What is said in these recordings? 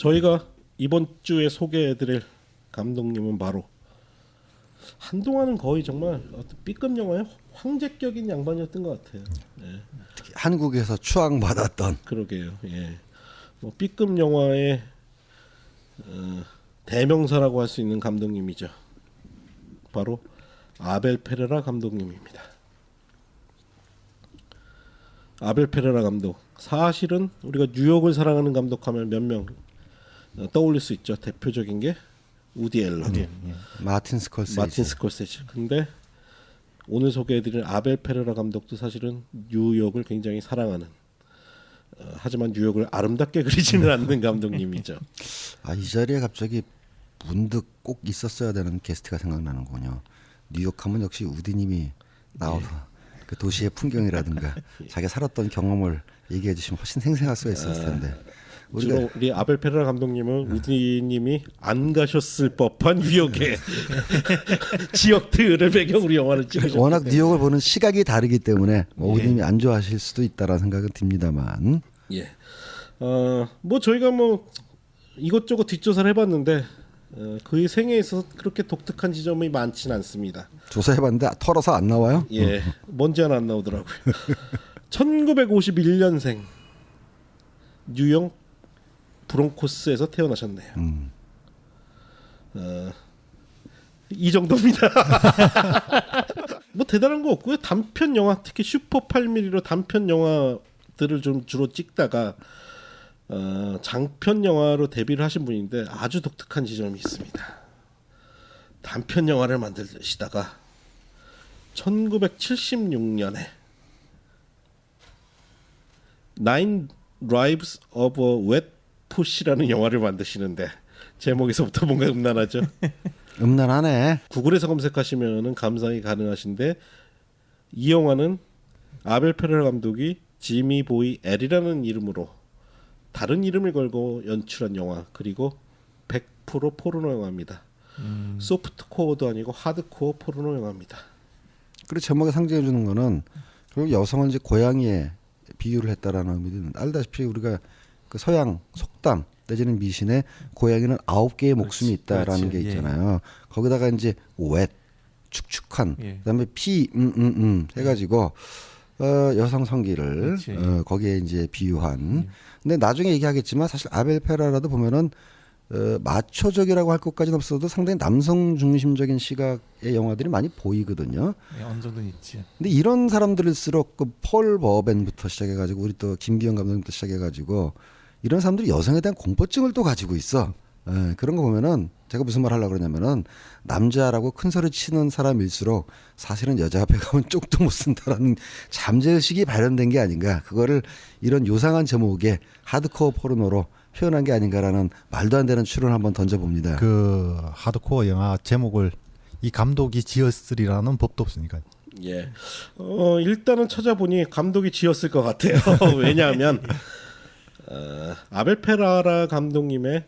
저희가 이번 주에 소개해드릴 감독님은 바로 한동안은 거의 정말 어떤 B급 영화의 황제격인 양반이었던 것 같아요. 네. 특히 한국에서 추앙받았던. 그러게요. 예. 뭐 B급 영화의 대명사라고 할 수 있는 감독님이죠. 바로 아벨 페레라 감독님입니다. 아벨 페레라 감독. 사실은 우리가 뉴욕을 사랑하는 감독하면 몇 명 떠올릴 수 있죠. 대표적인 게 우디 앨런, 마틴 스콜세지. 근데 오늘 소개해드리는 아벨 페레라 감독도 사실은 뉴욕을 굉장히 사랑하는, 하지만 뉴욕을 아름답게 그리지는 않는 감독님이죠. 이 자리에 갑자기 문득 꼭 있었어야 되는 게스트가 생각나는군요. 뉴욕하면 역시 우디님이 나와서 그 도시의 풍경이라든가 자기가 살았던 경험을 얘기해 주시면 훨씬 생생할 수가 있었을 텐데. 주로 우리 아벨 페레라 감독님은 우디님이 안 가셨을 법한 뉴욕의 지역들을 배경으로 영화를 찍으셨기 워낙 때문에. 뉴욕을 보는 시각이 다르기 때문에 우디님이 안 좋아하실 수도 있다라는 생각은 듭니다만. 예. 뭐 저희가 뭐 이것저것 뒷조사를 해봤는데 그의 생애에 있어서 그렇게 독특한 지점이 많지는 않습니다. 조사해봤는데 털어서 안 나와요? 예, 먼지 하나 안 나오더라고요. 1951년생 뉴욕 브롱코스에서 태어나셨네요. 이 정도입니다. 뭐 대단한 거 없고요. 단편 영화, 특히 슈퍼 8mm로 단편 영화들을 좀 주로 찍다가 장편 영화로 데뷔를 하신 분인데 아주 독특한 지점이 있습니다. 단편 영화를 만드시다가 1976년에 Nine Lives of a Wet Puss라는 영화를 만드시는데 제목에서부터 뭔가 음란하죠. 음란하네. 구글에서 검색하시면은 감상이 가능하신데 이 영화는 아벨 페레라 감독이 지미 보이 L이라는 이름으로 다른 이름을 걸고 연출한 영화, 그리고 100% 포르노 영화입니다. 소프트코어도 아니고 하드코어 포르노 영화입니다. 그리고 제목에 상징해 주는 거는 결국 여성은 이제 고양이에 비유를 했다라는 의미는, 알다시피 우리가 그 서양 속담 내지는 미신에 고양이는 9개의 목숨이 있다라는 게 있잖아요. 거기다가 이제 wet 축축한, 그다음에 피 해가지고 여성 성기를 거기에 이제 비유한. 근데 나중에 얘기하겠지만 사실 아벨 페레라도 보면은 마초적이라고 할 것까지는 없어도 상당히 남성 중심적인 시각의 영화들이 많이 보이거든요. 어느 정도는 있지. 근데 이런 사람들일수록 그 폴 버벤부터 시작해가지고 우리 또 김기현 감독님부터 시작해가지고 이런 사람들이 여성에 대한 공포증을 또 가지고 있어. 그런 거 보면은 제가 무슨 말 하려고 그러냐면은 남자라고 큰 소리 치는 사람일수록 사실은 여자 앞에 가면 쪽도 못 쓴다라는 잠재의식이 발현된 게 아닌가. 그거를 이런 요상한 제목의 하드코어 포르노로 표현한 게 아닌가라는 말도 안 되는 추론을 한번 던져봅니다. 그 하드코어 영화 제목을 이 감독이 지었으리라는 법도 없으니까. 예. 일단은 찾아보니 감독이 지었을 것 같아요. 왜냐하면 아벨 페레라 감독님의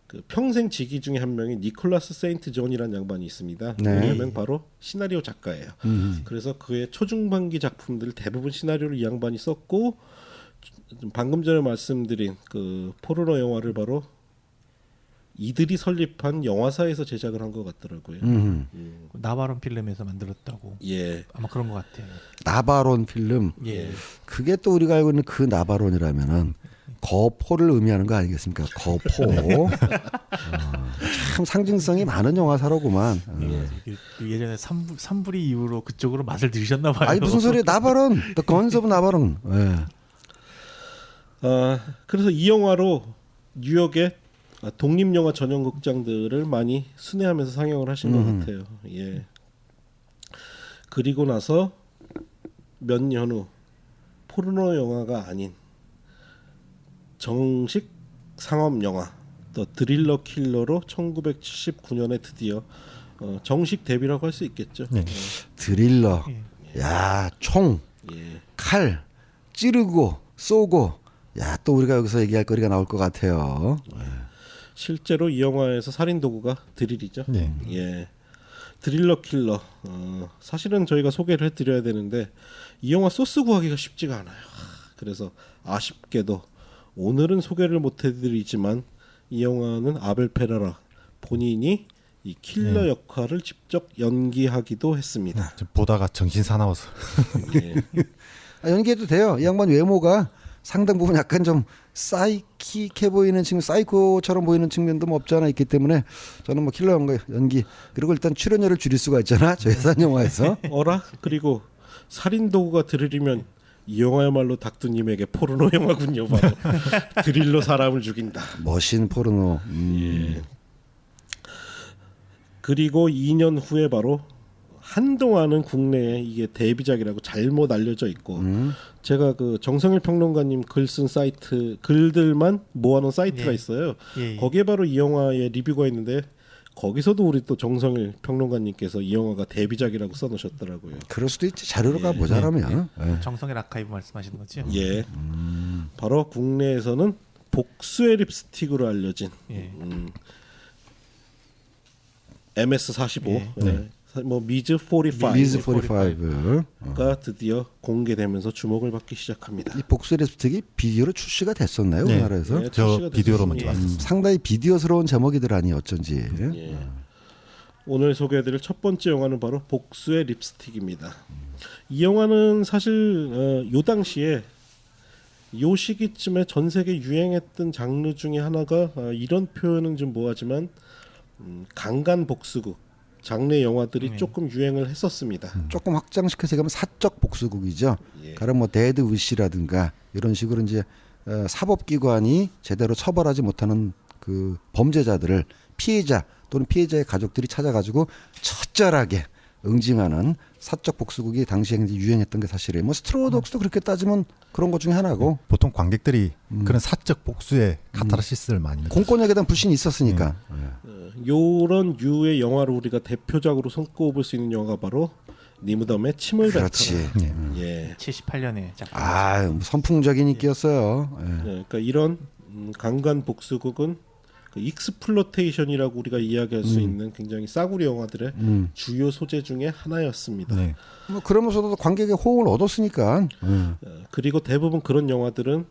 그 평생 직위 중에 한 명이 니콜라스 세인트 존이라는 양반이 있습니다. 네. 왜냐하면 바로 시나리오 작가예요. 그래서 그의 초중반기 작품들 대부분 시나리오를 이 양반이 썼고, 방금 전에 말씀드린 그 포르노 영화를 바로 이들이 설립한 영화사에서 제작을 한 것 같더라고요. 나바론 필름에서 만들었다고. 예. 아마 그런 것 같아요. 나바론 필름. 예. 그게 또 우리가 알고 있는 그 나바론이라면은 거포를 의미하는 거 아니겠습니까? 거포. 참 상징성이 많은 영화사로구만. 예전에 삼부리 이후로 그쪽으로 맛을 들으셨나 봐요. 아니 무슨 소리야? 나바론. The Guns of 나바론. 예. 그래서 이 영화로 뉴욕의 독립영화 전용 극장들을 많이 순회하면서 상영을 하신 것 같아요. 예. 그리고 나서 몇 년 후 포르노 영화가 아닌 정식 상업 영화 또 드릴러 킬러로 1979년에 드디어 정식 데뷔라고 할 수 있겠죠. 드릴러. 야, 총, 예. 칼, 찌르고 쏘고. 야, 또 우리가 여기서 얘기할 거리가 나올 것 같아요. 실제로 이 영화에서 살인 도구가 드릴이죠. 네. 예. 드릴러 킬러. 사실은 저희가 소개를 해드려야 되는데 이 영화 소스 구하기가 쉽지가 않아요. 그래서 아쉽게도 오늘은 소개를 못해드리지만 이 영화는 아벨 페라라 본인이 이 킬러 역할을 직접 연기하기도 했습니다. 좀 보다가 정신 사나워서 예. 연기해도 돼요. 이 양반 외모가 상당 부분 약간 좀 사이킥해 보이는 측면, 사이코처럼 보이는 측면도 뭐 없지 않아 있기 때문에 저는 뭐 킬러 연기 그리고 일단 출연료를 줄일 수가 있잖아. 저 예산 영화에서. 어라? 그리고 살인 도구가 드릴이면 이 영화야말로 닥두님에게 포르노 영화군요. 바로 드릴로 사람을 죽인다. 머신 포르노. 예. 그리고 2년 후에 바로 한동안은 국내에 이게 데뷔작이라고 잘못 알려져 있고 제가 그 정성일 평론가님 글 쓴 사이트 글들만 모아놓은 사이트가 예. 있어요. 예, 예. 거기에 바로 이 영화의 리뷰가 있는데 거기서도 우리 또 정성일 평론가님께서 이 영화가 데뷔작이라고 써놓으셨더라고요. 그럴 수도 있지. 자료가 모자라면. 예. 정성일 아카이브 말씀하시는 거죠? 예, 바로 국내에서는 복수의 립스틱으로 알려진 예. MS45, 예. 뭐 미즈 45가 미즈 45. 드디어 공개되면서 주목을 받기 시작합니다. 이 복수 립스틱이 비디오로 출시가 됐었나요? 네. 우리나라에서? 예, 저 출시가 비디오로 됐습니다. 먼저 봤습니다. 상당히 비디오스러운 제목이더라니 어쩐지. 예. 오늘 소개해드릴 첫 번째 영화는 바로 복수의 립스틱입니다. 이 영화는 사실 요 당시에 요 시기쯤에 전 세계 유행했던 장르 중에 하나가 이런 표현은 좀 뭐하지만 강간 복수극 장르 영화들이 조금 유행을 했었습니다. 조금 확장시켜서 얘기하면 사적 복수국이죠. 예. 가령 뭐 데드 위시라든가 이런 식으로 이제 사법기관이 제대로 처벌하지 못하는 그 범죄자들을 피해자 또는 피해자의 가족들이 찾아가지고 처절하게 응징하는 사적 복수국이 당시에 이제 유행했던 게 사실이에요. 뭐 스트로독스도 그렇게 따지면 그런 것 중에 하나고 보통 관객들이 그런 사적 복수의 카타르시스를 많이 느끼죠. 공권력에 대한 불신이 있었으니까. 요런 유의 영화로 우리가 대표작으로 손꼽을 수 있는 영화가 바로 니무덤의 침을 그렇지. 뱉어라. 예. 78년에 작품. 아, 선풍적인 인기였어요. 예. 네, 그러니까 이런 강간 복수극은 그 익스플로테이션이라고 우리가 이야기할 수 있는 굉장히 싸구려 영화들의 주요 소재 중에 하나였습니다. 네. 뭐 그러면서도 관객의 호응을 얻었으니까. 그리고 대부분 그런 영화들은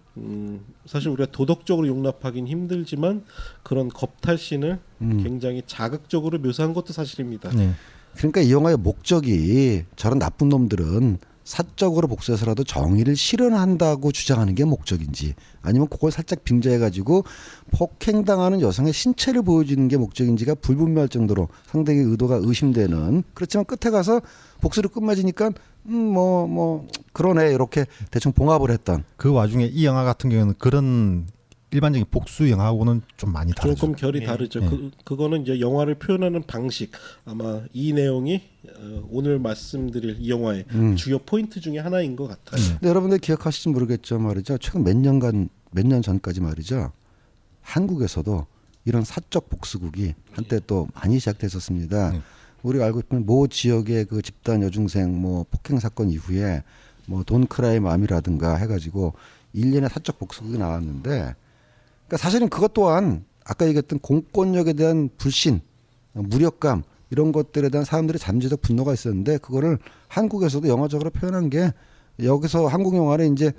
사실 우리가 도덕적으로 용납하긴 힘들지만 그런 겁탈신을 굉장히 자극적으로 묘사한 것도 사실입니다. 네. 그러니까 이 영화의 목적이 저런 나쁜 놈들은 사적으로 복수해서라도 정의를 실현한다고 주장하는 게 목적인지 아니면 그걸 살짝 빙자해가지고 폭행당하는 여성의 신체를 보여주는 게 목적인지가 불분명할 정도로 상당히 의도가 의심되는 그렇지만 끝에 가서 복수를 끝맺으니까 뭐 그러네 이렇게 대충 봉합을 했던 그 와중에 이 영화 같은 경우는 그런 일반적인 복수 영화하고는 좀 많이 다르죠. 조금 결이 예. 다르죠. 예. 그거는 이제 영화를 표현하는 방식 아마 이 내용이 오늘 말씀드릴 이 영화의 주요 포인트 중에 하나인 것 같아요. 근데 여러분들 기억하실지 모르겠죠 말이죠. 최근 몇 년 전까지 말이죠. 한국에서도 이런 사적 복수국이 한때 또 많이 시작됐었습니다. 우리가 알고 있는 모 지역의 그 집단 여중생 뭐 폭행 사건 이후에 뭐 돈크라이 맘이라든가 해가지고 1년에 사적 복수극이 나왔는데 그러니까 사실은 그것 또한 아까 얘기했던 공권력에 대한 불신, 무력감 이런 것들에 대한 사람들의 잠재적 분노가 있었는데 그거를 한국에서도 영화적으로 표현한 게 여기서 한국 영화는 이제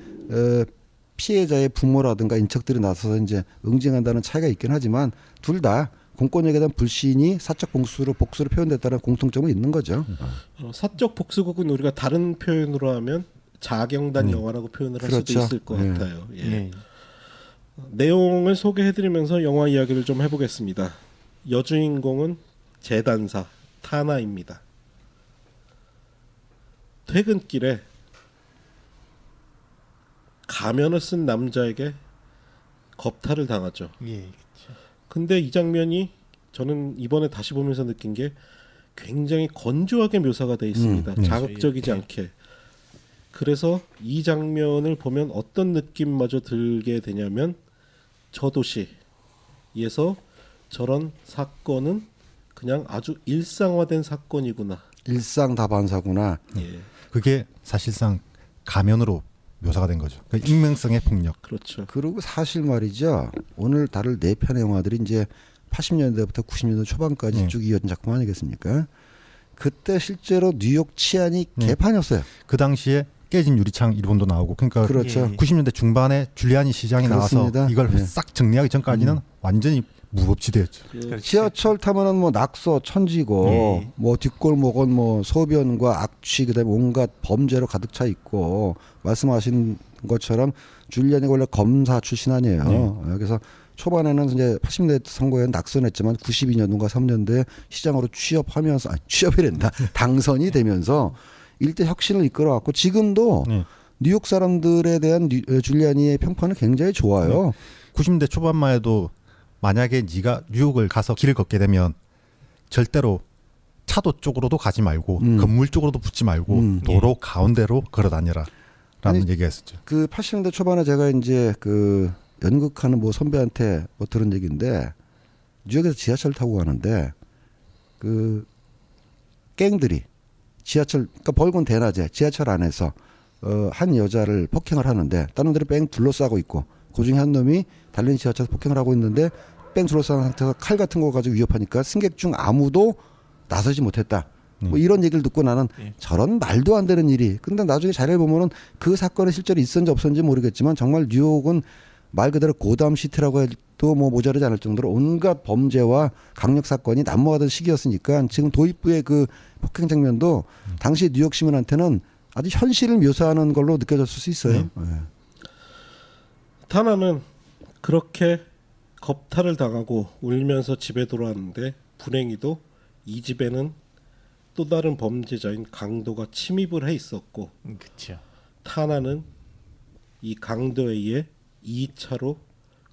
피해자의 부모라든가 인척들이 나서서 이제 응징한다는 차이가 있긴 하지만 둘 다 공권력에 대한 불신이 사적 복수로 표현됐다는 공통점은 있는 거죠. 사적 복수극은 우리가 다른 표현으로 하면 자경단 영화라고 표현을 할 그렇죠. 수도 있을 것 예. 같아요. 예. 예. 내용을 소개해드리면서 영화 이야기를 좀 해보겠습니다. 여주인공은 재단사 타나입니다. 퇴근길에 가면을 쓴 남자에게 겁탈을 당하죠. 예. 그렇죠. 근데 이 장면이 저는 이번에 다시 보면서 느낀 게 굉장히 건조하게 묘사가 돼 있습니다. 자극적이지 않게. 그래서 이 장면을 보면 어떤 느낌마저 들게 되냐면 저 도시에서 저런 사건은 그냥 아주 일상화된 사건이구나. 일상 다반사구나. 예, 그게 사실상 가면으로 묘사가 된 거죠. 그 익명성의 폭력. 그렇죠. 그리고 사실 말이죠. 오늘 다룰 네 편의 영화들이 이제 80년대부터 90년대 초반까지 쭉 이어진 작품 아니겠습니까? 그때 실제로 뉴욕 치안이 개판이었어요. 그 당시에 깨진 유리창 일본도 나오고 그러니까 그렇죠. 예. 90년대 중반에 줄리아니 시장이 그렇습니다. 나와서 이걸 예. 싹 정리하기 전까지는 완전히 무법지대였죠. 그렇지. 지하철 타면은 뭐 낙서 천지고 예. 뭐 뒷골목은 뭐 소변과 악취 그다음에 온갖 범죄로 가득 차 있고 말씀하신 것처럼 줄리안이 원래 검사 출신 아니에요. 그래서 초반에는 이제 80년대 선거에 낙선했지만 92년도인가 3년도에 시장으로 취업하면서 취업이란다 당선이 되면서 일대 혁신을 이끌어왔고 지금도 네. 뉴욕 사람들에 대한 줄리아니의 평판은 굉장히 좋아요. 90년대 초반만 해도 만약에 네가 뉴욕을 가서 길을 걷게 되면 절대로 차도 쪽으로도 가지 말고 건물 쪽으로도 붙지 말고 도로 가운데로 걸어 다녀라 라는 아니, 얘기가 있었죠. 그 80년대 초반에 제가 이제 그 연극하는 뭐 선배한테 뭐 들은 얘기인데 뉴욕에서 지하철 타고 가는데 그 갱들이 지하철 그러니까 벌건 대낮에 지하철 안에서 한 여자를 폭행을 하는데 다른 데를 뺑 둘러싸고 있고 그중에 한 놈이 달린 지하철에서 폭행을 하고 있는데 뺑 둘러싸인 상태에서 칼 같은 거 가지고 위협하니까 승객 중 아무도 나서지 못했다. 뭐 이런 얘기를 듣고 나는 저런 말도 안 되는 일이. 근데 나중에 자료를 보면은 그 사건이 실제로 있었는지 없었는지 모르겠지만 정말 뉴욕은 말 그대로 고담 시티라고 해도 뭐 모자르지 않을 정도로 온갖 범죄와 강력 사건이 난무하던 시기였으니까 지금 도입부의 그 폭행 장면도 당시 뉴욕 시민한테는 아주 현실을 묘사하는 걸로 느껴졌을 수 있어요. 네. 타나는 그렇게 겁탈을 당하고 울면서 집에 돌아왔는데 불행히도 이 집에는 또 다른 범죄자인 강도가 침입을 해 있었고 그렇죠. 타나는 이 강도에 의해 2차로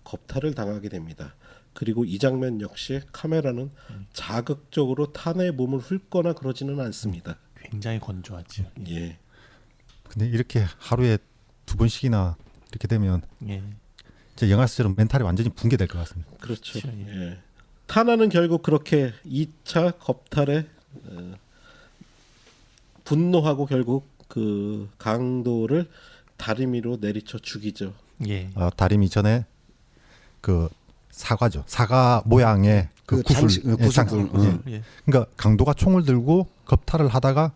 겁탈을 당하게 됩니다. 그리고 이 장면 역시 카메라는 자극적으로 타나의 몸을 훑거나 그러지는 않습니다. 굉장히 건조하죠. 예. 근데 이렇게 하루에 2번씩이나 이렇게 되면 예. 제 영화처럼 멘탈이 완전히 붕괴될 것 같습니다. 그렇죠. 그렇죠, 예. 타나는 결국 그렇게 2차 겁탈에 분노하고 결국 그 강도를 다리미로 내리쳐 죽이죠. 예. 다리미 전에 그 사과죠. 사과 모양의 그 구슬, 구슬. 예. 그러니까 강도가 총을 들고 겁탈을 하다가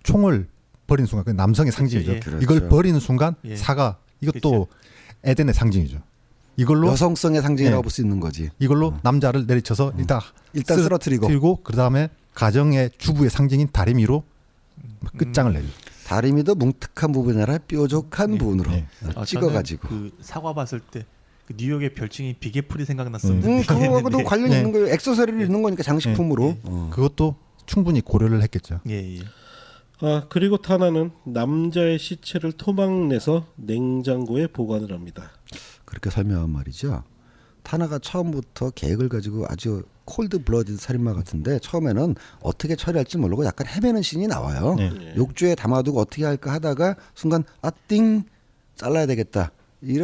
총을 버리는 순간 그 남성의 상징이죠. 예. 그렇죠. 이걸 버리는 순간 예. 사과 이것도 그렇죠. 에덴의 상징이죠. 이걸로 여성성의 상징이라고 예. 볼 수 있는 거지. 이걸로 남자를 내리쳐서 일단 쓰러뜨리고 그 다음에 가정의 주부의 상징인 다리미로 끝장을 내죠. 다리미도 뭉툭한 부분이 아니라 뾰족한 부분으로 예. 찍어가지고. 저는 그 사과 봤을 때 그 뉴욕의 별칭이 비계풀이 생각났었는데 그거하고도 관련이 예. 있는 거예요. 액세서리를 있는 거니까 장식품으로. 그것도 충분히 고려를 했겠죠. 예, 예. 그리고 타나는 남자의 시체를 토막내서 냉장고에 보관을 합니다. 그렇게 설명한 말이죠. 타나가 처음부터 계획을 가지고 아주 콜드 블러드 살인마 같은데 처음에는 어떻게 처리할지 모르고 약간 헤매는 신이 나와요. 네. 욕조에 담아두고 어떻게 할까 하다가 순간 띵 잘라야 되겠다.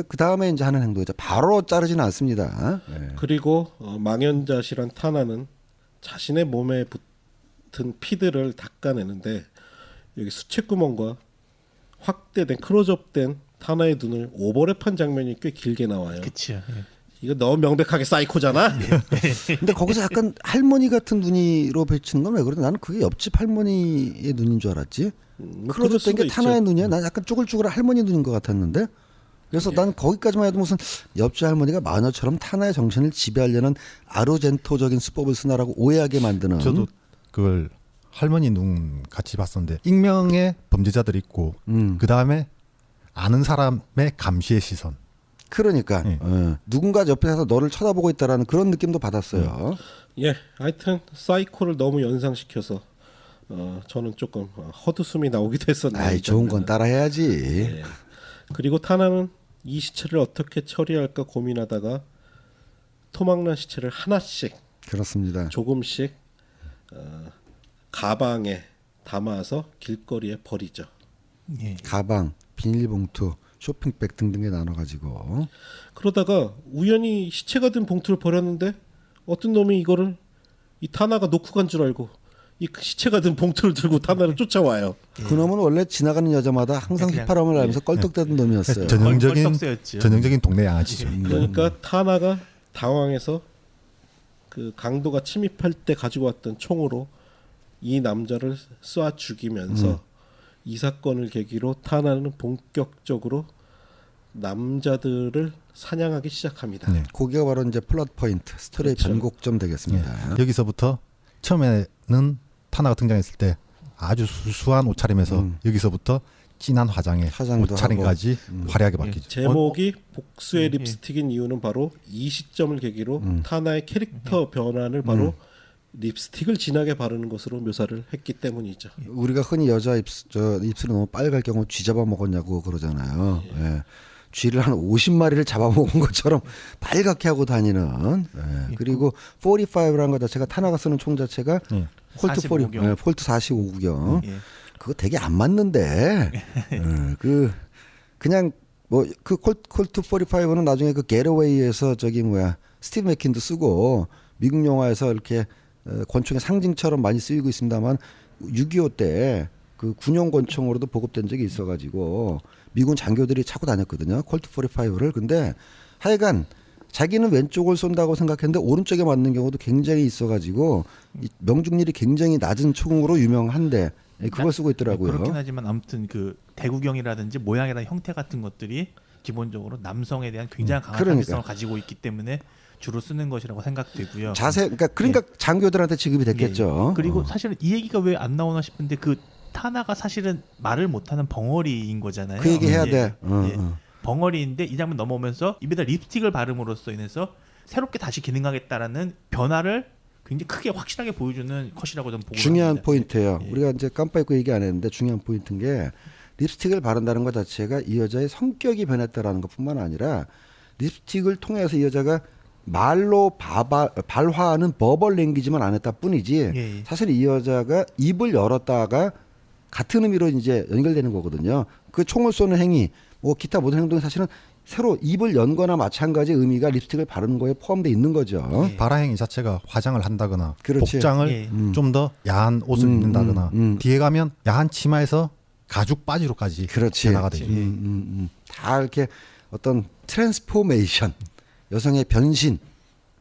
그 다음에 이제 하는 행동이죠. 바로 자르지는 않습니다. 네. 그리고 망연자실한 타나는 자신의 몸에 붙은 피들을 닦아내는데 여기 수채구멍과 확대된 클로즈업된 타나의 눈을 오버랩한 장면이 꽤 길게 나와요. 그렇죠. 예. 이거 너무 명백하게 사이코잖아. 근데 거기서 약간 할머니 같은 눈이로 비치는 건 왜 그러지? 나는 그게 옆집 할머니의 눈인 줄 알았지. 그럴 클로즈업된 게 수도 타나의 있죠. 눈이야. 난 약간 쭈글쭈글한 할머니 눈인 것 같았는데. 그래서 난 거기까지만 해도 무슨 옆집 할머니가 마녀처럼 타나의 정신을 지배하려는 아르젠토적인 수법을 쓰나라고 오해하게 만드는. 저도 그걸 할머니 눈 같이 봤었는데 익명의 범죄자들이 있고 그 다음에 아는 사람의 감시의 시선. 그러니까 예. 누군가 옆에서 너를 쳐다보고 있다라는 그런 느낌도 받았어요. 예, 하여튼 사이코를 너무 연상시켜서 저는 조금 헛웃음이 나오기도 했었네요. 아이 이 좋은 건 장면은. 따라해야지. 예. 그리고 타나는 이 시체를 어떻게 처리할까 고민하다가 토막난 시체를 하나씩 그렇습니다. 조금씩 가방에 담아서 길거리에 버리죠. 예. 가방, 비닐봉투, 쇼핑백 등등에 나눠가지고 그러다가 우연히 시체가 든 봉투를 버렸는데 어떤 놈이 이거를 이 타나가 놓고 간 줄 알고 이 시체가 든 봉투를 들고 타나를 쫓아와요. 그놈은 원래 지나가는 여자마다 항상 그냥- 휘파람을 알면서 껄떡대던 놈이었어요. 껄떡새였죠. 전형적인 동네 양아치죠. 그러니까 타나가 당황해서 그 강도가 침입할 때 가지고 왔던 총으로 이 남자를 쏴 죽이면서 이 사건을 계기로 타나는 본격적으로 남자들을 사냥하기 시작합니다. 네. 거기가 바로 이제 플롯 포인트, 스토리의 그렇죠. 변곡점 되겠습니다. 여기서부터 처음에는 타나가 등장했을 때 아주 수수한 옷차림에서 여기서부터 진한 화장도 옷차림까지 화려하게 바뀌죠. 제목이 복수의 립스틱인 이유는 바로 이 시점을 계기로 타나의 캐릭터 변환을 바로 립스틱을 진하게 바르는 것으로 묘사를 했기 때문이죠. 우리가 흔히 여자 입술이 너무 빨갈 경우 쥐 잡아 먹었냐고 그러잖아요. 예. 쥐를 한 50마리를 잡아먹은 것처럼 빨갛게 하고 다니는. 예. 그리고 45라는 것 자체가 타나가 쓰는 총 자체가 폴트 45구경. 예, 폴트 45구경. 예. 그거 되게 안 맞는데. 그냥 뭐 그 콜트 45는 나중에 그 겟어웨이에서 저기 뭐야 스티브 맥킨도 쓰고 미국 영화에서 이렇게 권총의 상징처럼 많이 쓰이고 있습니다만 6.25 때 그 군용 권총으로도 보급된 적이 있어가지고 미군 장교들이 차고 다녔거든요. 콜트 45를. 근데 하여간 자기는 왼쪽을 쏜다고 생각했는데 오른쪽에 맞는 경우도 굉장히 있어가지고 이 명중률이 굉장히 낮은 총으로 유명한데 그걸 쓰고 있더라고요. 그렇긴 하지만 아무튼 그 대구경이라든지 모양이나 형태 같은 것들이 기본적으로 남성에 대한 굉장히 강한 그러니까. 상징성을 가지고 있기 때문에 주로 쓰는 것이라고 생각되고요. 그러니까 장교들한테 지급이 됐겠죠. 예. 그리고 사실은 이 얘기가 왜 안 나오나 싶은데 그 타나가 사실은 말을 못하는 벙어리인 거잖아요. 그 얘기 해야 예. 돼. 예. 벙어리인데 이 장면 넘어오면서 입에다 립스틱을 바름으로써 인해서 새롭게 다시 기능하겠다라는 변화를 굉장히 크게 확실하게 보여주는 컷이라고 저는 보고 중요한 있습니다. 포인트예요. 예. 우리가 이제 깜빡 잊고 얘기 안 했는데 중요한 포인트인 게 립스틱을 바른다는 것 자체가 이 여자의 성격이 변했다라는 것뿐만 아니라 립스틱을 통해서 이 여자가 말로 발화하는 버벌 랭귀지만 안 했다 뿐이지 예. 사실 이 여자가 입을 열었다가 같은 의미로 이제 연결되는 거거든요. 그 총을 쏘는 행위, 뭐 기타 모든 행동이 사실은 새로 입을 연거나 마찬가지 의미가 립스틱을 바르는 거에 포함되어 있는 거죠. 예. 발화행위 자체가 화장을 한다거나 그렇지. 복장을 예. 좀 더 야한 옷을 입는다거나 뒤에 가면 야한 치마에서 가죽 바지로까지 그렇지. 변화가 되죠. 다 이렇게 어떤 트랜스포메이션, 여성의 변신,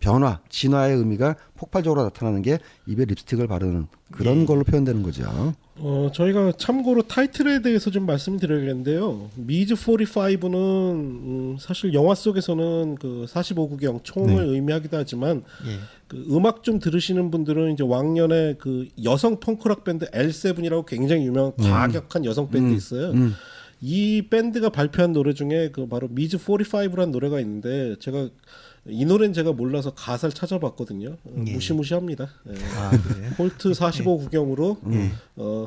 변화, 진화의 의미가 폭발적으로 나타나는 게 입에 립스틱을 바르는 그런 걸로 표현되는 거죠. 저희가 참고로 타이틀에 대해서 좀 말씀드려야겠는데요. 미즈 45는 사실 영화 속에서는 그 45구경 총을 의미하기도 하지만 예. 그 음악 좀 들으시는 분들은 이제 왕년에 그 여성 펑크락 밴드 L7이라고 굉장히 유명한 과격한 여성 밴드 있어요. 이 밴드가 발표한 노래 중에 그 바로 미즈 45라는 노래가 있는데 제가 이 노래는 제가 몰라서 가사를 찾아봤거든요. 예. 무시무시합니다. 예. 아, 네. 콜트 45 구경으로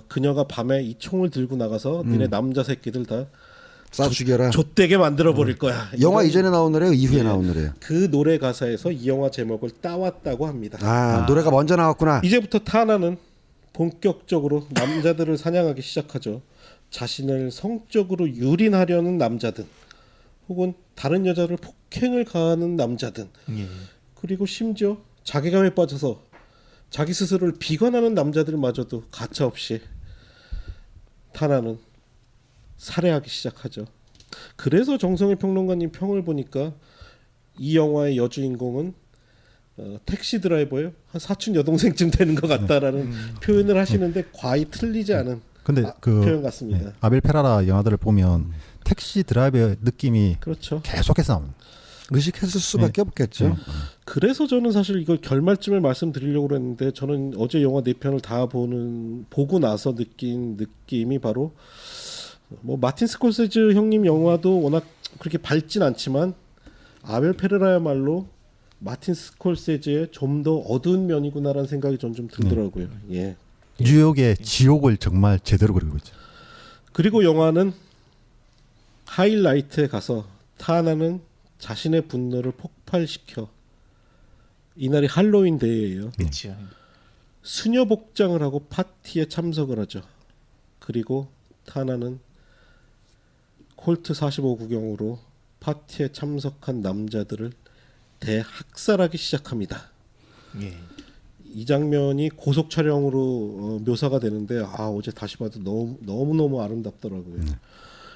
그녀가 밤에 이 총을 들고 나가서 니네 남자 새끼들 다 쏴 죽여라. 좆되게 만들어 버릴 거야. 영화 이런 이전에 나온 노래요? 이후에 나온 노래요? 그 노래 가사에서 이 영화 제목을 따왔다고 합니다. 노래가 먼저 나왔구나. 이제부터 타나는 본격적으로 남자들을 사냥하기 시작하죠. 자신을 성적으로 유린하려는 남자든 혹은 다른 여자를 폭행을 가하는 남자든 예. 그리고 심지어 자괴감에 빠져서 자기 스스로를 비관하는 남자들마저도 가차없이 타나는 살해하기 시작하죠. 그래서 정성일 평론가님 평을 보니까 이 영화의 여주인공은 택시 드라이버예요. 한 사촌 여동생쯤 되는 것 같다라는 표현을 하시는데 과히 틀리지 않은 근데 표현 같습니다. 아벨 페라라 영화들을 보면 택시 드라이버의 느낌이 그렇죠. 계속해서 나옵니다. 의식했을 수밖에 없겠죠. 그래서 저는 사실 이걸 결말쯤에 말씀드리려고 했는데 저는 어제 영화 4편을 다 보고 나서 느낀 느낌이 바로 뭐 마틴 스콜세즈 형님 영화도 워낙 그렇게 밝진 않지만 아벨 페레라야말로 마틴 스콜세즈의 좀 더 어두운 면이구나라는 생각이 전 좀 들더라고요. 예. 뉴욕의 지옥을 정말 제대로 그리고 있죠. 그리고 영화는 하이라이트에 가서 타나는 자신의 분노를 폭발시켜 이날이 할로윈 데이예요. 그렇죠. 수녀 복장을 하고 파티에 참석을 하죠. 그리고 타나는 콜트 45 구경으로 파티에 참석한 남자들을 대학살하기 시작합니다. 예. 이 장면이 고속 촬영으로 묘사가 되는데 어제 다시 봐도 너무 아름답더라고요.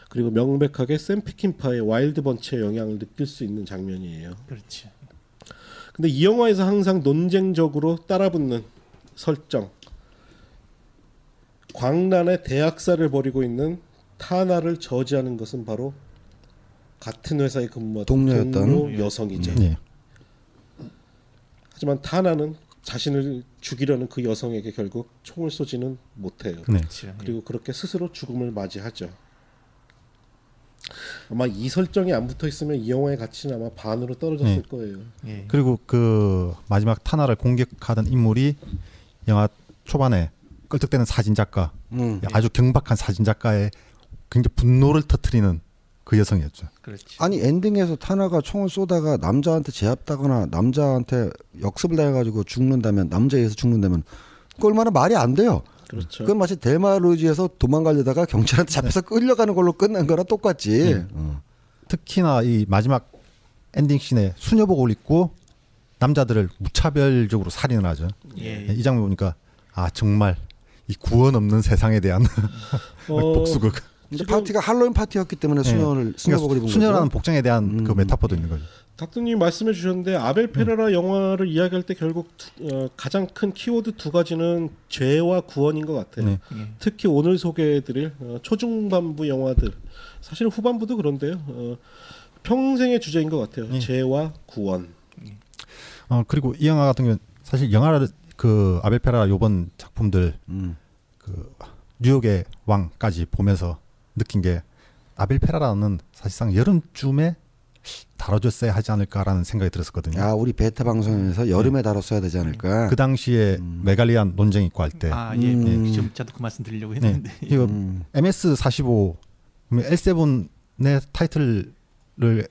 그리고 명백하게 샘 피킨파의 와일드 번치의 영향을 느낄 수 있는 장면이에요. 그렇죠. 근데 이 영화에서 항상 논쟁적으로 따라붙는 설정. 광란의 대학살을 벌이고 있는 타나를 저지하는 것은 바로 같은 회사에 근무하던 동료였던. 동료 여성이죠. 예. 하지만 타나는 자신을 죽이려는 그 여성에게 결국 총을 쏘지는 못해요. 네. 그렇죠. 그리고 그렇게 스스로 죽음을 맞이하죠. 아마 이 설정이 안 붙어 있으면 이 영화의 가치는 아마 반으로 떨어졌을 거예요. 예. 그리고 그 마지막 타나를 공격하던 인물이 영화 초반에 껄떡대는 사진 작가, 아주 경박한 사진 작가의 굉장히 분노를 터뜨리는 그 여성이었죠. 그렇지. 아니 엔딩에서 타나가 총을 쏘다가 남자한테 제압당하거나 남자한테 역습을 당해가지고 죽는다면 남자에 의해서 죽는다면 그 얼마나 말이 안 돼요. 그렇죠. 그건 마치 대마루지에서 도망가려다가 경찰한테 잡혀서 끌려가는 걸로 끝난 거랑 똑같지. 특히나 이 마지막 엔딩 씬에 수녀복을 입고 남자들을 무차별적으로 살인을 하죠. 예. 이 장면 보니까 아 정말 이 구원 없는 세상에 대한 복수극. 근데 지금- 파티가 할로윈 파티였기 때문에 수녀복을 입은 수녀라는 거죠. 복장에 대한 그 메타포도 있는 거죠. 닥터님 말씀해 주셨는데 아벨 페레라 영화를 이야기할 때 결국 가장 큰 키워드 두 가지는 죄와 구원인 것 같아요. 네. 예. 특히 오늘 소개해드릴 초중반부 영화들, 사실 후반부도 그런데요. 평생의 주제인 것 같아요. 예. 죄와 구원. 그리고 이 영화 같은 경우는 사실 영화를 그 아벨 페라라 요번 작품들 그 뉴욕의 왕까지 보면서 느낀 게 아벨 페라라는 사실상 여름쯤에 다뤄줬어야 하지 않을까라는 생각이 들었었거든요. 아 우리 베타 방송에서 여름에 다뤘어야 되지 않을까. 그 당시에 메갈리안 논쟁 있고 할 때 아, 예. 지금 저도 그 말씀 드리려고 네. 했는데. 이거 MS45 L7의 타이틀을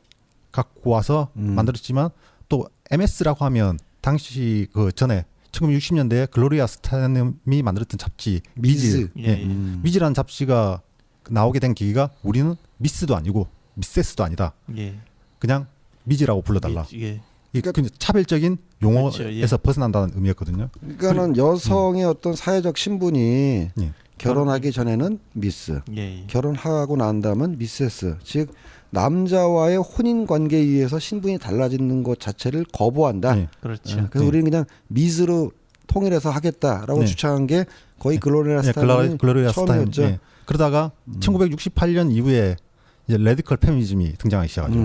갖고 와서 만들었지만 또 MS라고 하면 당시 그 전에 1960년대에 글로리아 스타넴이 만들었던 잡지 미즈, 예. 예. 미즈라는 잡지가 나오게 된 계기가 우리는 미스도 아니고 미세스도 아니다. 예. 그냥 미즈라고 불러달라. 예. 이게 그 차별적인 용어에서 그렇죠, 예. 벗어난다는 의미였거든요. 그러니까는 여성의 어떤 사회적 신분이 예. 결혼하기 전에는 미스, 예. 결혼하고 난 다음은 미세스, 즉 남자와의 혼인 관계에 의해서 신분이 달라지는 것 자체를 거부한다. 예. 그렇죠. 그래서 우리는 그냥 미스로 통일해서 하겠다라고 네. 주창한 게 거의 글로리아 예, 스타일이 글로리아 스타일. 처음이었죠. 예. 그러다가 1968년 이후에 이제 레디컬 페미니즘이 등장하기 시작하죠.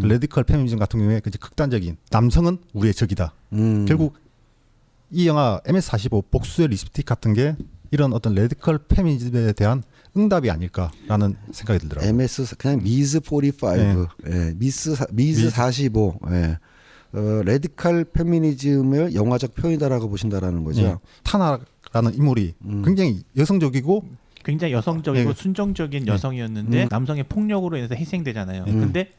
레디컬 페미니즘 같은 경우에 이제 극단적인 남성은 우리의 적이다. 결국 이 영화 MS45 복수의 립스틱 같은 게 이런 어떤 레디컬 페미니즘에 대한 응답이 아닐까라는 생각이 들더라고요. MS 그냥 미즈 45, 예, 미즈 45, 예. 레디컬 페미니즘의 영화적 표현이다라고 보신다라는 거죠. 예. 타나라는 인물이 굉장히 여성적이고 굉장히 여성적이고 예. 순정적인 여성이었는데 남성의 폭력으로 인해서 희생되잖아요. 근데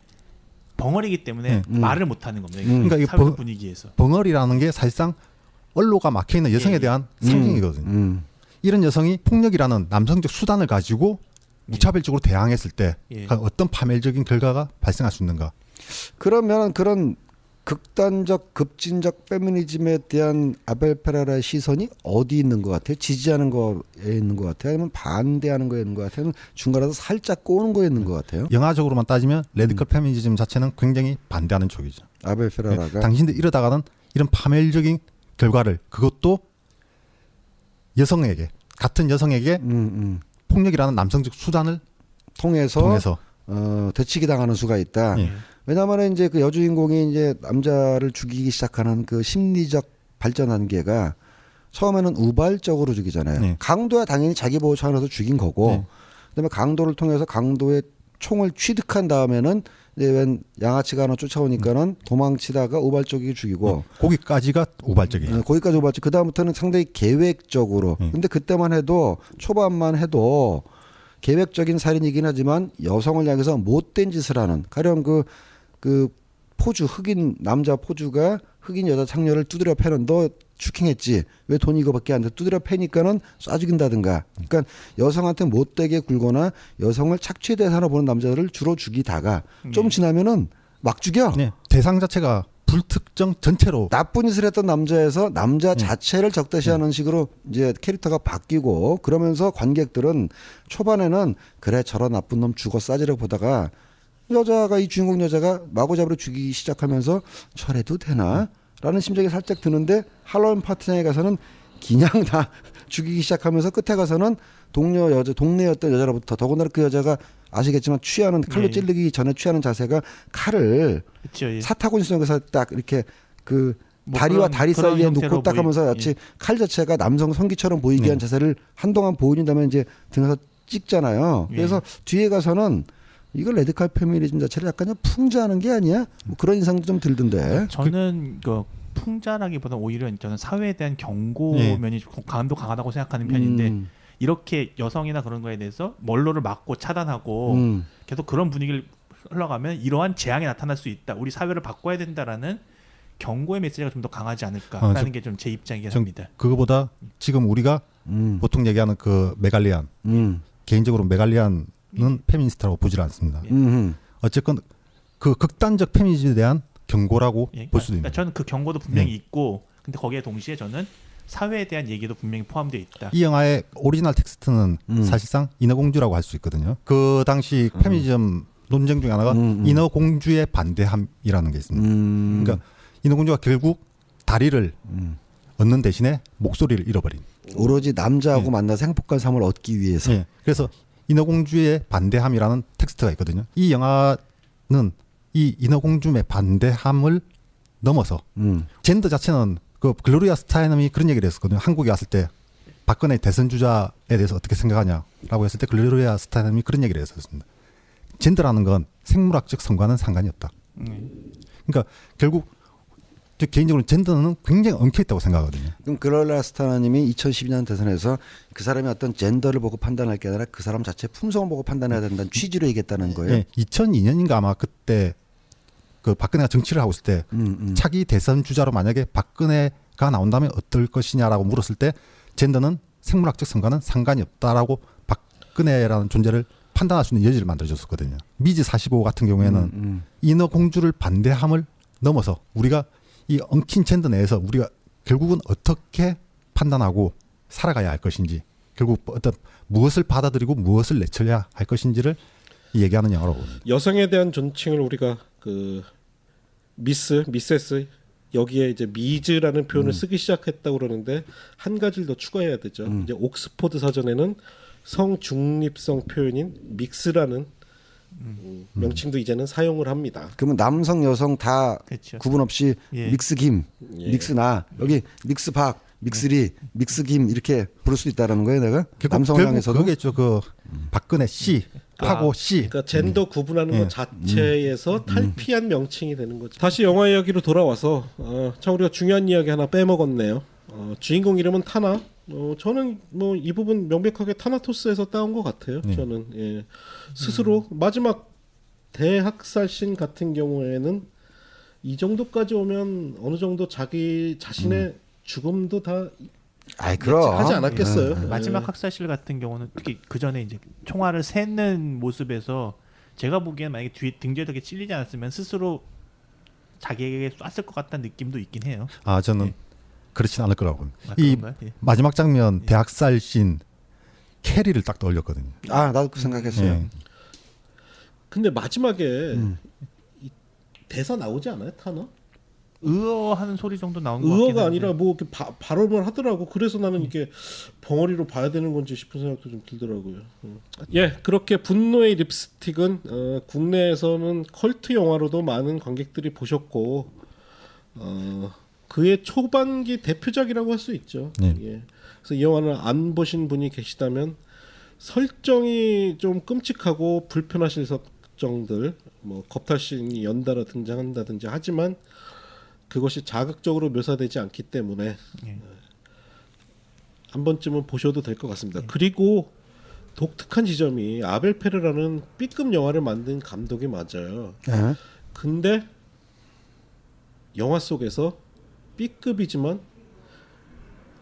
벙어리이기 때문에 말을 못하는 겁니다. 그러니까 이게 사회 분위기에서. 벙어리라는 게 사실상 언로가 막혀 있는 여성에 예. 대한 상징이거든요. 이런 여성이 폭력이라는 남성적 수단을 가지고 무차별적으로 대항했을 때 예. 어떤 파멸적인 결과가 발생할 수 있는가? 그러면 그런 극단적 급진적 페미니즘에 대한 아벨 페라라의 시선이 어디 있는 것 같아요? 지지하는 거에 있는 것 같아요? 아니면 반대하는 거에 있는 것 같아요? 아니면 중간에서 살짝 꼬는 거에 있는 것 같아요? 영화적으로만 따지면 레디컬 페미니즘 자체는 굉장히 반대하는 쪽이죠. 아벨 페라라가 당신들 이러다가는 이런 파멸적인 결과를 그것도 여성에게 같은 여성에게 폭력이라는 남성적 수단을 통해서 통해서 되치기 당하는 수가 있다. 예. 왜냐하면 이제 그 여주인공이 이제 남자를 죽이기 시작하는 그 심리적 발전 단계가 처음에는 우발적으로 죽이잖아요. 네. 강도야 당연히 자기 보호 차원에서 죽인 거고, 네. 그다음에 강도를 통해서 강도의 총을 취득한 다음에는 이제 웬 양아치가 하나 쫓아오니까는 도망치다가 우발적이게 죽이고, 거기까지가 우발적이에요. 거기까지 우발적. 그 다음부터는 상당히 계획적으로. 근데 그때만 해도 초반만 해도 계획적인 살인이긴 하지만 여성을 향해서 못된 짓을 하는 가령 그 포주 흑인 남자 포주가 흑인 여자 창녀를 두드려 패는 너 추킹했지 왜 돈 이거밖에 안 돼 두드려 패니까는 쏴 죽인다든가 그러니까 여성한테 못되게 굴거나 여성을 착취의 대상으로 보는 남자들을 주로 죽이다가 좀 지나면은 막 죽여. 네. 대상 자체가 불특정 전체로 나쁜 짓을 했던 남자에서 남자 자체를 적대시하는 식으로 이제 캐릭터가 바뀌고 그러면서 관객들은 초반에는 그래 저런 나쁜 놈 죽어 싸지려고 보다가 여자가 이 주인공 여자가 마구잡이로 죽이기 시작하면서 저래도 되나? 라는 심정이 살짝 드는데 할로윈 파티장에 가서는 그냥 다 죽이기 시작하면서 끝에 가서는 동네였던 여자로부터 더군다나 그 여자가 아시겠지만 취하는 칼로 예. 찔리기 전에 취하는 자세가 칼을 그렇죠. 예. 사타구니성에서 딱 이렇게 그 뭐 다리와 그런- 다리 그런 사이에 형태로 놓고 딱 하면서 보이- 마치 칼 자체가 남성 성기처럼 보이게 한 자세를 한동안 보여준 다음에 이제 등에서 찍잖아요. 예. 그래서 뒤에 가서는 이걸 레드칼 페미니즘 자체를 약간 좀 풍자하는 게 아니야? 뭐 그런 인상도 좀 들던데. 저는 그 풍자라기보다 오히려 저는 사회에 대한 경고 예. 면이 강도 강하다고 생각하는 편인데 음, 이렇게 여성이나 그런 거에 대해서 원로를 막고 차단하고 계속 그런 분위기를 흘러가면 이러한 재앙이 나타날 수 있다. 우리 사회를 바꿔야 된다라는 경고의 메시지가 좀 더 강하지 않을까라는 게 좀 제 입장이긴 전 합니다. 그거보다 지금 우리가 음, 보통 얘기하는 그 메갈리안, 개인적으로 메갈리안은 페미니스트라고 보질 않습니다. 어쨌건 그 극단적 페미니즘에 대한 경고라고 예. 볼 수도 있는. 그러니까 저는 그 경고도 분명히 있고 근데 거기에 동시에 저는 사회에 대한 얘기도 분명히 포함되어 있다. 이 영화의 오리지널 텍스트는 사실상 인어공주라고 할 수 있거든요. 그 당시 페미니즘 논쟁 중에 하나가 인어공주의 반대함이라는 게 있습니다. 그러니까 인어공주가 결국 다리를 얻는 대신에 목소리를 잃어버린. 오로지 남자하고 예. 만나서 행복한 삶을 얻기 위해서. 예. 그래서 인어공주의 반대함이라는 텍스트가 있거든요. 이 영화는 이 인어공주의 반대함을 넘어서 젠더 자체는 그 글로리아 스타이넘이 그런 얘기를 했었거든요. 한국에 왔을 때 박근혜 대선 주자에 대해서 어떻게 생각하냐라고 했을 때 글로리아 스타이넘이 그런 얘기를 했었습니다. 젠더라는 건 생물학적 성과는 상관이 없다. 그러니까 결국 저 개인적으로 젠더는 굉장히 엉켜 있다고 생각하거든요. 그럼 그럴라 스타나님이 2012년 대선에서 그 사람이 어떤 젠더를 보고 판단할 게 아니라 그 사람 자체 품성을 보고 판단해야 된다는 취지로 얘기했다는 거예요. 예, 2002년인가 아마 그때 그 박근혜가 정치를 하고 있을 때 차기 대선 주자로 만약에 박근혜가 나온다면 어떨 것이냐라고 물었을 때 젠더는 생물학적 성과는 상관이 없다라고 박근혜라는 존재를 판단할 수 있는 여지를 만들어줬었거든요. 미즈 45 같은 경우에는 인어공주를 반대함을 넘어서 우리가 이 엉킨 젠더 내에서 우리가 결국은 어떻게 판단하고 살아가야 할 것인지 결국 어떤 무엇을 받아들이고 무엇을 내쳐야 할 것인지를 얘기하는 영화로 봅니다. 여성에 대한 존칭을 우리가 그 미세스 여기에 이제 미즈라는 표현을 쓰기 시작했다고 그러는데 한 가지를 더 추가해야 되죠. 이제 옥스포드 사전에는 성 중립성 표현인 믹스라는 명칭도 이제는 사용을 합니다. 그러면 남성 여성 다 그렇죠. 구분 없이 예. 믹스 김, 예. 믹스 나 여기 믹스 박, 믹스리, 믹스 김 이렇게 부를 수 있다라는 거예요, 내가. 남성을 결국 향해서도. 그거겠죠. 그 박근혜 씨 하고 씨. 그러니까 젠더 구분하는 예. 것 자체에서 탈피한 명칭이 되는 거죠. 다시 영화 이야기로 돌아와서 참 우리가 중요한 이야기 하나 빼먹었네요. 주인공 이름은 타나. 저는 뭐 이 부분 명백하게 타나토스에서 따온 것 같아요. 저는 예. 스스로 마지막 대학살신 같은 경우에는 이 정도까지 오면 어느 정도 자기 자신의 죽음도 다 아이 그럼 하지 않았겠어요. 예. 마지막 학살실 같은 경우는 특히 그 전에 이제 총알을 샜는 모습에서 제가 보기엔 만약에 등 뒤에 이렇게 찔리지 않았으면 스스로 자기에게 쐈을 것 같다는 느낌도 있긴 해요. 아 저는 그렇진 않을 거라고 봅니다. 아, 이 그런가요? 예. 마지막 장면 대학살 씬 캐리를 딱 떠올렸거든요. 아 나도 그 생각했어요. 예. 근데 마지막에 이 대사 나오지 않아요, 타나? 의어하는 소리 정도 나온 것 같긴 의어가 한데. 아니라 뭐 이렇게 발언을 하더라고. 그래서 나는 이게 벙어리로 봐야 되는 건지 싶은 생각도 좀 들더라고요. 예, 그렇게 분노의 립스틱은 국내에서는 컬트 영화로도 많은 관객들이 보셨고 그의 초반기 대표작이라고 할 수 있죠. 예. 예. 그래서 이 영화를 안 보신 분이 계시다면 설정이 좀 끔찍하고 불편하실 설정들, 뭐 겁탈신이 연달아 등장한다든지 하지만 그것이 자극적으로 묘사되지 않기 때문에 예. 한 번쯤은 보셔도 될 것 같습니다. 그리고 독특한 지점이 아벨 페르라는 B급 영화를 만든 감독이 맞아요. 예. 근데 영화 속에서 B급이지만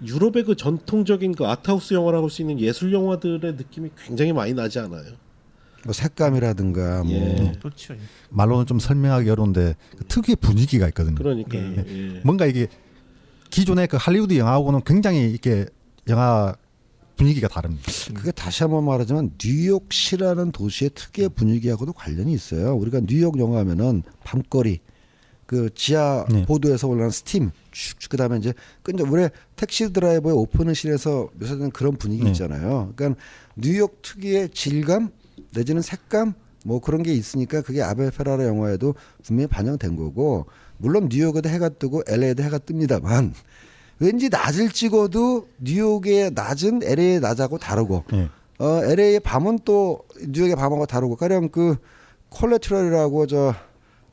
유럽의 그 전통적인 그 아트하우스 영화라고 할 수 있는 예술 영화들의 느낌이 굉장히 많이 나지 않아요? 뭐 색감이라든가 뭐 예. 그렇죠. 예. 말로는 좀 설명하기 어려운데 그 특유의 분위기가 있거든요. 그러니까 예. 예. 뭔가 이게 기존의 그 할리우드 영화하고는 굉장히 이렇게 영화 분위기가 다릅니다. 그게 다시 한번 말하지만 뉴욕시라는 도시의 특유의 분위기하고도 관련이 있어요. 우리가 뉴욕 영화하면은 밤거리 그 지하 네. 보도에서 올라오는 스팀 쭉 그다음에 이제 끈적 우리 택시 드라이버의 오픈은실에서 묘사되는 그런 분위기 네. 있잖아요. 그러니까 뉴욕 특유의 질감 내지는 색감 뭐 그런 게 있으니까 그게 아벨 페라라 영화에도 분명히 반영된 거고 물론 뉴욕에도 해가 뜨고 LA에도 해가 뜹니다만 왠지 낮을 찍어도 뉴욕의 낮은 LA의 낮하고 다르고 네. LA의 밤은 또 뉴욕의 밤하고 다르고 가령 그 콜레트럴이라고 저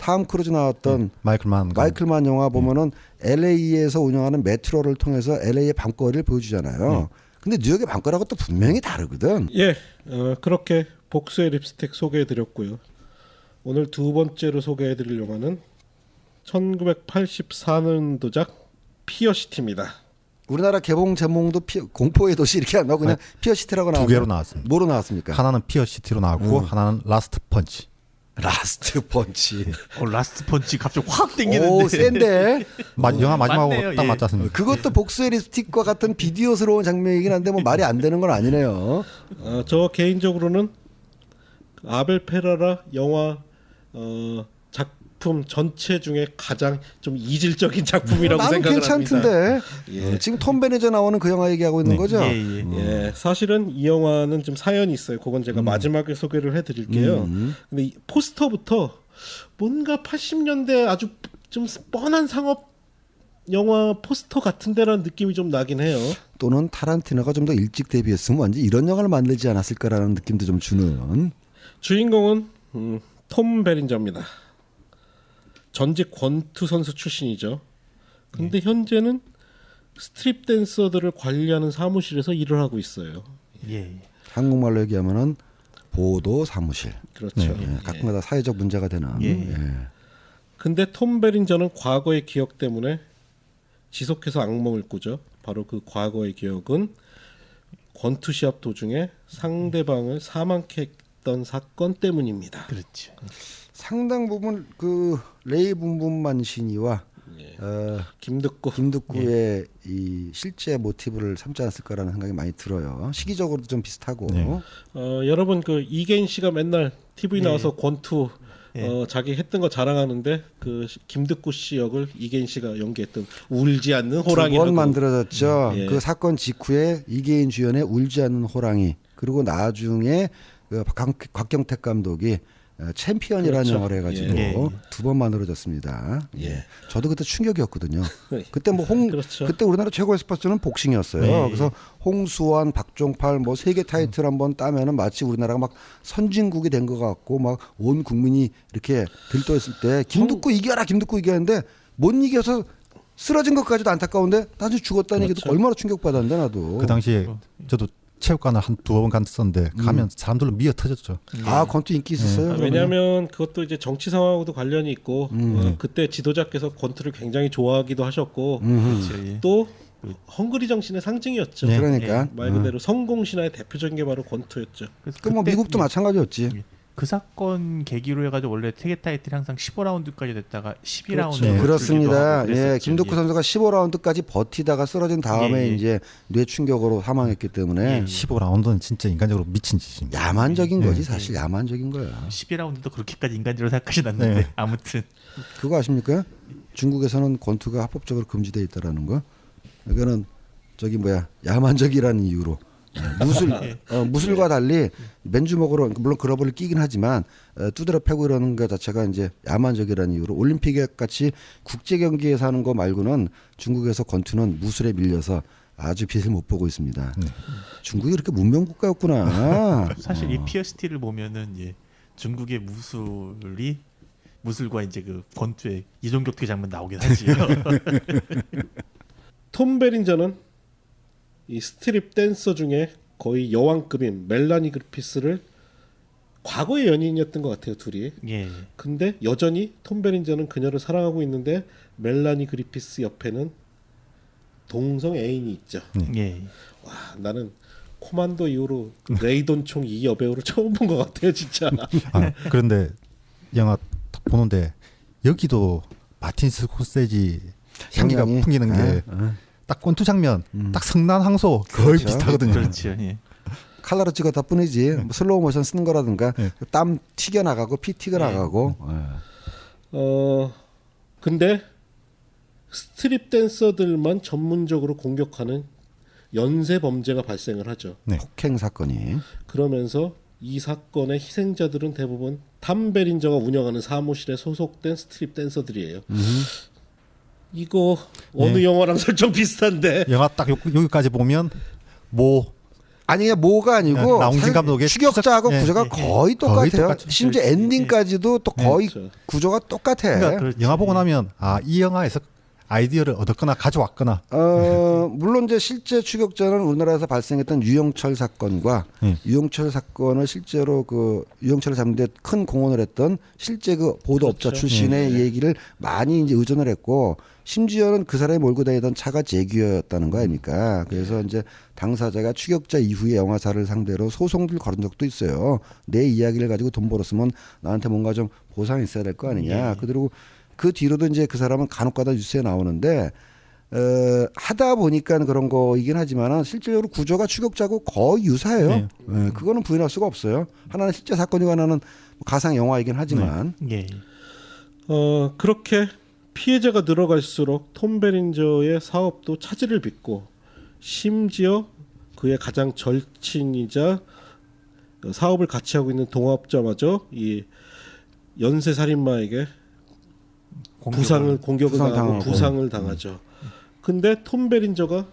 탐 크루즈 나왔던 마이클만 영화 보면은 LA에서 운영하는 메트로를 통해서 LA의 밤거리를 보여주잖아요. 근데 뉴욕의 밤거리하고 또 분명히 다르거든. 예, 그렇게 복수의 립스틱 소개해드렸고요. 오늘 두 번째로 해드릴 영화는 1984년도작 피어시티입니다. 우리나라 개봉 제목도 공포의 도시 이렇게 안 나오고 그냥 피어시티라고 두 나왔는데 개로 나왔습니다. 뭐로 나왔습니까? 하나는 피어 시티로 나왔고 하나는 라스트 펀치. 라스트 펀치. 라스트 펀치 갑자기 확 땡기는데. 오 센데. 영화 마지막으로 맞네요, 딱 예. 맞지 않습니까? 그것도 복수의 립스틱과 같은 비디오스러운 장면이긴 한데 뭐 말이 안 되는 건 아니네요. 저 개인적으로는 아벨 페라라 영화 작품 전체 중에 가장 좀 이질적인 작품이라고 나는 생각을 괜찮던데. 합니다. 예. 지금 톰 베네저 나오는 그 영화 얘기하고 있는 네. 거죠? 예. 예, 사실은 이 영화는 좀 사연이 있어요. 그건 제가 마지막에 소개를 해드릴게요. 근데 이 포스터부터 뭔가 80년대 아주 좀 뻔한 상업 영화 포스터 같은데라는 느낌이 좀 나긴 해요. 또는 타란티노가 좀 더 일찍 데뷔했으면 완전 이런 영화를 만들지 않았을까라는 느낌도 좀 주는. 주인공은 톰 베린저입니다. 전직 권투 선수 출신이죠. 근데 현재는 스트립 댄서들을 관리하는 사무실에서 일을 하고 있어요. 예. 한국말로 얘기하면은 보도 사무실. 그렇죠. 예, 가끔가다 사회적 문제가 되는. 예. 예. 근데 톰 베린저는 과거의 기억 때문에 지속해서 악몽을 꾸죠. 바로 그 과거의 기억은 권투 시합 도중에 상대방을 사망케 했던 사건 때문입니다. 그렇죠. 상당 부분 그 레이 분분만신이와 김득구의 이 실제 모티브를 삼지 않았을까라는 생각이 많이 들어요. 시기적으로도 좀 비슷하고. 네. 여러분 그 이계인 씨가 맨날 TV 나와서 예. 권투 예. 자기 했던 거 자랑하는데 그 김득구 씨 역을 이계인 씨가 연기했던 울지 않는 호랑이 두 번 만들어졌죠. 예. 그 사건 직후에 이계인 주연의 울지 않는 호랑이 그리고 나중에 그 곽경택 감독이 챔피언이라는 그렇죠. 영화를 해가지고 예. 두 번 만들어졌습니다. 예. 저도 그때 충격이었거든요. 그때 뭐 그렇죠. 그때 우리나라 최고의 스포츠는 복싱이었어요. 네. 그래서 홍수환, 박종팔 뭐 세계 타이틀 한번 따면은 마치 우리나라가 막 선진국이 된 것 같고 막 온 국민이 이렇게 들떠있을 때 김득구 이겨라 김득구 이겼는데 못 이겨서 쓰러진 것까지도 안타까운데 나중에 죽었다는 얘기도 그렇죠. 얼마나 충격받았는데 나도. 그 당시에 저도 체육관을 한 두어 번 갔었는데 가면 사람들로 미어 터졌죠. 아 권투 인기 있었어요. 왜냐하면 그것도 이제 정치 상황하고도 관련이 있고 그때 지도자께서 권투를 굉장히 좋아하기도 하셨고 그렇죠. 예. 또 헝그리 정신의 상징이었죠. 네. 그러니까 말 그대로 성공 신화의 대표적인 게 바로 권투였죠. 그래서 그뭐 그때 미국도 마찬가지였지. 그 사건 계기로 해가지고 원래 세계 타이틀이 항상 15라운드까지 됐다가 12라운드 그렇죠. 그렇습니다. 예, 김득구 선수가 15라운드까지 버티다가 쓰러진 다음에 예, 예. 이제 뇌 충격으로 사망했기 때문에 15라운드는 진짜 인간적으로 미친 짓입니다. 야만적인 거지 사실 야만적인 거야. 12라운드도 그렇게까지 인간적으로 생각하진 않는데 네. 아무튼 그거 아십니까? 중국에서는 권투가 합법적으로 금지되어 있다라는 거. 이거는 저기 뭐야 야만적이라는 이유로 무술과 달리 맨주먹으로 물론 글러브를 끼긴 하지만 두드려 패고 이러는 것 자체가 이제 야만적이라는 이유로 올림픽에 같이 국제 경기에서 하는 거 말고는 중국에서 권투는 무술에 밀려서 아주 빛을 못 보고 있습니다. 중국이 그렇게 문명 국가였구나. 사실 이 피어시티를 보면은 예, 중국의 무술과 이제 그 권투의 이종격투기 장면 나오긴 하지. 톰 베린저는 이 스트립 댄서 중에 거의 여왕급인 멜라니 그리피스를 과거의 연인이었던 것 같아요 둘이. 예. 근데 여전히 톰 베린저는 그녀를 사랑하고 있는데 멜라니 그리피스 옆에는 동성 애인이 있죠. 예. 와 나는 코만도 이후로 레이돈 총 이 여배우를 처음 본 것 같아요 진짜. 그런데 영화 딱 보는데 여기도 마틴 스코세지 향기가 영향이? 풍기는 게 딱 권투 장면, 딱 성난 항소 거의 그렇죠. 비슷하거든요. 그렇죠. 예. 칼라로 찍었다 뿐이지 뭐 슬로우 모션 쓰는 거라든가 네. 땀 튀겨 나가고 피 튀겨 나가고 근데 스트립 댄서들만 전문적으로 공격하는 연쇄 범죄가 발생을 하죠. 네. 폭행 사건이 그러면서 이 사건의 희생자들은 대부분 탐 베린저가 운영하는 사무실에 소속된 스트립 댄서들이에요. 이거 어느 네. 영화랑 설정 비슷한데. 영화 딱 여기까지 보면 뭐 아니 그냥 뭐가 아니고 나홍진 사실 감독의 추격자하고 예, 구조가 예, 거의 예. 똑같아요. 거의 똑같죠. 심지어 엔딩까지도 또 거의 그렇죠. 구조가 똑같아. 그러니까 그렇지. 영화 보고 나면 이 영화에서 아이디어를 얻었거나 가져왔거나 물론 이제 실제 추격자는 우리나라에서 발생했던 유영철 사건과 유영철 사건을 실제로 그 유영철을 잡는 데 큰 공헌을 했던 실제 그 보도업자 그렇죠. 출신의 얘기를 많이 이제 의존을 했고 심지어는 그 사람이 몰고 다니던 차가 제규어였다는 거 아닙니까? 그래서 이제 당사자가 추격자 이후에 영화사를 상대로 소송을 걸은 적도 있어요. 내 이야기를 가지고 돈 벌었으면 나한테 뭔가 좀 보상이 있어야 될 거 아니냐. 그리고 그 뒤로도 이제 그 사람은 간혹가다 뉴스에 나오는데 하다 보니까 그런 거이긴 하지만은 실제로 구조가 추격자고 거의 유사해요. 네. 그거는 부인할 수가 없어요. 하나는 실제 사건이고 하나는 가상 영화이긴 하지만 예. 그렇게 피해자가 늘어갈수록 톰 베린저의 사업도 차질을 빚고 심지어 그의 가장 절친이자 사업을 같이 하고 있는 동업자마저 이 연쇄 살인마에게 공격을 부상 당하고 당하고. 부상을 당하죠. 근데 톰 베린저가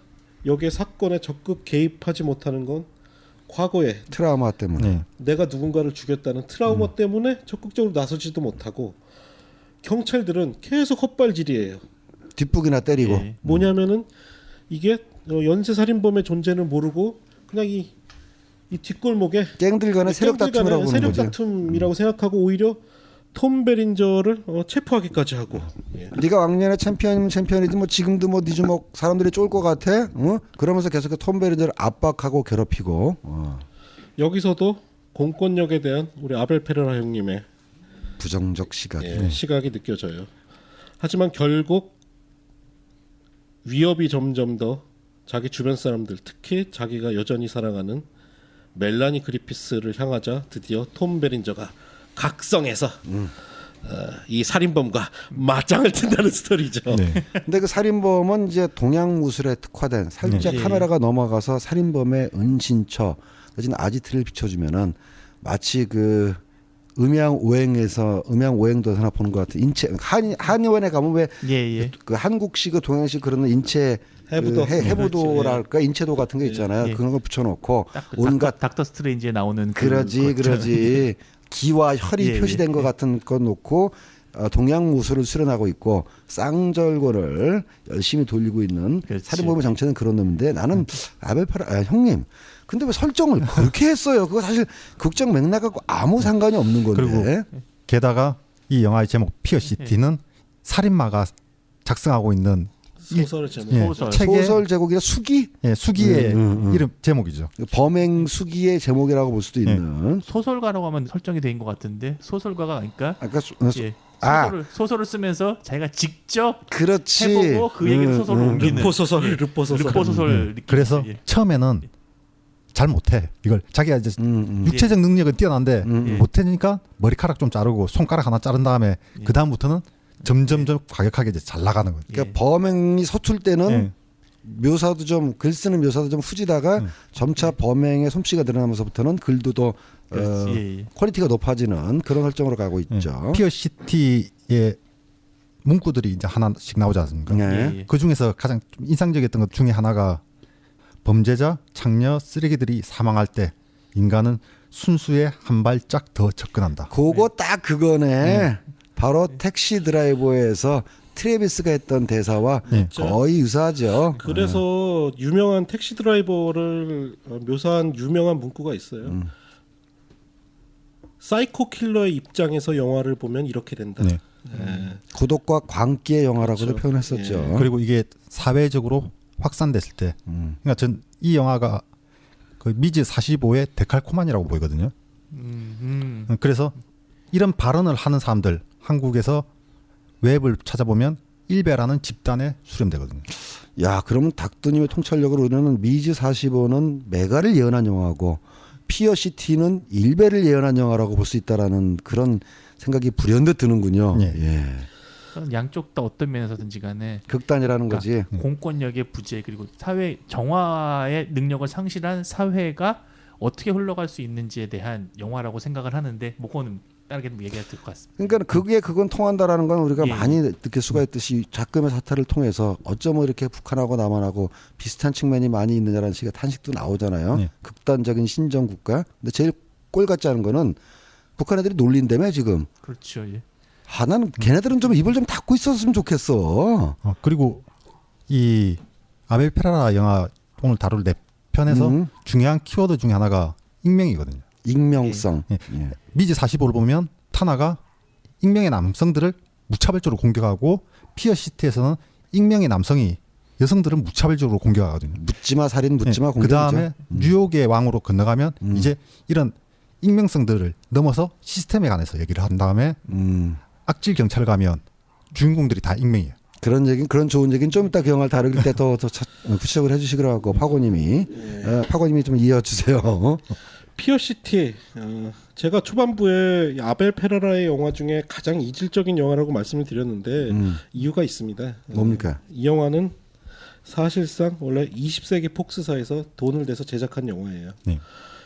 여기에 사건에 적극 개입하지 못하는 건 과거에 트라우마 때문에 네. 내가 누군가를 죽였다는 트라우마 때문에 적극적으로 나서지도 못하고 경찰들은 계속 헛발질이에요. 뒷북이나 때리고 예. 뭐냐면은 이게 연쇄 살인범의 존재를 모르고 그냥 이 뒷골목에 갱들 간의 세력 갱들 간의 다툼이라고 보는 세력 거죠. 다툼이라고 생각하고 오히려 톰 베린저를 체포하기까지 하고. 예. 네가 왕년에 챔피언이지 뭐 지금도 뭐 네 주먹 사람들이 쫄 것 같아? 그러면서 계속 톰 베린저를 압박하고 괴롭히고 여기서도 공권력에 대한 우리 아벨 페레라 형님의 부정적 시각. 시각이 느껴져요. 하지만 결국 위협이 점점 더 자기 주변 사람들, 특히 자기가 여전히 사랑하는 멜라니 그리피스를 향하자 드디어 톰 베린저가 각성해서 이 살인범과 맞짱을 튼다는 스토리죠. 네. 근데 그 살인범은 이제 동양 무술에 특화된 살짝 네. 카메라가 넘어가서 살인범의 은신처 내지는 아지트를 비춰주면은 마치 그 음양오행에서 음양오행도 하나 보는 것 같은 인체 한의원에 가면 왜 예. 그 한국식 그 동양식 그런 인체 해부도. 해부도랄까 인체도 같은 거 있잖아요. 예. 그런 거 붙여놓고 딱 온갖 닥터 스트레인지에 나오는 그러지 기와 혈이 예, 표시된 것 같은 거 놓고 동양 무술을 수련하고 있고 쌍절곤을 열심히 돌리고 있는 그렇지. 살인범의 정체는 그런 놈인데 나는 아벨파라 형님 근데 왜 설정을 그렇게 했어요? 그거 사실 극적 맥락하고 아무 상관이 없는 건데. 그리고 게다가 이 영화의 제목 피어 시티는 살인마가 작성하고 있는 소설의 제목. 예, 소설. 책의 소설 제목이라 수기 수기의 이름 제목이죠. 범행 수기의 제목이라고 볼 수도 있는. 소설가라고 하면 설정이 된 것 같은데 소설가가 아니까 아까 예. 아. 소설을 쓰면서 자기가 직접 그렇지. 해보고 그 얘기를 소설로 옮기는 르포 소설, 예. 르포 소설. 르포 소설 느낌. 그래서 예. 처음에는 잘 못해 이걸 자기가 이제 육체적 능력은 뛰어난데 못해니까 머리카락 좀 자르고 손가락 하나 자른 다음에 그 다음부터는 점점점 과격하게 이제 잘 나가는 거예요. 그러니까 범행이 서툴 때는 예. 묘사도 좀 글 쓰는 묘사도 좀 후지다가 점차 범행의 솜씨가 드러나면서부터는 글도 더 그렇지. 예. 퀄리티가 높아지는 그런 설정으로 가고 있죠. 피어 시티의 문구들이 이제 하나씩 나오지 않습니까? 네. 예. 그 중에서 가장 좀 인상적이었던 것 중에 하나가 범죄자, 창녀, 쓰레기들이 사망할 때 인간은 순수에 한 발짝 더 접근한다. 그거 딱 그거네. 바로 택시 드라이버에서 트래비스가 했던 대사와 거의 유사하죠. 그래서 유명한 택시 드라이버를 묘사한 유명한 문구가 있어요. 사이코 킬러의 입장에서 영화를 보면 이렇게 된다. 네. 고독과 광기의 영화라고도 그렇죠. 표현했었죠. 그리고 이게 사회적으로 확산됐을 때, 그러니까 전 이 영화가 그 미즈 45의 데칼코만이라고 보이거든요. 그래서 이런 발언을 하는 사람들 한국에서 웹을 찾아보면 일베라는 집단에 수렴되거든요. 야, 그러면 닥터님의 통찰력으로 우리는 미즈 45는 메가를 예언한 영화고 피어 시티는 일베를 예언한 영화라고 볼 수 있다라는 그런 생각이 불현듯 드는군요. 예. 예. 그건 양쪽 다 어떤 면에서든지 간에 극단이라는 거지. 공권력의 부재 그리고 사회 정화의 능력을 상실한 사회가 어떻게 흘러갈 수 있는지에 대한 영화라고 생각을 하는데 뭐 그거는 다르게 얘기할 것 같습니다. 그러니까 그건 통한다라는 건 우리가 예. 많이 느낄 수가 있듯이 작금의 사태를 통해서 어쩌면 이렇게 북한하고 남한하고 비슷한 측면이 많이 있느냐라는 식의 탄식도 나오잖아요. 예. 극단적인 신정 국가. 근데 제일 꼴 같지 않은 거는 북한 애들이 놀린다며 지금. 그렇죠. 예. 나는 걔네들은 좀 입을 좀 닫고 있었으면 좋겠어. 그리고 이 아벨 페라라 영화 오늘 다룰 네 편에서 중요한 키워드 중에 하나가 익명이거든요. 익명성. 예. 예. 미지 45를 보면 타나가 익명의 남성들을 무차별적으로 공격하고 피어 시티에서는 익명의 남성이 여성들은 무차별적으로 공격하거든요. 묻지마 살인, 묻지마 공격이죠. 그 다음에 뉴욕의 왕으로 건너가면 이제 이런 익명성들을 넘어서 시스템에 관해서 얘기를 한 다음에 악질 경찰 가면 주인공들이 다 익명이에요. 그런 좋은 얘기는 좀 이따 그 영화를 다룰 때 더 구체적으로 해주시기로 하고 파고님이 파고님이 좀 이어주세요. 피어시티 제가 초반부에 아벨 페라라의 영화 중에 가장 이질적인 영화라고 말씀을 드렸는데 이유가 있습니다. 뭡니까? 이 영화는 사실상 원래 20세기 폭스사에서 돈을 내서 제작한 영화예요. 네.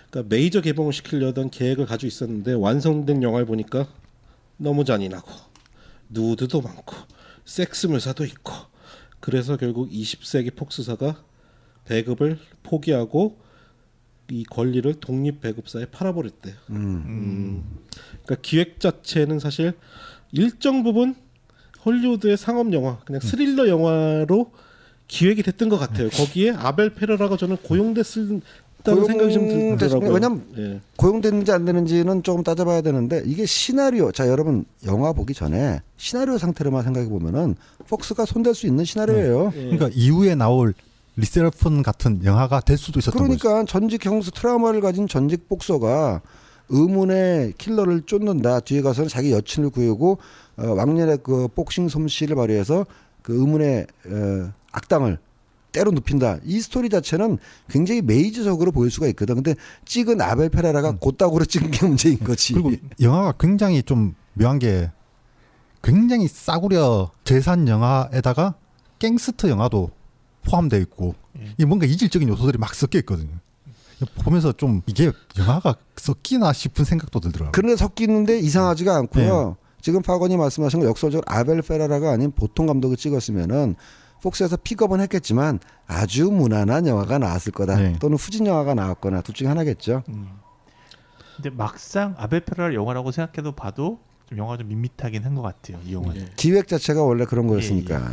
그러니까 메이저 개봉을 시키려던 계획을 가지고 있었는데 완성된 영화를 보니까 너무 잔인하고 누드도 많고 섹스 묘사도 있고 그래서 결국 20세기 폭스사가 배급을 포기하고 이 권리를 독립 배급사에 팔아버렸대요. 그러니까 기획 자체는 사실 일정 부분 헐리우드의 상업 영화, 그냥 스릴러 영화로 기획이 됐던 것 같아요. 거기에 아벨 페라라가 저는 고용됐다는 생각이 좀 들더라고요. 왜냐면 예. 고용됐는지 안 되는지는 조금 따져봐야 되는데 이게 시나리오. 자 여러분 영화 보기 전에 시나리오 상태로만 생각해 보면은 폭스가 손댈 수 있는 시나리오예요. 그러니까 이후에 나올 리세르폰 같은 영화가 될 수도 있었던 거죠. 그러니까 전직 형사 트라우마를 가진 전직 복서가 의문의 킬러를 쫓는다. 뒤에 가서는 자기 여친을 구하고 왕년의 그 복싱 솜씨를 발휘해서 그 의문의 악당을 때로 눕힌다. 이 스토리 자체는 굉장히 메이저적으로 보일 수가 있거든. 근데 찍은 아벨 페라라가 곧다구로 찍은 게 문제인 거지. 그리고 영화가 굉장히 좀 묘한 게 굉장히 싸구려 재산 영화에다가 갱스터 영화도 포함되어 있고 이 뭔가 이질적인 요소들이 막 섞여 있거든요. 보면서 좀 이게 영화가 섞이나 싶은 생각도 들더라고요. 그런데 섞이는데 이상하지가 않고요. 지금 파건이 말씀하신 거 역설적으로 아벨 페라라가 아닌 보통 감독이 찍었으면은 폭스에서 픽업은 했겠지만 아주 무난한 영화가 나왔을 거다. 네. 또는 후진 영화가 나왔거나 둘 중에 하나겠죠. 근데 막상 아벨 페라라 영화라고 생각해도 봐도 좀 영화가 좀 밋밋하긴 한 것 같아요. 이 영화는. 기획 자체가 원래 그런 거였으니까.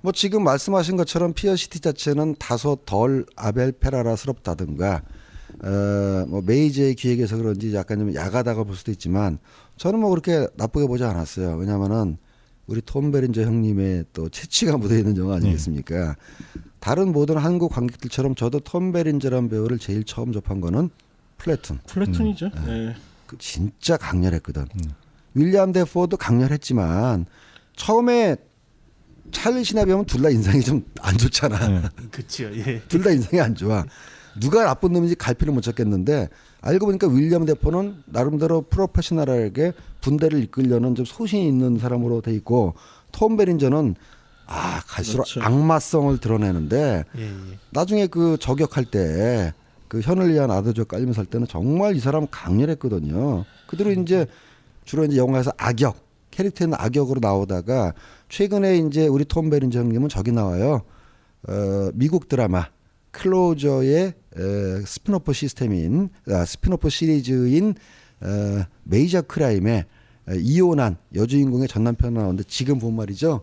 뭐 지금 말씀하신 것처럼 피어시티 자체는 다소 덜 아벨 페라라스럽다든가 뭐 메이저의 기획에서 그런지 약간 좀 야가다가 볼 수도 있지만 저는 뭐 그렇게 나쁘게 보지 않았어요. 왜냐하면은 우리 톰 베린저 형님의 또 채취가 묻어 있는 영화 아니겠습니까? 다른 모든 한국 관객들처럼 저도 톰 베린저라는 배우를 제일 처음 접한 거는 플래툰이죠. 네. 그 진짜 강렬했거든. 윌리엄 데포도 강렬했지만 처음에 찰리 시나 비하면 둘 다 인상이 좀 안 좋잖아. 그렇죠. 예. 둘 다 인상이 안 좋아. 누가 나쁜 놈인지 갈피를 못 찾겠는데 알고 보니까 윌리엄 데포는 나름대로 프로페셔널하게 분대를 이끌려는 좀 소신이 있는 사람으로 돼 있고 톰 베린저는 갈수록 그렇죠. 악마성을 드러내는데 예. 나중에 그 저격할 때 그 현을 위한 아더족 깔면서 할 때는 정말 이 사람 강렬했거든요. 그대로 이제 주로 이제 영화에서 악역 캐릭터는 악역으로 나오다가 최근에 이제 우리 톰 베린저 형님은 저기 나와요. 미국 드라마 클로저의 스피노프 시스템인 스피노프 시리즈인 메이저 크라임에 이혼한 여주인공의 전 남편 나오는데 지금 본 말이죠.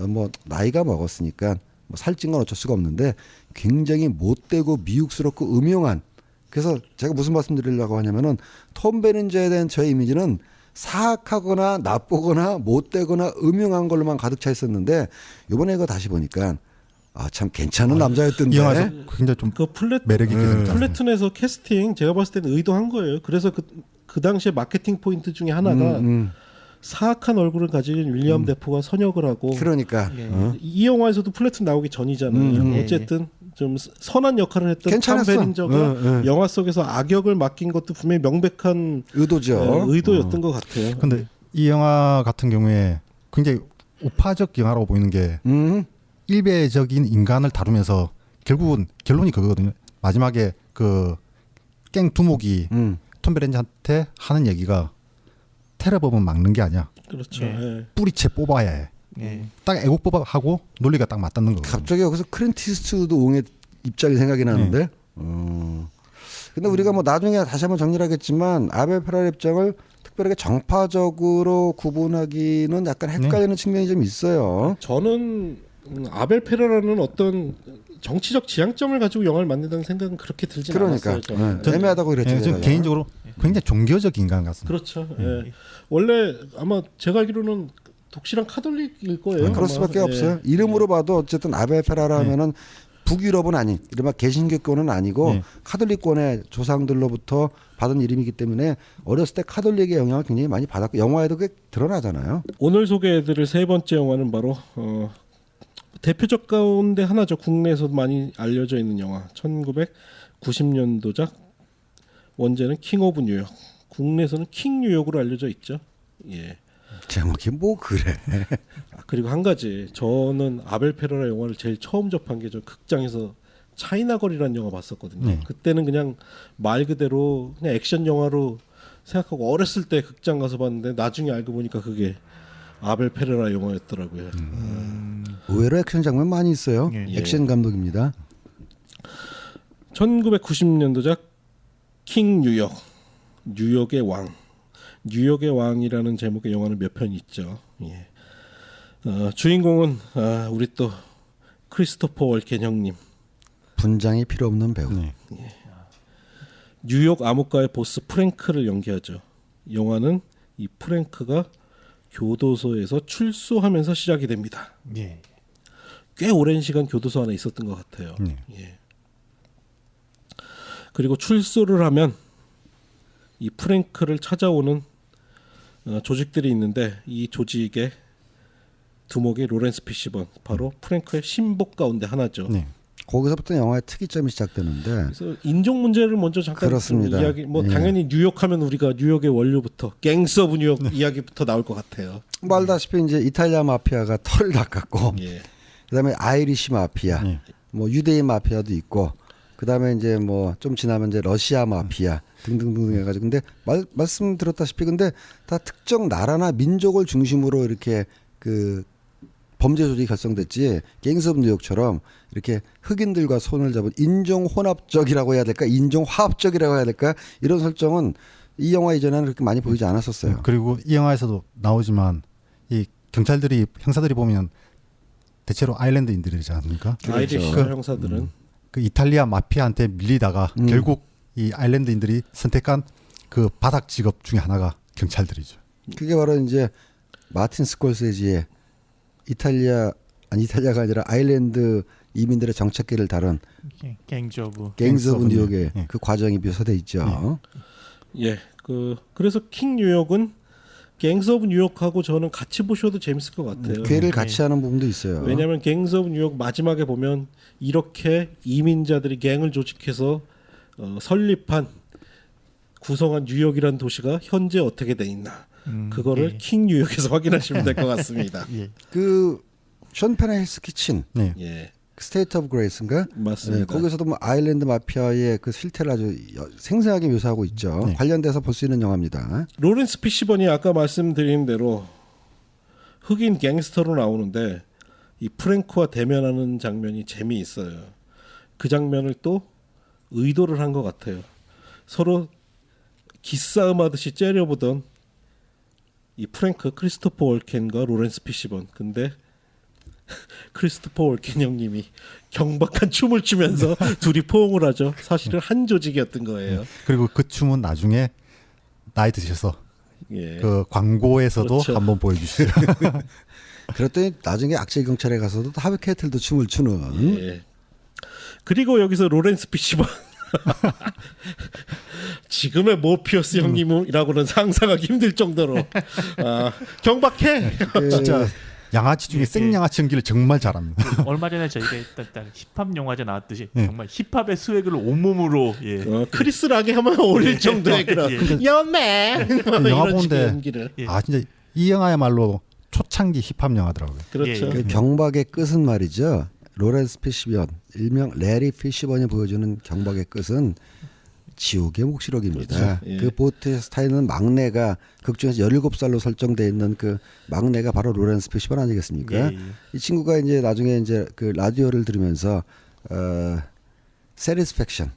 뭐 나이가 먹었으니까 뭐 살찐 건 어쩔 수가 없는데 굉장히 못되고 미혹스럽고 음흉한. 그래서 제가 무슨 말씀드리려고 하냐면은 톰 베린저에 대한 저의 이미지는 사악하거나 나쁘거나 못되거나 음흉한 걸로만 가득 차 있었는데 이번에 이거 다시 보니까 참 괜찮은 남자였던데. 이 영화에서 굉장히 좀 그 매력 있게 생겼잖아요. 플래툰에서 캐스팅 제가 봤을 때는 의도한 거예요. 그래서 그 당시에 마케팅 포인트 중에 하나가 사악한 얼굴을 가진 윌리엄 데포가 선역을 하고 그러니까 이 영화에서도 플래툰 나오기 전이잖아요. 어쨌든 좀 선한 역할을 했던 괜찮았어. 톰 베린저가 영화 속에서 악역을 맡긴 것도 분명히 명백한 의도죠. 의도였던 것 같아요. 근데 이 영화 같은 경우에 굉장히 우파적 영화라고 보이는 게 일배적인 인간을 다루면서 결국은 결론이 그거거든요. 마지막에 그 갱 두목이 톰 베렌즈한테 하는 얘기가 테러범은 막는 게 아니야. 그렇죠. 예. 예. 뿌리채 뽑아야 해. 예. 딱 애국법하고 논리가 딱 맞닿는 거거든요. 갑자기 여기서 크린티스트우드 옹의 입장이 생각이 나는데. 근데 우리가 뭐 나중에 다시 한번 정리를 하겠지만 아벨 페라의 입장을 특별하게 정파적으로 구분하기는 약간 헷갈리는 측면이 좀 있어요. 저는 아벨 페레라는 어떤 정치적 지향점을 가지고 영화를 만든다는 생각은 그렇게 들지 그러니까 않았어요. 저는. 네, 애매하다고 그랬죠. 예, 저는 제가. 개인적으로 굉장히 종교적 인간 같습니다. 그렇죠. 예. 원래 아마 제가 알기로는 독실한 카톨릭일 거예요. 그럴 아마. 수밖에 예. 없어요. 이름으로 봐도 어쨌든 아벨 페라라 하면은 북유럽은 아닌 이른바 개신교권은 아니고 네. 카톨릭권의 조상들로부터 받은 이름이기 때문에 어렸을 때 카톨릭의 영향을 굉장히 많이 받았고 영화에도 그게 드러나잖아요. 오늘 소개해드릴 세 번째 영화는 바로 대표적 가운데 하나죠. 국내에서 많이 알려져 있는 영화 1990년도작 원제는 킹 오브 뉴욕. 국내에서는 킹 뉴욕으로 알려져 있죠. 예. 제목이 뭐 그래. 그리고 한 가지 저는 아벨 페레라 영화를 제일 처음 접한 게 저 극장에서 차이나걸이라는 영화 봤었거든요. 그때는 그냥 말 그대로 그냥 액션 영화로 생각하고 어렸을 때 극장 가서 봤는데 나중에 알고 보니까 그게 아벨 페레라 영화였더라고요. 의외로 액션 장면 많이 있어요. 예. 액션 감독입니다. 1990년도작 킹 뉴욕, 뉴욕의 왕, 뉴욕의 왕이라는 제목의 영화는 몇 편 있죠. 예. 주인공은 우리 또 크리스토퍼 월켄 형님. 분장이 필요 없는 배우. 뉴욕 암흑가의 보스 프랭크를 연기하죠. 영화는 이 프랭크가 교도소에서 출소하면서 시작이 됩니다. 예. 꽤 오랜 시간 교도소 안에 있었던 것 같아요. 예. 그리고 출소를 하면 이 프랭크를 찾아오는 조직들이 있는데 이 조직의 두목이 로렌스 피시번 바로 프랭크의 신복 가운데 하나죠. 네. 거기서부터 영화의 특이점이 시작되는데 그래서 인종 문제를 먼저 잠깐 그렇습니다. 이야기. 뭐 예. 당연히 뉴욕하면 우리가 뉴욕의 원료부터 갱스 오브 뉴욕 이야기부터 나올 것 같아요. 뭐 알다시피 이제 이탈리아 마피아가 털을 닦았고 예. 그다음에 아이리시 마피아, 예. 뭐 유대인 마피아도 있고 그다음에 이제 뭐 좀 지나면 이제 러시아 마피아 등등등 해가지고 근데 말씀 들었다시피 근데 다 특정 나라나 민족을 중심으로 이렇게 그 범죄 조직이 결성됐지 갱스 오브 뉴욕처럼 이렇게 흑인들과 손을 잡은 인종 혼합적이라고 해야 될까 인종 화합적이라고 해야 될까 이런 설정은 이 영화 이전에는 그렇게 많이 보이지 않았었어요. 그리고 이 영화에서도 나오지만 이 경찰들이 형사들이 보면 대체로 아일랜드인들이지 않습니까? 아이리시 그렇죠. 형사들은 그 이탈리아 마피아한테 밀리다가 결국 이 아일랜드인들이 선택한 그 바닥 직업 중에 하나가 경찰들이죠. 그게 바로 이제 마틴 스콜세지의 이탈리아가 아니라 아일랜드 이민들의 정착기를 다룬 갱즈 오브 갱스 오브 뉴욕의 예. 그 과정이 묘사돼 있죠. 예. 그래서 킹 뉴욕은 갱스 오브 뉴욕하고 저는 같이 보셔도 재밌을 것 같아요. 괴를 같이 하는 부분도 있어요. 왜냐하면 갱스 오브 뉴욕 마지막에 보면 이렇게 이민자들이 갱을 조직해서 설립한 구성한 뉴욕이라는 도시가 현재 어떻게 돼 있나 그거를 예. 킹 뉴욕에서 확인하시면 될 것 같습니다. 예. 그션 페의 헬스 키친, 네. 예, 스테이트 오브 그레이스인가? 맞습니다. 거기서도 뭐 아일랜드 마피아의 그 실태를 아주 생생하게 묘사하고 있죠. 네. 관련돼서 볼 수 있는 영화입니다. 로렌스 피시번이 아까 말씀드린 대로 흑인 갱스터로 나오는데 이 프랭크와 대면하는 장면이 재미있어요. 그 장면을 또 의도를 한 것 같아요. 서로 기싸움하듯이 째려보던 이 프랭크 크리스토퍼 월켄과 로렌스 피시번. 근데 크리스토퍼 월켄 형님이 경박한 춤을 추면서 둘이 포옹을 하죠. 사실은 한 조직이었던 거예요. 그리고 그 춤은 나중에 나이 드셔서 예. 그 광고에서도 그렇죠. 한번 보여주시죠. 그랬더니 나중에 악질 경찰에 가서도 하비 케이틀도 춤을 추는. 예. 그리고 여기서 로렌스 피시번 지금의 모피어스 형님이라고는 상상하기 힘들 정도로 경박해. 진짜 양아치 중에 생양아치 연기를 정말 잘합니다. 얼마 전에 저희가 했던 힙합 영화제 나왔듯이 정말 힙합의 스웩을 온몸으로 크리스 락에 하면 어울릴 정도의 그런 연맨 영화 이런 식의 보는데 연기를. 예. 아 진짜 이 영화야말로 초창기 힙합 영화더라고요. 그렇죠. 예, 그 경박의 끝은 말이죠. 로렌스 피시번, 일명 레리 피시번이 보여주는 경박의 끝은 지옥의 묵시록입니다. 그렇죠. 예. 그 보트에서 타 있는 막내가 극 중에서 17살로 설정돼 있는 그 막내가 바로 로렌스 피시번 아니겠습니까? 예. 이 친구가 이제 나중에 이제 그 라디오를 들으면서 세리스팩션,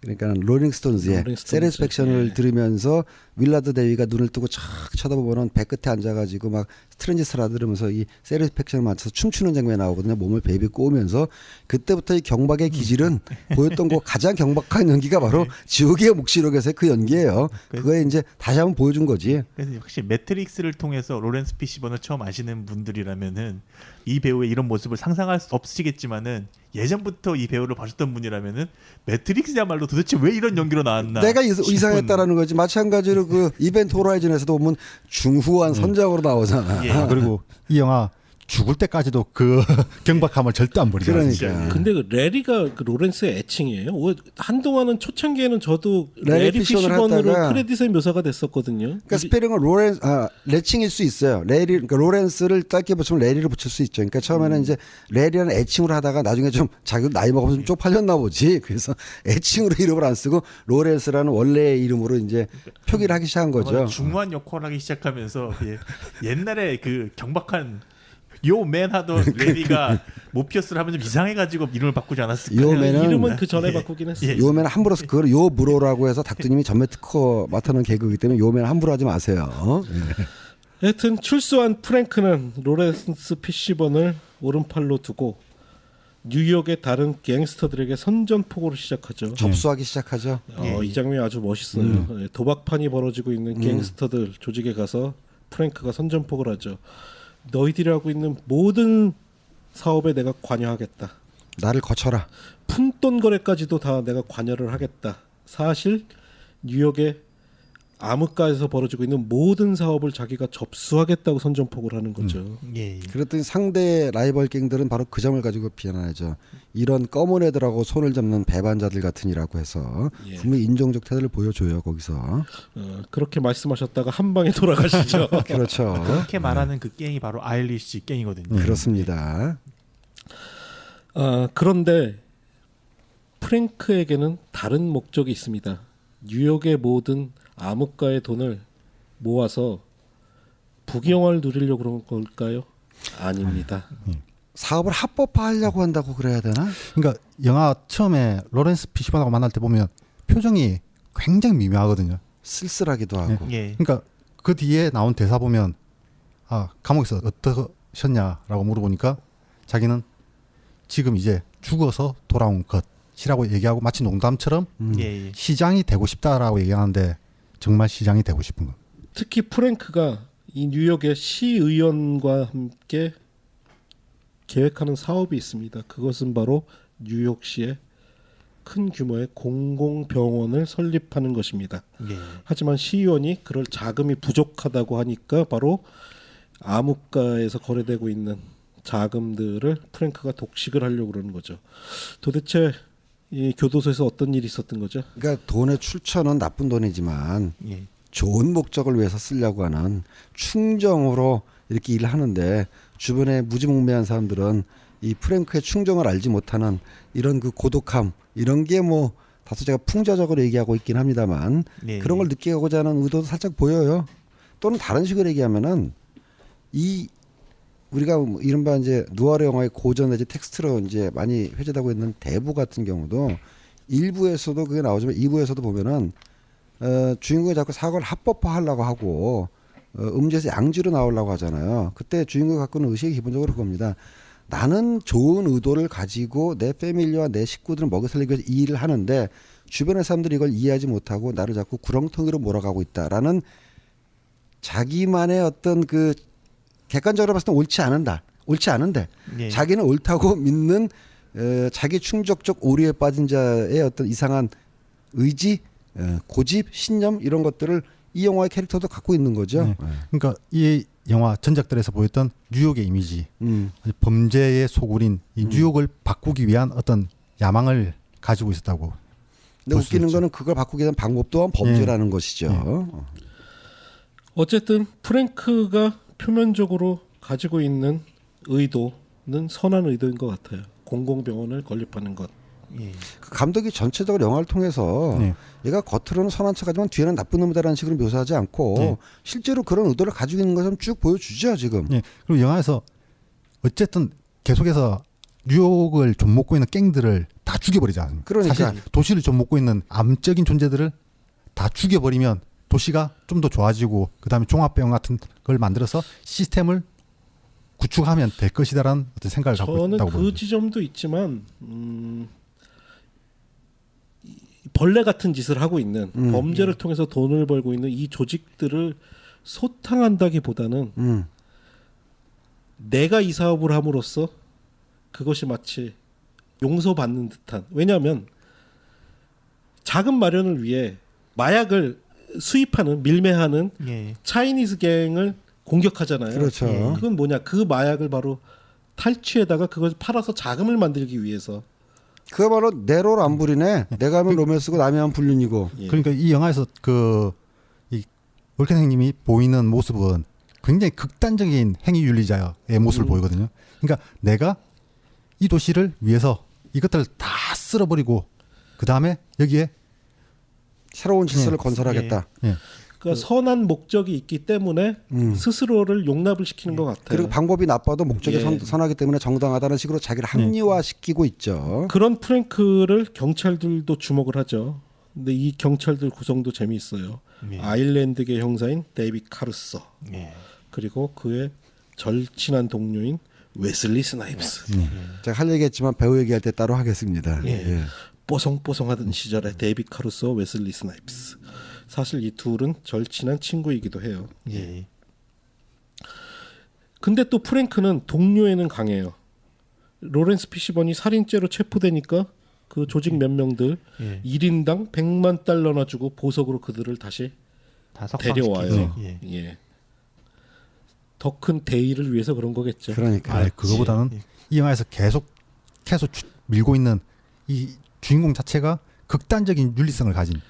그러니까 로링스톤즈의 로링스톤즈, 세리스팩션을 예. 들으면서 윌라드 데이가 눈을 뜨고 촥 쳐다보고는 배 끝에 앉아가지고 막 스트레인지스라 들으면서 이 세리스팩션을 맞춰서 춤추는 장면이 나오거든요. 몸을 베이비 꼬우면서 그때부터 이 경박의 기질은 보였던 거 가장 경박한 연기가 바로 지옥의 묵시록에서의 그 연기예요. 그거에 이제 다시 한번 보여준 거지. 그래서 역시 매트릭스를 통해서 로렌스 피시번을 처음 아시는 분들이라면은 이 배우의 이런 모습을 상상할 수 없으시겠지만은 예전부터 이 배우를 보셨던 분이라면은 매트릭스야말로 도대체 왜 이런 연기로 나왔나? 내가 싶은- 이상했다라는 거지. 마찬가지로 그 이벤트 호라이즌에서도 보면 중후한 선장으로 나오잖아. 예. 그리고 이 영화 죽을 때까지도 그 경박함을 절대 안 버리잖아요. 그러니까. 근데 그 레리가 그 로렌스의 애칭이에요. 한동안은 초창기에는 저도 레리 레리 피시번을 피시번으로 하다가 크레딧에 묘사가 됐었거든요. 그러니까 스페링은 레칭일 수 있어요. 레리, 그러니까 로렌스를 짧게 붙이면 레리를 붙일 수 있죠. 그러니까 처음에는 이제 레리라는 애칭으로 하다가 나중에 좀 자기 나이 먹어서 좀 쪽팔렸나 보지. 그래서 애칭으로 이름을 안 쓰고 로렌스라는 원래의 이름으로 이제 표기를 하기 시작한 거죠. 아마 중후한 역할을 하기 시작하면서 옛날에 그 경박한 요맨 하던 레디가 모피어스를 하면 좀 이상해가지고 이름을 바꾸지 않았을까? 요맨은 이름은 그 전에 바꾸긴 했어요. 예. 요맨 함부로 그걸 요브로라고 해서 닥터님이 전매 특허 맡아놓은 개그이기 때문에 요맨 함부로 하지 마세요. 하여튼 출소한 프랭크는 로렌스 피시번을 오른팔로 두고 뉴욕의 다른 갱스터들에게 선전포고를 시작하죠. 접수하기 시작하죠. 이 장면이 아주 멋있어요. 예, 도박판이 벌어지고 있는 갱스터들 조직에 가서 프랭크가 선전포고를 하죠. 너희들이 하고 있는 모든 사업에 내가 관여하겠다. 나를 거쳐라. 푼돈 거래까지도 다 내가 관여를 하겠다. 사실 뉴욕의 암흑가에서 벌어지고 있는 모든 사업을 자기가 접수하겠다고 선전포고를 하는 거죠. 예. 그랬더니 상대 라이벌 갱들은 바로 그 점을 가지고 비난하죠. 이런 검은 애들하고 손을 잡는 배반자들 같으니라고 해서 예. 분명히 인종적 태도를 보여줘요 거기서. 그렇게 말씀하셨다가 한 방에 돌아가시죠. 그렇죠. 그렇게 말하는 그 갱이 바로 아일리시 갱이거든요. 그렇습니다. 그런데 프랭크에게는 다른 목적이 있습니다. 뉴욕의 모든 암흑가의 돈을 모아서 부경화를 누리려고 그런 걸까요? 아닙니다. 사업을 합법화하려고 한다고 그래야 되나? 그러니까 영화 처음에 로렌스 피시번하고 만날 때 보면 표정이 굉장히 미묘하거든요. 쓸쓸하기도 하고. 예. 그러니까 그 뒤에 나온 대사 보면 감옥에서 어떠셨냐라고 물어보니까 자기는 지금 이제 죽어서 돌아온 것이라고 얘기하고 마치 농담처럼 예. 시장이 되고 싶다라고 얘기하는데 정말 시장이 되고 싶은 거. 특히 프랭크가 이 뉴욕의 시의원과 함께 계획하는 사업이 있습니다. 그것은 바로 뉴욕시의 큰 규모의 공공병원을 설립하는 것입니다. 예. 하지만 시의원이 그럴 자금이 부족하다고 하니까 바로 암흑가에서 거래되고 있는 자금들을 프랭크가 독식을 하려고 그러는 거죠. 도대체 이 교도소에서 어떤 일이 있었던 거죠? 그러니까 돈의 출처는 나쁜 돈이지만 예. 좋은 목적을 위해서 쓰려고 하는 충정으로 이렇게 일을 하는데 주변에 무지몽매한 사람들은 이 프랭크의 충정을 알지 못하는 이런 그 고독함 이런 게 뭐 다소 제가 풍자적으로 얘기하고 있긴 합니다만 예. 그런 걸 느끼고자 하는 의도도 살짝 보여요. 또는 다른 식으로 얘기하면은 이 우리가 뭐 이른바 이제 누아르 영화의 고전 내지 텍스트로 이제 많이 회자되고 있는 대부 같은 경우도 일부에서도 그게 나오지만 2부에서도 보면은 주인공이 자꾸 사고를 합법화하려고 하고 음주에서 양주로 나오려고 하잖아요. 그때 주인공이 갖고 있는 의식이 기본적으로 그겁니다. 나는 좋은 의도를 가지고 내 패밀리와 내 식구들을 먹여 살리기 위해서 이 일을 하는데 주변의 사람들이 이걸 이해하지 못하고 나를 자꾸 구렁텅이로 몰아가고 있다라는 자기만의 어떤 그 객관적으로 봤을 때 옳지 않은데 예. 자기는 옳다고 믿는 자기 충족적 오류에 빠진 자의 어떤 이상한 의지, 고집, 신념 이런 것들을 이 영화의 캐릭터도 갖고 있는 거죠. 네. 그러니까 이 영화 전작들에서 보였던 뉴욕의 이미지, 범죄의 소굴인 이 뉴욕을 바꾸기 위한 어떤 야망을 가지고 있었다고. 근데 볼수 웃기는 있죠. 거는 그걸 바꾸기 위한 방법 또한 범죄라는 것이죠. 어쨌든 프랭크가 표면적으로 가지고 있는 의도는 선한 의도인 것 같아요. 공공병원을 건립하는 것. 예. 그 감독이 전체적으로 영화를 통해서 네. 얘가 겉으로는 선한 척하지만 뒤에는 나쁜 놈이다라는 식으로 묘사하지 않고 네. 실제로 그런 의도를 가지고 있는 것처럼 쭉 보여주죠 지금. 예. 그리고 영화에서 어쨌든 계속해서 뉴욕을 좀 먹고 있는 갱들을 다 죽여버리지 않습니까? 그러니까. 사실 도시를 좀 먹고 있는 암적인 존재들을 다 죽여버리면 도시가 좀 더 좋아지고 그다음에 종합병원 같은 걸 만들어서 시스템을 구축하면 될 것이다라는 어떤 생각을 갖고 저는 있다고 그 봅니다. 지점도 있지만 이 벌레 같은 짓을 하고 있는 범죄를 통해서 돈을 벌고 있는 이 조직들을 소탕한다기보다는 내가 이 사업을 함으로써 그것이 마치 용서받는 듯한, 왜냐하면 자금 마련을 위해 마약을 수입하는 밀매하는 예. 차이니즈 갱을 공격하잖아요. 그렇죠. 그건 뭐냐? 그 마약을 바로 탈취에다가 그걸 팔아서 자금을 만들기 위해서. 그거 바로 내로 람불이네. 내가 하면 로맨스고 남이 하면 불륜이고. 예. 그러니까 이 영화에서 이 월켄 형님이 보이는 모습은 굉장히 극단적인 행위윤리자의 모습을 보이거든요. 그러니까 내가 이 도시를 위해서 이것들을 다 쓸어버리고 그 다음에 여기에 새로운 질서를 네. 건설하겠다. 예. 그러니까 선한 목적이 있기 때문에 스스로를 용납을 시키는 것 같아요. 그리고 방법이 나빠도 목적이 예. 선하기 때문에 정당하다는 식으로 자기를 합리화시키고 있죠. 그런 프랭크를 경찰들도 주목을 하죠. 근데 이 경찰들 구성도 재미있어요. 예. 아일랜드계 형사인 데이빗 카루소, 예. 그리고 그의 절친한 동료인 웨슬리 스나이프스. 제가 할 얘기했지만 배우 얘기할 때 따로 하겠습니다. 예. 예. 뽀송뽀송하던 시절에 데이빗 카루소, 웨슬리 스나이프스. 사실 이 둘은 절친한 친구이기도 해요. 예. 근데 또 프랭크는 동료에는 강해요. 로렌스 피시번이 살인죄로 체포되니까 그 조직 몇 명들 예. 1인당 100만 달러나 주고 보석으로 그들을 다시 다 석방시키죠. 데려와요. 예. 예. 더 큰 대의를 위해서 그런 거겠죠. 그러니까. 아, 그거보다는 예. 이 영화에서 계속 밀고 있는 이 주인공 자체가 극단적인 윤리성을 가진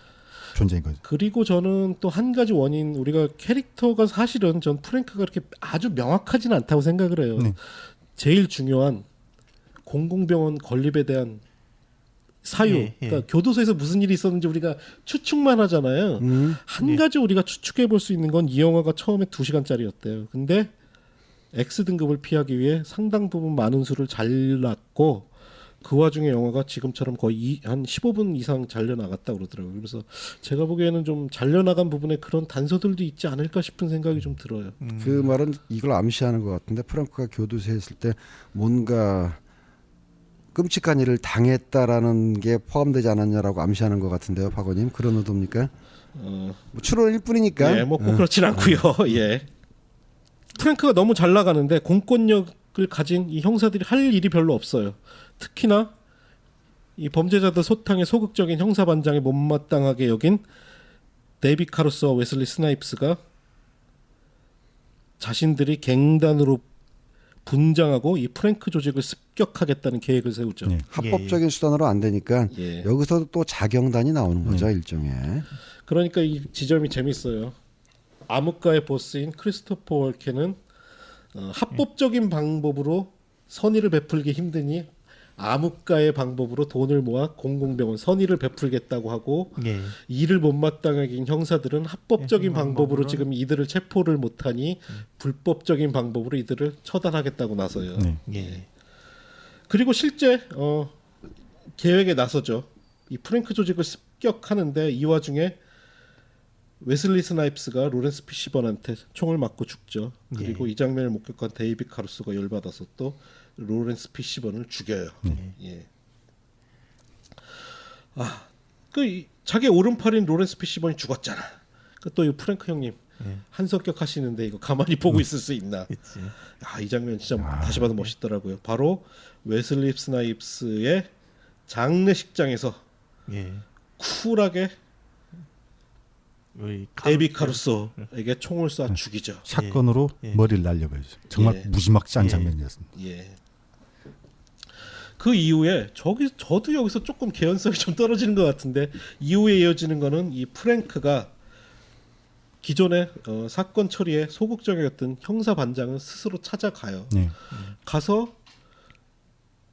존재인 거죠. 그리고 저는 또 한 가지 원인, 우리가 캐릭터가 사실은 전 프랭크가 그렇게 아주 명확하지는 않다고 생각을 해요. 네. 제일 중요한 공공병원 건립에 대한 사유, 예, 예. 그러니까 교도소에서 무슨 일이 있었는지 우리가 추측만 하잖아요. 한 가지 우리가 추측해 볼 수 있는 건 이 영화가 처음에 2시간짜리였대요. 근데 X등급을 피하기 위해 상당 부분 많은 수를 잘랐고 그 와중에 영화가 지금처럼 거의 한 15분 이상 잘려나갔다 그러더라고요. 그래서 제가 보기에는 좀 잘려나간 부분에 그런 단서들도 있지 않을까 싶은 생각이 좀 들어요. 그 말은 이걸 암시하는 것 같은데 프랑크가 교도소에 있을 때 뭔가 끔찍한 일을 당했다라는 게 포함되지 않았냐라고 암시하는 것 같은데요, 박원님. 그런 의도입니까? 뭐 추론일 뿐이니까. 네, 뭐 꼭 그렇진 않고요. 예. 프랭크가 너무 잘 나가는데 공권력을 가진 이 형사들이 할 일이 별로 없어요. 특히나 이 범죄자들 소탕의 소극적인 형사반장에 못마땅하게 여긴 데이빗 카루소와 웨슬리 스나이프스가 자신들이 갱단으로 분장하고 이 프랭크 조직을 습격하겠다는 계획을 세우죠. 네. 합법적인 수단으로 안 되니까 예. 여기서 또 자경단이 나오는 거죠, 일종의. 그러니까 이 지점이 재밌어요. 암흑가의 보스인 크리스토퍼 월켄은 합법적인 방법으로 선의를 베풀기 힘드니 암흑가의 방법으로 돈을 모아 공공병원 선의를 베풀겠다고 하고 예. 이를 못마땅하게 긴 형사들은 합법적인 예, 방법으로 방법으로는- 지금 이들을 체포를 못하니 불법적인 방법으로 이들을 처단하겠다고 나서요. 네. 예. 그리고 실제 계획에 나서죠. 이 프랭크 조직을 습격하는데 이 와중에 웨슬리 스나이프스가 로렌스 피시번한테 총을 맞고 죽죠. 그리고 이 장면을 목격한 데이빗 카루소가 열받아서 또 로렌스 피시번을 죽여요. 예. 자기 오른팔인 로렌스 피시번이 죽었잖아. 또 이 프랭크 형님 한성격 하시는데 이거 가만히 보고 있을 수 있나? 그치. 이 장면 진짜 다시 봐도 멋있더라고요. 바로 웨슬리 스나이프스의 장례식장에서 예. 쿨하게 우리 데이빗 카루소에게 총을 쏴 죽이죠. 샷건으로 예. 머리를 날려버리죠. 정말 예. 무지막지한 예. 장면이었습니다. 예. 그 이후에 저도 여기서 조금 개연성이 좀 떨어지는 것 같은데 이후에 이어지는 거는 이 프랭크가 기존의 사건 처리에 소극적이었던 형사 반장은 스스로 찾아가요. 네. 가서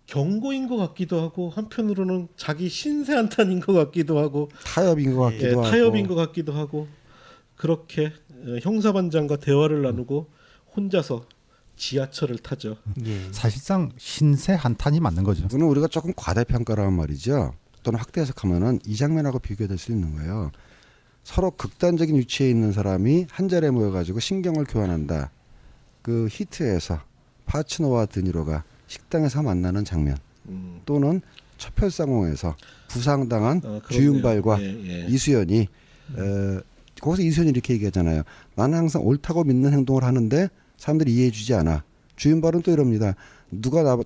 경고인 것 같기도 하고 한편으로는 자기 신세 한탄인 것 같기도 하고 타협인 것 같기도 하고 타협인 것 같기도 하고 그렇게 형사 반장과 대화를 나누고 혼자서 지하철을 타죠. 예. 사실상 신세 한탄이 맞는 거죠. 이거는 우리가 조금 과대평가라는 말이죠. 또는 확대 해석하면은 이 장면하고 비교될 수 있는 거예요. 서로 극단적인 위치에 있는 사람이 한 자리에 모여가지고 신경을 교환한다. 그 히트에서 파치노와 드니로가 식당에서 만나는 장면 또는 첩혈상호에서 부상당한 그렇네요. 주윤발과 예. 이수연이 거기서 이수연이 이렇게 얘기하잖아요. 나는 항상 옳다고 믿는 행동을 하는데 사람들이 이해해주지 않아. 주윤발은 또 이럽니다.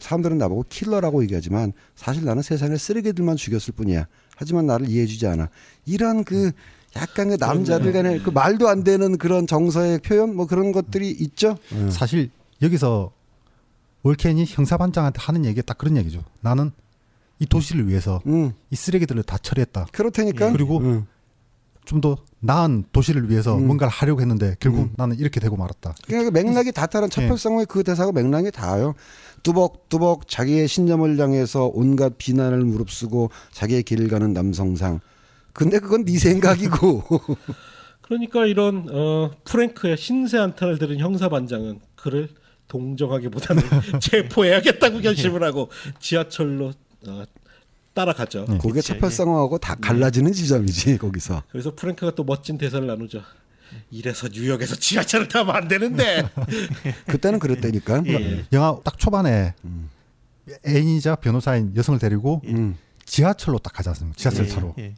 사람들은 나보고 킬러라고 얘기하지만 사실 나는 세상에 쓰레기들만 죽였을 뿐이야. 하지만 나를 이해해주지 않아. 이런 그 약간 그 남자들 간의 그 말도 안 되는 그런 정서의 표현 뭐 그런 것들이 있죠. 사실 여기서 월켄이 형사반장한테 하는 얘기가 딱 그런 얘기죠. 나는 이 도시를 위해서 이 쓰레기들을 다 처리했다. 그렇다니까. 그리고 좀 더 나은 도시를 위해서 뭔가를 하려고 했는데 결국 나는 이렇게 되고 말았다. 그러니까 맥락이 다 다른 첩혈상호의 그 대사가 맥락이 다요. 뚜벅뚜벅 자기의 신념을 향해서 온갖 비난을 무릅쓰고 자기의 길을 가는 남성상. 근데 그건 네 생각이고. 그러니까 이런 프랭크의 신세 한탄을 들은 형사 반장은 그를 동정하기보다는 체포해야겠다고 결심을 하고 지하철로 따라가죠. 그게 그치, 첩혈상호하고 다 갈라지는 지점이지 거기서. 그래서 프랭크가 또 멋진 대사를 나누죠. 이래서 뉴욕에서 지하철을 타면 안 되는데. 그때는 그랬다니까. 예. 영화 딱 초반에 애인이자 변호사인 여성을 데리고 지하철로 딱 가지 않습니까? 지하철 타로. 예.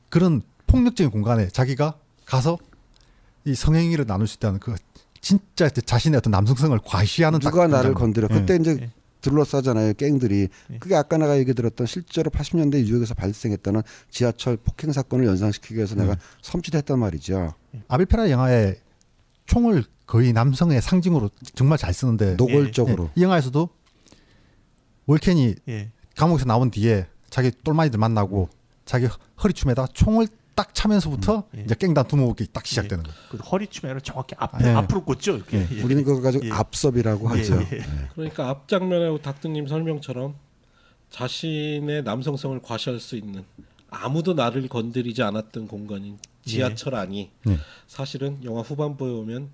그런 폭력적인 공간에 자기가 가서 이 성행위를 나눌 수 있다는 그 진짜 자신의 어떤 남성성을 과시하는 누가 나를 장면. 건드려. 그때 이제 둘러싸잖아요. 갱들이. 예. 그게 아까 내가 얘기 들었던 실제로 80년대 뉴욕에서 발생했다는 지하철 폭행 사건을 연상시키기 위해서 내가 섬찟했단 말이죠. 아벨페라 영화에 총을 거의 남성의 상징으로 정말 잘 쓰는데 노골적으로. 이 영화에서도 월켄이 예. 감옥에서 나온 뒤에 자기 똘마니들 만나고 자기 허리춤에다가 총을 딱 차면서부터 이제 깽단 두목이 딱 시작되는 거예요. 그 허리춤에를 정확히 예. 앞으로 꽂죠. 이렇게. 예. 우리는 그거 가지고 앞섭이라고 하죠. 예. 그러니까 앞 장면에 닥터님 설명처럼 자신의 남성성을 과시할 수 있는 아무도 나를 건드리지 않았던 공간인 지하철 안이 사실은 영화 후반부에 오면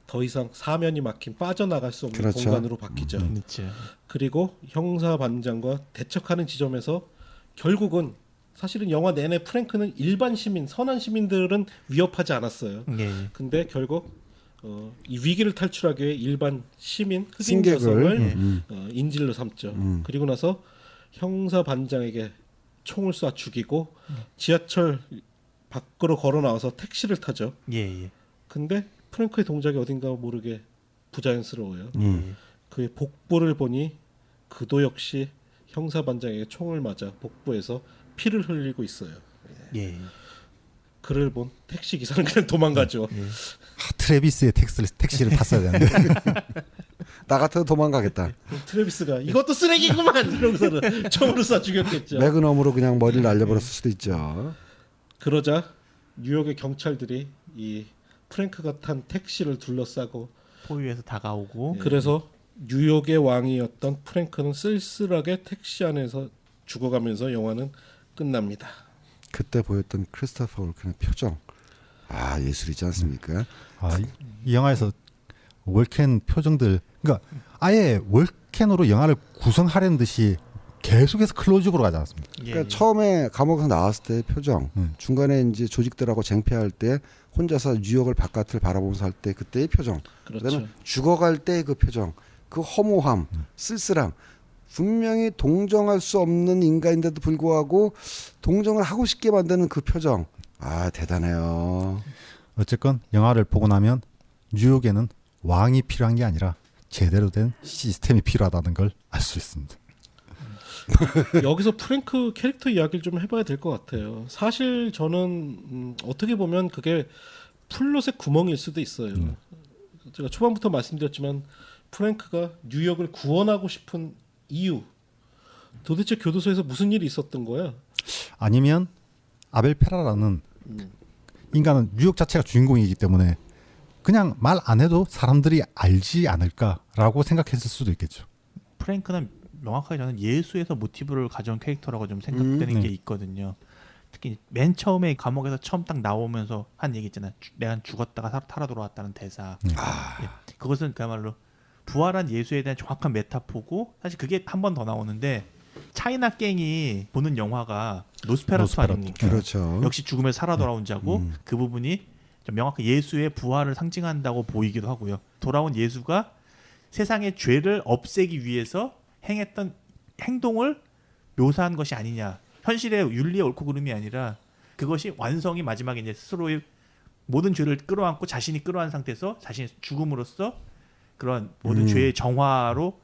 더 이상 사면이 막힌 빠져나갈 수 없는 그렇죠. 공간으로 바뀌죠. 그렇죠. 그리고 형사 반장과 대척하는 지점에서 결국은 사실은 영화 내내 프랭크는 일반 시민, 선한 시민들은 위협하지 않았어요. 예. 근데 결국 이 위기를 탈출하기 위해 일반 시민, 흑인 승객을, 여성을 인질로 삼죠. 그리고 나서 형사 반장에게 총을 쏴 죽이고 지하철 밖으로 걸어 나와서 택시를 타죠. 예. 예. 근데 프랭크의 동작이 어딘가 모르게 부자연스러워요. 예. 그의 복부를 보니 그도 역시 형사 반장에게 총을 맞아 복부에서 피를 흘리고 있어요. 예. 그를 본 택시 기사는 그냥 도망가죠. 트래비스의 택시를 탔어야 되는데 나 같아도 도망가겠다. 트래비스가 이것도 쓰레기구만 이러고서는 총으로 쏴 죽였겠죠. 매그넘으로 그냥 머리를 날려버렸을 수도 있죠. 그러자 뉴욕의 경찰들이 이 프랭크가 탄 택시를 둘러싸고 포위해서 다가오고 그래서 뉴욕의 왕이었던 프랭크는 쓸쓸하게 택시 안에서 죽어가면서 영화는 끝납니다. 그때 보였던 크리스토퍼 월켄의 표정. 아 예술이지 않습니까? 이 영화에서 월켄 표정들 그러니까 아예 월켄으로 영화를 구성하려는 듯이 계속해서 클로즈업으로 가지 않았습니까? 예. 그러니까 처음에 감옥에서 나왔을 때의 표정, 중간에 이제 조직들하고 쟁패할 때 혼자서 뉴욕을 바깥을 바라보면서 할 때 그때의 표정, 그렇죠. 그다음에 죽어갈 때 그 표정, 그 허무함, 쓸쓸함. 분명히 동정할 수 없는 인간인데도 불구하고 동정을 하고 싶게 만드는 그 표정. 아 대단해요. 어쨌건 영화를 보고 나면 뉴욕에는 왕이 필요한 게 아니라 제대로 된 시스템이 필요하다는 걸 알 수 있습니다. 여기서 프랭크 캐릭터 이야기를 좀 해봐야 될 것 같아요. 사실 저는 어떻게 보면 그게 플롯의 구멍일 수도 있어요. 제가 초반부터 말씀드렸지만 프랭크가 뉴욕을 구원하고 싶은 이유, 도대체 교도소에서 무슨 일이 있었던 거야? 아니면 아벨페라라는 인간은 뉴욕 자체가 주인공이기 때문에 그냥 말 안 해도 사람들이 알지 않을까라고 생각했을 수도 있겠죠. 프랭크는 명확하게 저는 예수에서 모티브를 가져온 캐릭터라고 좀 생각되는 게 있거든요. 특히 맨 처음에 감옥에서 처음 딱 나오면서 한 얘기 있잖아요. 내가 죽었다가 살아 돌아왔다는 대사. 예. 그것은 그야말로 부활한 예수에 대한 정확한 메타포고 사실 그게 한 번 더 나오는데 차이나 갱이 보는 영화가 노스페라투 아닙니까? 그렇죠. 역시 죽음에서 살아 돌아온 자고 그 부분이 좀 명확히 예수의 부활을 상징한다고 보이기도 하고요. 돌아온 예수가 세상의 죄를 없애기 위해서 행했던 행동을 묘사한 것이 아니냐. 현실의 윤리의 옳고 그름이 아니라 그것이 완성이 마지막에 이제 스스로의 모든 죄를 끌어안고 자신이 끌어안 상태에서 자신의 죽음으로써 그런 모든 죄의 정화로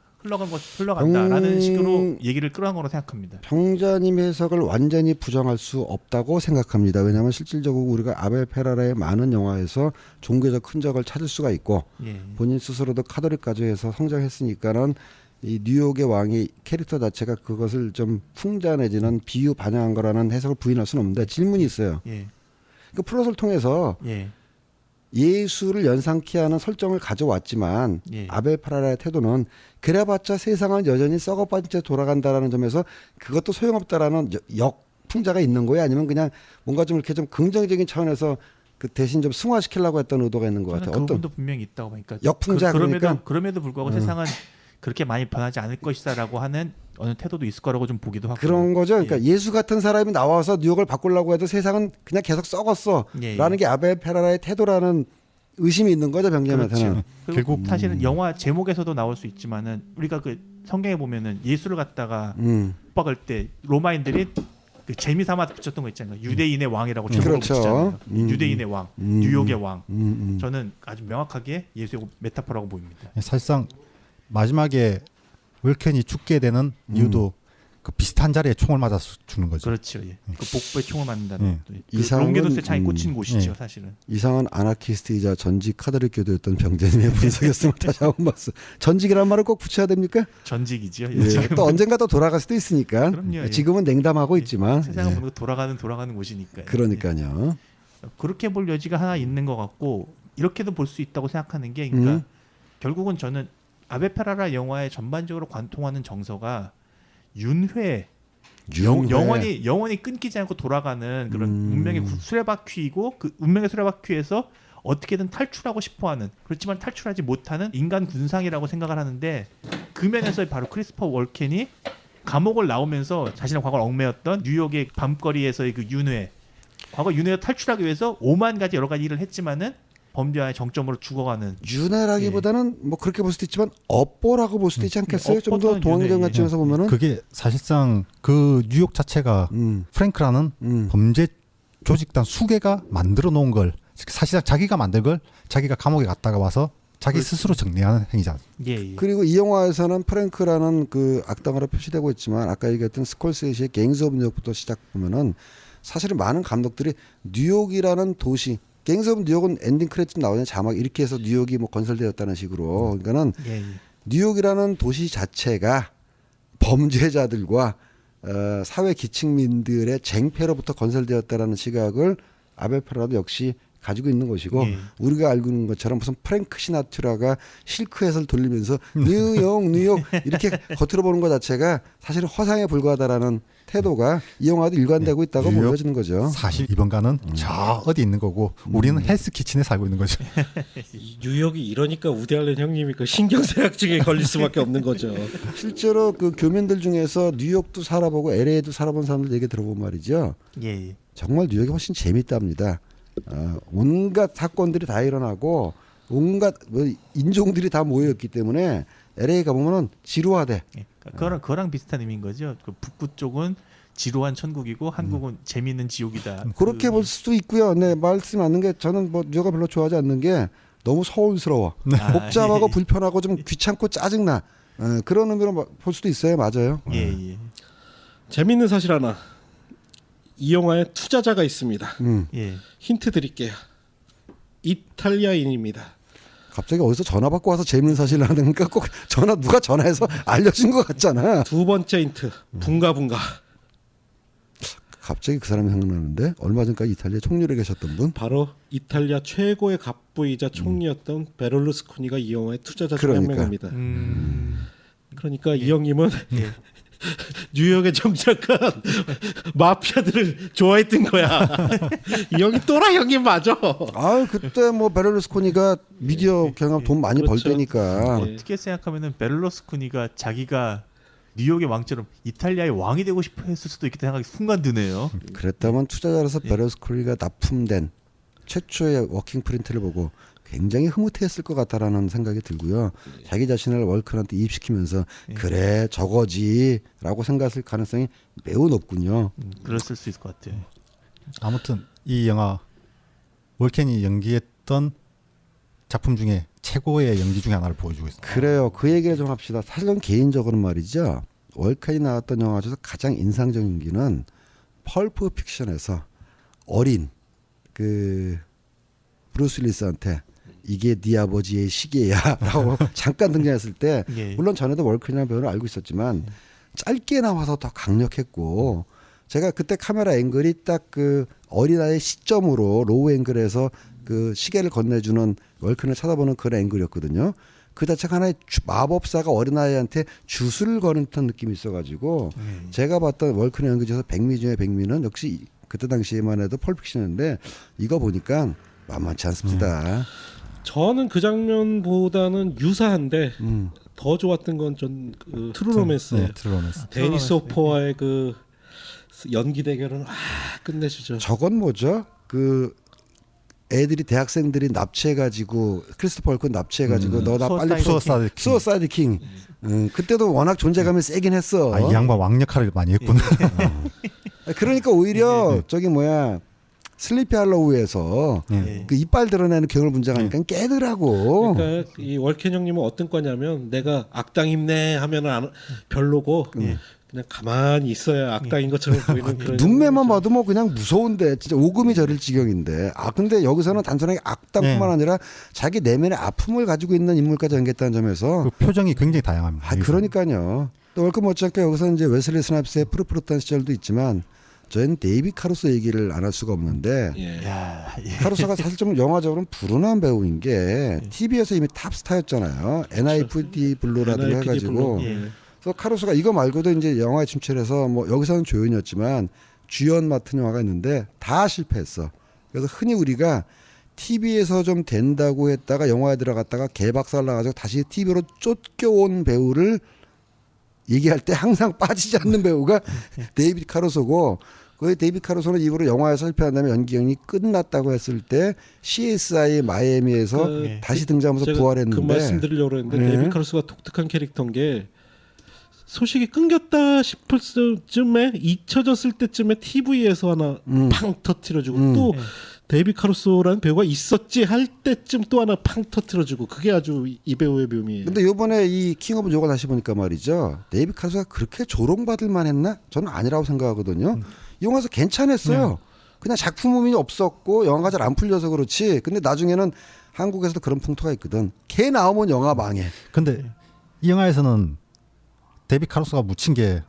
흘러간다라는 식으로 얘기를 끌어간 거로 생각합니다. 평자님의 해석을 완전히 부정할 수 없다고 생각합니다. 왜냐하면 실질적으로 우리가 아벨 페라라의 많은 영화에서 종교적 흔적을 찾을 수가 있고 예. 본인 스스로도 카톨릭 가정에서 성장했으니까는 이 뉴욕의 왕의 캐릭터 자체가 그것을 좀 풍자 내지는 비유 반영한 거라는 해석을 부인할 수는 없는데 질문이 있어요. 예. 그 플롯을 통해서 예. 예수를 연상케 하는 설정을 가져왔지만 예. 아벨 페라라의 태도는 그래봤자 세상은 여전히 썩어빠진 채 돌아간다라는 점에서 그것도 소용없다라는 역풍자가 있는 거예요? 아니면 그냥 뭔가 좀 이렇게 좀 긍정적인 차원에서 그 대신 좀 승화시키려고 했던 의도가 있는 것 저는 같아요. 그 어떤 부분도 분명히 있다고 보니까 역풍자 그러니까 그럼에도 불구하고 세상은 그렇게 많이 변하지 않을 것이다라고 하는 어느 태도도 있을 거라고 좀 보기도 하고 그런 거죠. 그러니까 예. 예수 같은 사람이 나와서 뉴욕을 바꾸려고 해도 세상은 그냥 계속 썩었어. 예, 예. 라는 게 아벨 페라라의 태도라는 의심이 있는 거죠. 병자한테는. 그리고 결국 사실은 영화 제목에서도 나올 수 있지만은 우리가 그 성경에 보면은 예수를 갖다가 핍박할 때 로마인들이 그 재미삼아 붙였던 거 있잖아요. 유대인의 왕이라고 제목을 그렇죠. 붙이잖아요. 유대인의 왕, 뉴욕의 왕. 음. 저는 아주 명확하게 예수의 메타포라고 보입니다. 사실상 마지막에 웰켄이 죽게 되는 이유도 그 비슷한 자리에 총을 맞아 죽는 거죠. 그렇죠. 예. 그 복부에 총을 맞는다는 그 이상은, 롱게도스의 창이 꽂힌 곳이죠. 사실은. 이상한 아나키스트이자 전직 카톨릭 교도였던 병자님의 분석이었음을 다시 한번 봤어. 전직이란 말을 꼭 붙여야 됩니까? 전직이죠. 예, 지금 또 언젠가 또 돌아갈 수도 있으니까. 그럼요, 예. 지금은 냉담하고 있지만. 세상은 예. 모두 돌아가는 곳이니까요. 그러니까요. 예. 그렇게 볼 여지가 하나 있는 것 같고 이렇게도 볼 수 있다고 생각하는 게 그러니까 결국은 저는 아벨 페라라 영화에 전반적으로 관통하는 정서가 윤회 영원히 끊기지 않고 돌아가는 그런 운명의 수레바퀴이고 그 운명의 수레바퀴에서 어떻게든 탈출하고 싶어하는 그렇지만 탈출하지 못하는 인간 군상이라고 생각을 하는데 그 면에서 바로 크리스토퍼 월켄이 감옥을 나오면서 자신의 과거를 얽매였던 뉴욕의 밤거리에서의 그 윤회 과거 윤회에 탈출하기 위해서 오만 가지 여러 가지 일을 했지만은 범죄와의 정점으로 죽어가는 윤회라기보다는 뭐 그렇게 볼 수도 있지만 업보라고 볼 수도 있지 않겠어요? 좀 더 업보는 동양적 윤회, 관점에서 보면은 그게 사실상 그 뉴욕 자체가 프랭크라는 범죄 조직단 수개가 만들어 놓은 걸 사실상 자기가 만든 걸 자기가 감옥에 갔다가 와서 자기 스스로 정리하는 행위잖아요. 예. 그리고 이 영화에서는 프랭크라는 그 악당으로 표시되고 있지만 아까 얘기했던 스콜세시의 갱스 오브 뉴욕부터 시작 보면은 사실은 많은 감독들이 뉴욕이라는 도시 갱스 오브 뉴욕은 엔딩 크레딧 나오는 자막 이렇게 해서 뉴욕이 뭐 건설되었다는 식으로 그러니까는 뉴욕이라는 도시 자체가 범죄자들과 사회 기층민들의 쟁패로부터 건설되었다라는 시각을 아벨 페라도 역시 가지고 있는 것이고 우리가 알고 있는 것처럼 무슨 프랭크 시나트라가 실크햇을 돌리면서 뉴욕 이렇게 겉으로 보는 것 자체가 사실은 허상에 불과하다라는 태도가 이 영화도 일관되고 있다고 보여지는 거죠. 사실 이번가는 저 어디 있는 거고 우리는 헬스 키친에 살고 있는 거죠. 뉴욕이 이러니까 우디 알렌 형님이 그 신경쇠약증에 걸릴 수밖에 없는 거죠. 실제로 그 교민들 중에서 뉴욕도 살아보고 LA도 살아본 사람들 얘기 들어보면 말이죠. 예. 정말 뉴욕이 훨씬 재밌답니다. 온갖 사건들이 다 일어나고 온갖 뭐 인종들이 다 모여있기 때문에 LA 가보면은 지루하대. 예. 그거랑 비슷한 의미인 거죠. 그 북부 쪽은 지루한 천국이고 한국은 재미있는 지옥이다. 그렇게 볼 수도 있고요. 네, 말씀 맞는 게 저는 뭐 뉴욕을 별로 좋아하지 않는 게 너무 서울스러워. 복잡하고 불편하고 좀 귀찮고 짜증나. 그런 의미로 볼 수도 있어요. 맞아요. 예. 재밌는 사실 하나. 이 영화에 투자자가 있습니다. 예. 힌트 드릴게요. 이탈리아인입니다. 갑자기 어디서 전화 받고 와서 재밌는 사실을 하니까 꼭 누가 전화해서 알려준 것 같잖아. 두 번째 힌트. 붕가붕가. 갑자기 그 사람이 생각나는데 얼마 전까지 이탈리아 총리로 계셨던 분. 바로 이탈리아 최고의 갑부이자 총리였던 베를루스코니가 이 영화의 투자자 중 한 그러니까. 명입니다. 그러니까 이 형님은 예. 뉴욕에 정착한 마피아들을 좋아했던 거야. 이 형이 또라 형님 맞아. 아 그때 뭐 베를루스코니가 미디어 경험 돈 많이 벌 그렇죠. 때니까. 예. 어떻게 생각하면은 베를루스코니가 자기가 뉴욕의 왕처럼 이탈리아의 왕이 되고 싶어 했을 수도 있겠다 생각이 순간 드네요. 그랬다면 투자자로서 베를루스코니가 납품된 최초의 워킹 프린트를 보고 굉장히 흐뭇해했을 것 같다라는 생각이 들고요. 자기 자신을 월큰한테 이입시키면서 그래 저거지라고 생각할 가능성이 매우 높군요. 그랬을 수 있을 것 같아요. 아무튼 이 영화 월켄이 연기했던 작품 중에 최고의 연기 중에 하나를 보여주고 있습니다. 그래요. 그 얘기를 좀 합시다. 사실은 개인적으로는 말이죠. 월켄이 나왔던 영화 중에서 가장 인상적인 연기는 펄프 픽션에서 어린 그 브루스 윌리스한테 이게 네 아버지의 시계야라고 잠깐 등장했을 때 예. 물론 전에도 월큰이라는 배우를 알고 있었지만 짧게 나와서 더 강력했고 제가 그때 카메라 앵글이 딱 그 어린아이의 시점으로 로우 앵글에서 그 시계를 건네주는 월큰을 쳐다보는 그런 앵글이었거든요. 그 자체가 하나의 마법사가 어린아이한테 주술을 거는 듯한 느낌이 있어가지고 제가 봤던 월큰의 연기 중에서 백미 중에 백미는 역시 그때 당시에만 해도 펄픽션인데 이거 보니까 만만치 않습니다. 저는 그 장면보다는 유사한데 더 좋았던 건 전 트루로맨스예요. 네, 트루로맨스. 데니스 호퍼와의 그 연기 대결은 끝내주죠. 저건 뭐죠? 그 애들이 대학생들이 납치해가지고 크리스토퍼 월큰 납치해가지고 너 나 빨리 수어사이드 킹. 그때도 워낙 존재감이 세긴 했어. 아, 이 양반 왕역할을 많이 했구나. 그러니까 오히려 저기 뭐야 슬리피 할로우에서 그 이빨 드러내는 경을 분장하니까 깨더라고. 그러니까 이 월켄 형님은 어떤 거냐면 내가 악당 힘내 하면은 별로고 그냥 가만히 있어야 악당인 것처럼 보이는 그런. 눈매만 봐도 뭐 그냥 무서운데 진짜 오금이 저릴 지경인데. 아 근데 여기서는 단순하게 악당뿐만 아니라 자기 내면의 아픔을 가지고 있는 인물까지 연기했다는 점에서. 그 표정이 굉장히 다양합니다. 아 그러니까요. 또 월급 못지않게 여기서 이제 웨슬리 스나이프스의 푸릇푸릇한 시절도 있지만. 저희는 데이비 카루소 얘기를 안 할 수가 없는데 카루소가 사실 좀 영화적으로는 불운한 배우인 게 TV에서 이미 탑스타였잖아요. NIPD 블루라든가 해가지고 그래서 카루소가 이거 말고도 이제 영화에 진출해서 뭐 여기서는 조연이었지만 주연 맡은 영화가 있는데 다 실패했어. 그래서 흔히 우리가 TV에서 좀 된다고 했다가 영화에 들어갔다가 개박살 나가지고 다시 TV로 쫓겨온 배우를 얘기할 때 항상 빠지지 않는 배우가 데이비드 카루소고 그 데이비드 카루소는 이후로 영화에서 실패한 다음에 연기경이 끝났다고 했을 때 CSI 마이애미에서 다시 등장하면서 부활했는데 그 말씀드리려고 했는데 데이비드 카루소가 독특한 캐릭터인 게 소식이 끊겼다 싶을 쯤에 잊혀졌을 때쯤에 TV에서 하나 팡 터트려주고 또 데이비드 카루소라는 배우가 있었지 할 때쯤 또 하나 팡 터트려주고 그게 아주 이 배우의 묘미예요. 근데 이번에 이 킹 오브 요가 다시 보니까 말이죠. 데이비드 카루소가 그렇게 조롱받을 만했나? 저는 아니라고 생각하거든요. 이 영화에서 괜찮았어요. 그냥 작품음이 없었고 영화가 잘 안 풀려서 그렇지. 근데 나중에는 한국에서도 그런 풍토가 있거든. 걔 나오면 영화 망해. 근데 이 영화에서는 데이비드 카루소가 묻힌 게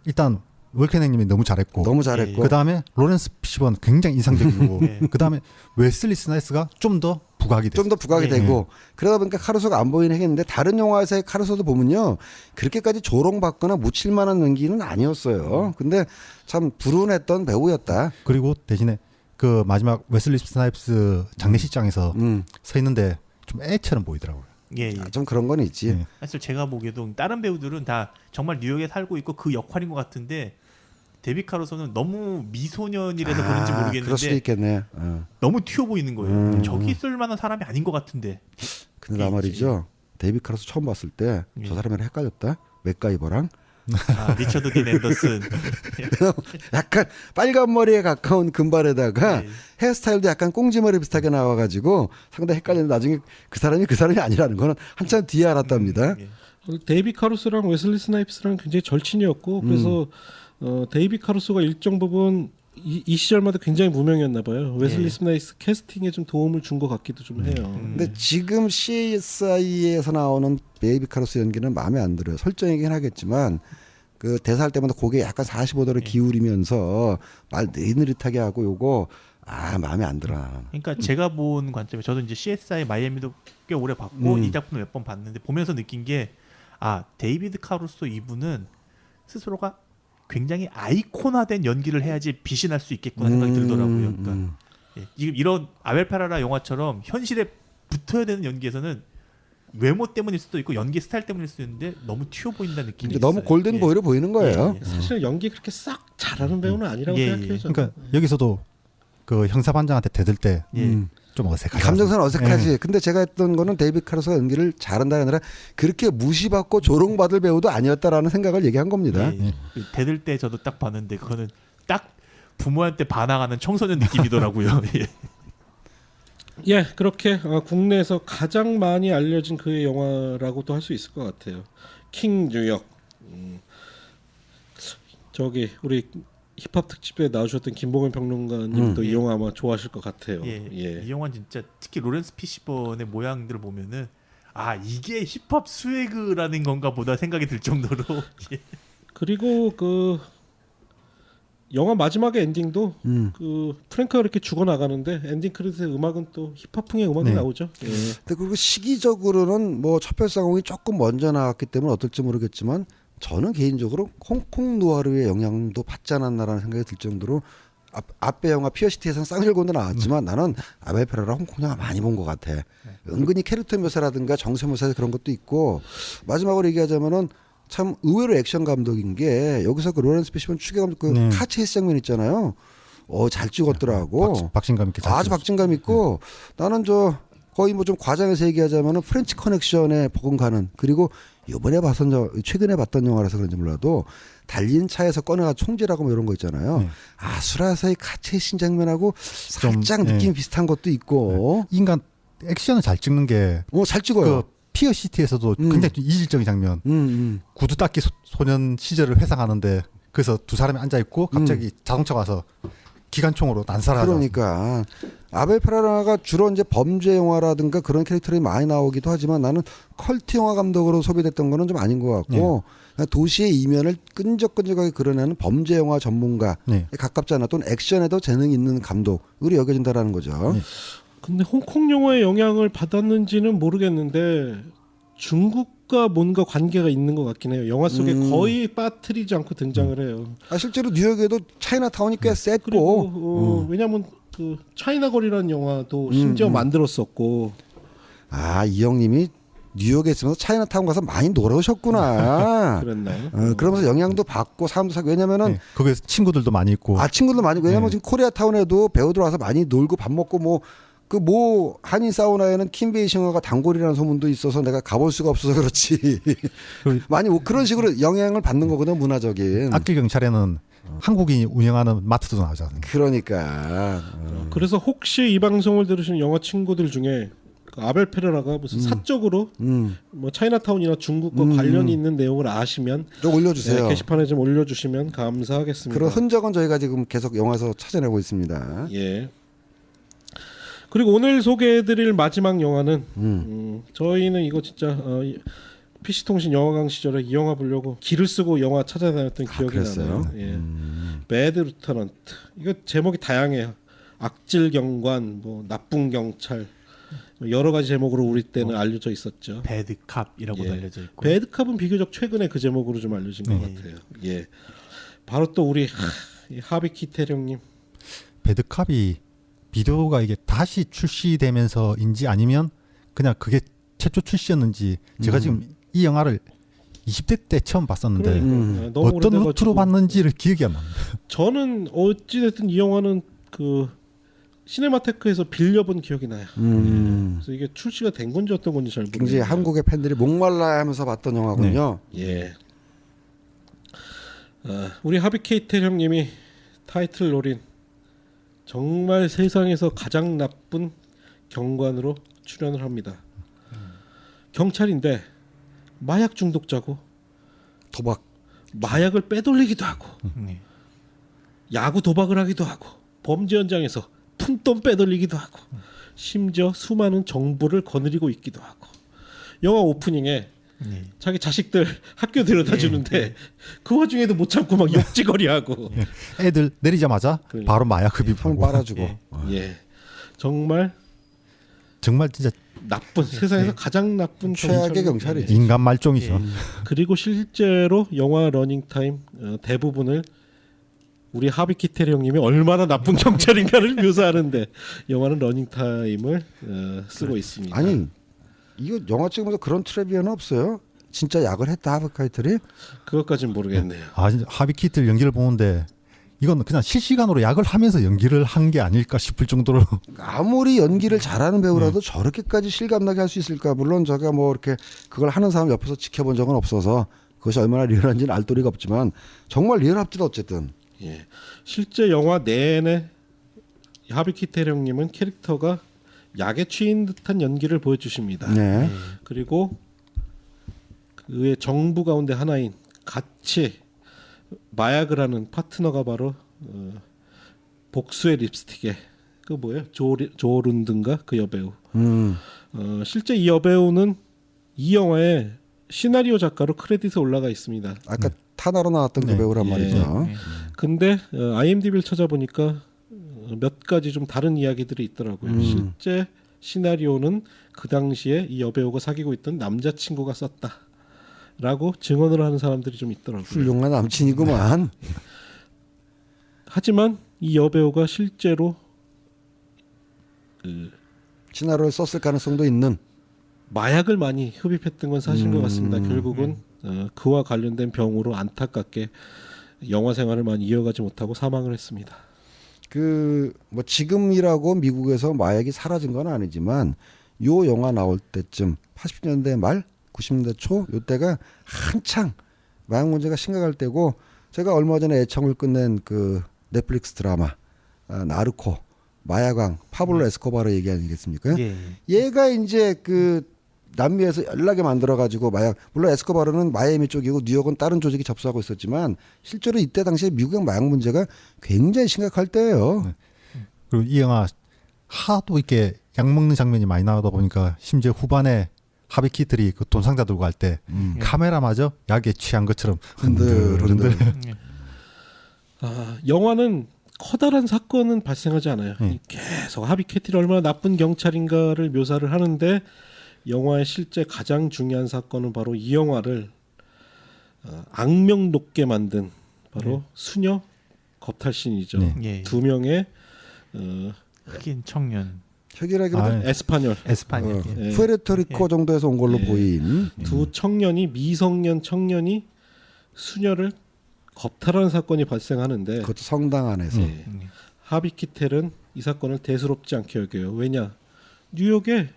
일단 월켄 형님이 너무 잘했고 그 다음에 로렌스 피시번 굉장히 인상적이고 그 다음에 웨슬리 스나이스가 좀 더 부각이 됐어요. 좀 더 부각이 되고 그러다 보니까 카루소가 안 보이긴 했는데 다른 영화에서의 카루소도 보면요 그렇게까지 조롱받거나 묻힐 만한 연기는 아니었어요. 근데 참 불운했던 배우였다. 그리고 대신에 그 마지막 웨슬리 스나이프스 장례식장에서 서 있는데 좀 애처럼 보이더라고요. 예. 좀 그런 건 있지. 사실 제가 보기에도 다른 배우들은 다 정말 뉴욕에 살고 있고 그 역할인 것 같은데 데이비드 카루소는 너무 미소년이라서 그런지 모르겠는데 그럴 수도 있겠네. 너무 튀어 보이는 거예요. 저기 있을 만한 사람이 아닌 것 같은데. 근데 나 말이죠. 데이비드 카루소 처음 봤을 때 저 사람이랑 헷갈렸다. 맥가이버랑. 리처드 딘 앤더슨. 약간 빨간 머리에 가까운 금발에다가 헤어스타일도 약간 꽁지머리 비슷하게 나와가지고 상당히 헷갈렸는데 나중에 그 사람이 아니라는 거는 한참 뒤에 알았답니다. 데이비드 카루소랑 웨슬리 스나이프스랑 굉장히 절친이었고 그래서 데이비드 카루소가 일정 부분 이 시절마다 굉장히 무명이었나 봐요. 웨슬리 스나이프스 캐스팅에 좀 도움을 준 것 같기도 좀 해요. 근데 지금 CSI에서 나오는 데이비드 카루소 연기는 마음에 안 들어요. 설정이긴 하겠지만 그 대사할 때마다 고개 약간 45도를 기울이면서 말 느릿느릿하게 하고 요거 마음에 안 들어. 나는. 그러니까 제가 본 관점에 저도 이제 CSI 마이애미도 꽤 오래 봤고 이 작품을 몇 번 봤는데 보면서 느낀 게 데이비드 카루소 이분은 스스로가 굉장히 아이콘화된 연기를 해야지 빛이 날 수 있겠구나 생각이 들더라고요. 그러니까 지금 이런 아벨 페라라 영화처럼 현실에 붙어야 되는 연기에서는 외모 때문일 수도 있고 연기 스타일 때문일 수도 있는데 너무 튀어 보인다는 느낌이 있어요. 너무 골든 보이로 보이는 거예요. 사실 연기 그렇게 싹 잘하는 배우는 아니라고 생각해요. 저는. 그러니까 여기서도 그 형사반장한테 대들 때 좀 어색하죠. 감정선 어색하지. 근데 제가 했던 거는 데이비드 카루소가 연기를 잘한다가 아니라 그렇게 무시받고 조롱받을 배우도 아니었다라는 생각을 얘기한 겁니다. 대들 때 저도 딱 봤는데 그거는 딱 부모한테 반항하는 청소년 느낌이더라고요. 예, 그렇게 국내에서 가장 많이 알려진 그의 영화라고도 할 수 있을 것 같아요. 킹 뉴욕. 저기 우리 힙합 특집에 나오셨던 김봉현 평론가님도 이 영화 아마 좋아하실 것 같아요. 이 영화는 진짜 특히 로렌스 피시번의 모양들을 보면은 이게 힙합 스웨그라는 건가 보다 생각이 들 정도로 그리고 그 영화 마지막의 엔딩도 그 프랭크가 이렇게 죽어 나가는데 엔딩 크레딧의 음악은 또 힙합풍의 음악이 나오죠. 근데 그리고 시기적으로는 뭐 첩별상공이 조금 먼저 나왔기 때문에 어떨지 모르겠지만 저는 개인적으로 홍콩 누아르의 영향도 받지 않았나라는 생각이 들 정도로 앞에 영화 피어시티에서는 쌍절곤도 나왔지만 나는 아벨 페라라 홍콩 영화 많이 본 것 같아. 은근히 캐릭터 묘사라든가 정세 묘사 그런 것도 있고 마지막으로 얘기하자면은 참 의외로 액션 감독인 게 여기서 그 로렌스 피시번 추계 감독 그 카체이스 장면 있잖아요. 잘 찍었더라고. 박진감 있게 잘 아주 찍었어요. 박진감 있고 나는 저 거의 뭐 좀 과장해서 얘기하자면은 프렌치 커넥션에 버금가는 그리고 이번에 최근에 봤던 영화라서 그런지 몰라도 달린 차에서 꺼내가 총질하고 뭐 이런 거 있잖아요. 아수라사의 카체이스 장면하고 살짝 느낌이 비슷한 것도 있고. 인간 액션을 잘 찍는 게 잘 찍어요. 그 피어시티에서도 굉장히 좀 이질적인 장면. 구두 닦기 소년 시절을 회상하는데 그래서 두 사람이 앉아 있고 갑자기 자동차가 와서 기관총으로 난사를 하죠. 그러니까 아벨 페라라가 주로 이제 범죄 영화라든가 그런 캐릭터들이 많이 나오기도 하지만 나는 컬트 영화 감독으로 소비됐던 거는 좀 아닌 것 같고 도시의 이면을 끈적끈적하게 그려내는 범죄 영화 전문가에 가깝지 않아 또는 액션에도 재능이 있는 감독으로 여겨진다라는 거죠. 근데 홍콩 영화의 영향을 받았는지는 모르겠는데 중국과 뭔가 관계가 있는 것 같긴 해요. 영화 속에 거의 빠뜨리지 않고 등장을 해요. 실제로 뉴욕에도 차이나타운이 꽤 셌고 그리고 왜냐하면 그 차이나 거리라는 영화도 심지어 만들었었고. 이 형님이 뉴욕에 있으면서 차이나타운 가서 많이 놀아오셨구나. 그랬나요? 그러면서 영향도 받고 사람도 사고 왜냐면은 거기서 친구들도 많이 있고. 친구들 많이 왜냐면 지금 코리아타운에도 배우들 와서 많이 놀고 밥 먹고 한인 사우나에는 킴 베이싱어가 단골이라는 소문도 있어서 내가 가볼 수가 없어서 그렇지. 많이 그런 식으로 영향을 받는 거거든 문화적인. 악길 경찰에는 한국인이 운영하는 마트도 나오잖아요. 그러니까. 그래서 혹시 이 방송을 들으시는 영화 친구들 중에 그 아벨 페레라가 무슨 사적으로 뭐 차이나타운이나 중국과 관련이 있는 내용을 아시면 좀 올려주세요. 게시판에 좀 올려주시면 감사하겠습니다. 그런 흔적은 저희가 지금 계속 영화에서 찾아내고 있습니다. 예. 그리고 오늘 소개해드릴 마지막 영화는 저희는 이거 진짜 PC통신 영화강 시절에 이 영화 보려고 길을 쓰고 영화 찾아다녔던 기억이 나네요. 예. 배드 루터넌트. 이거 제목이 다양해요. 악질 경관, 뭐 나쁜 경찰 여러 가지 제목으로 우리 때는 알려져 있었죠. 배드캅이라고도 알려져 있고. 배드캅은 비교적 최근에 그 제목으로 좀 알려진 것 같아요. 예. 바로 또 우리 하비 키텔 형님. 배드캅이 비디오가 이게 다시 출시되면서인지 아니면 그냥 그게 최초 출시였는지 제가 지금 이 영화를 20대 때 처음 봤었는데 너무 어떤 오래돼가지고. 루트로 봤는지를 기억이 안 납니다. 저는 어찌됐든 이 영화는 그 시네마테크에서 빌려본 기억이 나요. 그래서 이게 출시가 된 건지 어떤 건지 잘 모르겠어요. 굉장히 한국의 팬들이 목말라 하면서 봤던 영화군요. 예. 우리 하비 케이텔 형님이 타이틀 노린 정말 세상에서 가장 나쁜 경관으로 출연을 합니다. 경찰인데 마약 중독자고 도박. 마약을 빼돌리기도 하고 야구 도박을 하기도 하고 범죄 현장에서 푼돈 빼돌리기도 하고 심지어 수많은 정보를 거느리고 있기도 하고 영화 오프닝에 네. 자기 자식들 학교 데려다 주는데 그 와중에도 못 참고 막 욕지거리하고 애들 내리자마자 그러니까. 바로 마약 형 흡입하고 빨아주고. 예. 예 정말 정말 진짜 나쁜 세상에서 가장 나쁜 최악의 경찰. 경찰이지. 인간 말종이죠. 예. 그리고 실제로 영화 러닝타임 대부분을 우리 하비키테리 형님이 얼마나 나쁜 경찰인가를 묘사하는데 영화는 러닝타임을 쓰고 있습니다. 아니 이거 영화 찍으면서 그런 트레비아는 없어요? 진짜 약을 했다 하비카이틀이? 그것까진 모르겠네요. 아 진짜 하비키트 연기를 보는데 이건 그냥 실시간으로 약을 하면서 연기를 한 게 아닐까 싶을 정도로 아무리 연기를 잘하는 배우라도 저렇게까지 실감나게 할 수 있을까? 물론 제가 뭐 이렇게 그걸 하는 사람 옆에서 지켜본 적은 없어서 그것이 얼마나 리얼한지는 알 도리가 없지만 정말 리얼합니다 어쨌든. 예. 실제 영화 내내 하비키테리 형님은 캐릭터가 약에 취인 듯한 연기를 보여주십니다. 네. 그리고 그의 정부 가운데 하나인 같이 마약을 하는 파트너가 바로 복수의 립스틱의 그 뭐예요? 조른든가 그 여배우. 실제 이 여배우는 이 영화의 시나리오 작가로 크레딧에 올라가 있습니다. 아까 타나로 나왔던 그 네. 배우란 예. 말이죠. 예. 근데 IMDb를 찾아보니까 몇 가지 좀 다른 이야기들이 있더라고요. 실제 시나리오는 그 당시에 이 여배우가 사귀고 있던 남자친구가 썼다라고 증언을 하는 사람들이 좀 있더라고요. 훌륭한 남친이구만. 하지만 이 여배우가 실제로 시나리오를 썼을 가능성도 있는. 마약을 많이 흡입했던 건 사실인 것 같습니다. 결국은 그와 관련된 병으로 안타깝게 영화 생활을 많이 이어가지 못하고 사망을 했습니다. 그 뭐 지금이라고 미국에서 마약이 사라진 건 아니지만 요 영화 나올 때쯤 80년대 말 90년대 초 요때가 한창 마약 문제가 심각할 때고 제가 얼마 전에 애청을 끝낸 그 넷플릭스 드라마 나르코 마약왕 파블로 에스코바르 얘기 아니겠습니까? 예. 얘가 이제 그 남미에서 연락에 만들어 가지고 마약 물론 에스코바르는 마이애미 쪽이고 뉴욕은 다른 조직이 접수하고 있었지만 실제로 이때 당시에 미국의 마약 문제가 굉장히 심각할 때예요. 그리고 이 영화 하도 이렇게 약 먹는 장면이 많이 나오다 보니까 심지어 후반에 하비키들이 그 돈 상자 들고 갈 때 카메라마저 약에 취한 것처럼 흔들흔들. 예. 영화는 커다란 사건은 발생하지 않아요. 계속 하비캐티를 얼마나 나쁜 경찰인가를 묘사를 하는데 영화의 실제 가장 중요한 사건은 바로 이 영화를 악명 높게 만든 바로 수녀 겁탈신이죠. 네. 예. 두 명의 흑인 청년 혁일하기보다 에스파뇰 에스파뇰. 예. 푸에르토리코 정도에서 온 걸로 예. 보인 두 청년이 미성년 청년이 수녀를 겁탈하는 사건이 발생하는데 그것도 성당 안에서 예. 하비키텔은 이 사건을 대수롭지 않게 여겨요. 왜냐? 뉴욕에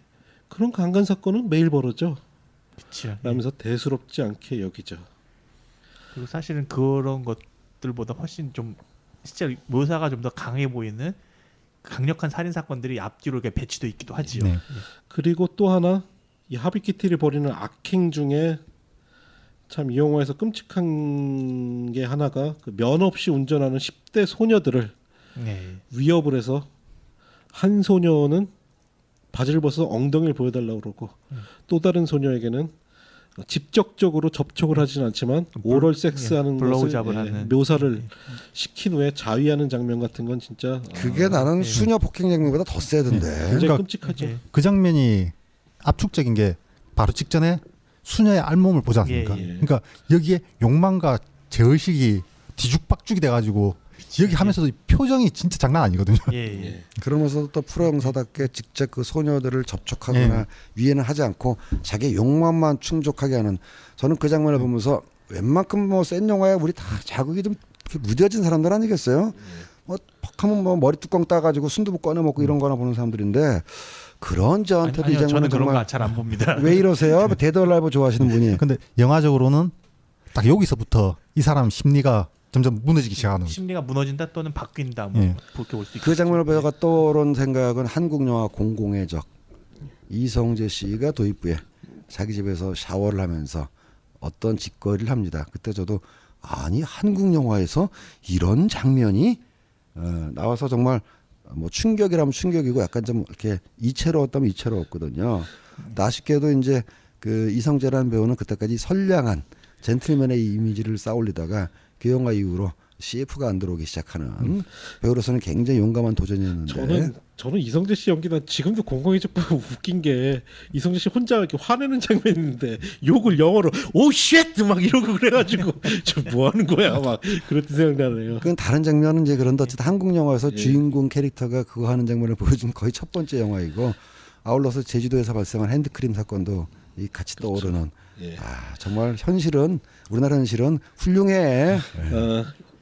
그런 강간 사건은 매일 벌어져. 그렇죠. 라면서 대수롭지 않게 여기죠. 그리고 사실은 그런 것들보다 훨씬 좀 진짜 묘사가 좀 더 강해 보이는 강력한 살인 사건들이 앞뒤로 이렇게 배치돼 있기도 하지요. 네. 그리고 또 하나 이 하비키텔이 벌이는 악행 중에 참 이 영화에서 끔찍한 게 하나가 그 면 없이 운전하는 10대 소녀들을 네. 위협을 해서 한 소녀는 바지를 벗어서 엉덩이를 보여달라고 그러고 또 다른 소녀에게는 직접적으로 접촉을 하진 않지만 오럴 섹스하는 블로우 것을 잡을 하는. 묘사를 시킨 후에 자위하는 장면 같은 건 진짜 그게 나는 수녀 폭행 장면보다 더 세던데. 굉장히 그러니까 끔찍하죠. 예. 그 장면이 압축적인 게 바로 직전에 수녀의 알몸을 보지 않습니까? 예, 예. 그러니까 여기에 욕망과 제의식이 뒤죽박죽이 돼가지고 여기 하면서도 이 표정이 진짜 장난 아니거든요. 예. 예. 예. 그러면서도 또 프로형사답게 직접 그 소녀들을 접촉하거나 위에는 하지 않고 자기 욕망만 충족하게 하는 저는 그 장면을 보면서 웬만큼 뭐 센 영화에 우리 다 자극이 좀 이렇게 무뎌진 사람들 아니겠어요? 뭐 퍽하면 뭐 머리 뚜껑 따가지고 순두부 꺼내 먹고 이런 거나 보는 사람들인데 그런 저한테도 이 아니요, 장면은 저는 그런 정말 거 잘 안 봅니다. 왜 이러세요? 데드 or 라이브 좋아하시는 분이 근데 영화적으로는 딱 여기서부터 이 사람 심리가 점점 무너지기 시작하는 거죠. 심리가 무너진다 또는 바뀐다 뭐 예. 그렇게 볼 수 있죠. 그 장면을 보다가 떠오른 생각은 한국 영화 공공의 적 이성재 씨가 도입부에 자기 집에서 샤워를 하면서 어떤 짓거리를 합니다. 그때 저도 아니 한국 영화에서 이런 장면이 나와서 정말 뭐 충격이라면 충격이고 약간 좀 이렇게 이채로웠다면 이채로웠거든요. 아쉽게도 이제 그 이성재라는 배우는 그때까지 선량한 젠틀맨의 이미지를 쌓아올리다가 그 영화 이후로 CF가 안 들어오기 시작하는 배우로서는 굉장히 용감한 도전이었는데 저는 이성재 씨 연기 난 지금도 공공의적 보고 웃긴 게 이성재 씨 혼자 이렇게 화내는 장면이 있는데 욕을 영어로 오쉣 막 이러고 그래가지고 저 뭐 하는 거야 막 그랬던 생각나네요. 그건 다른 장면은 이제 그런데 어쨌든 한국 영화에서 주인공 캐릭터가 그거 하는 장면을 보여준 거의 첫 번째 영화이고 아울러서 제주도에서 발생한 핸드크림 사건도 이 같이 떠오르는 예. 아 정말 현실은 우리나라 현실은 훌륭해.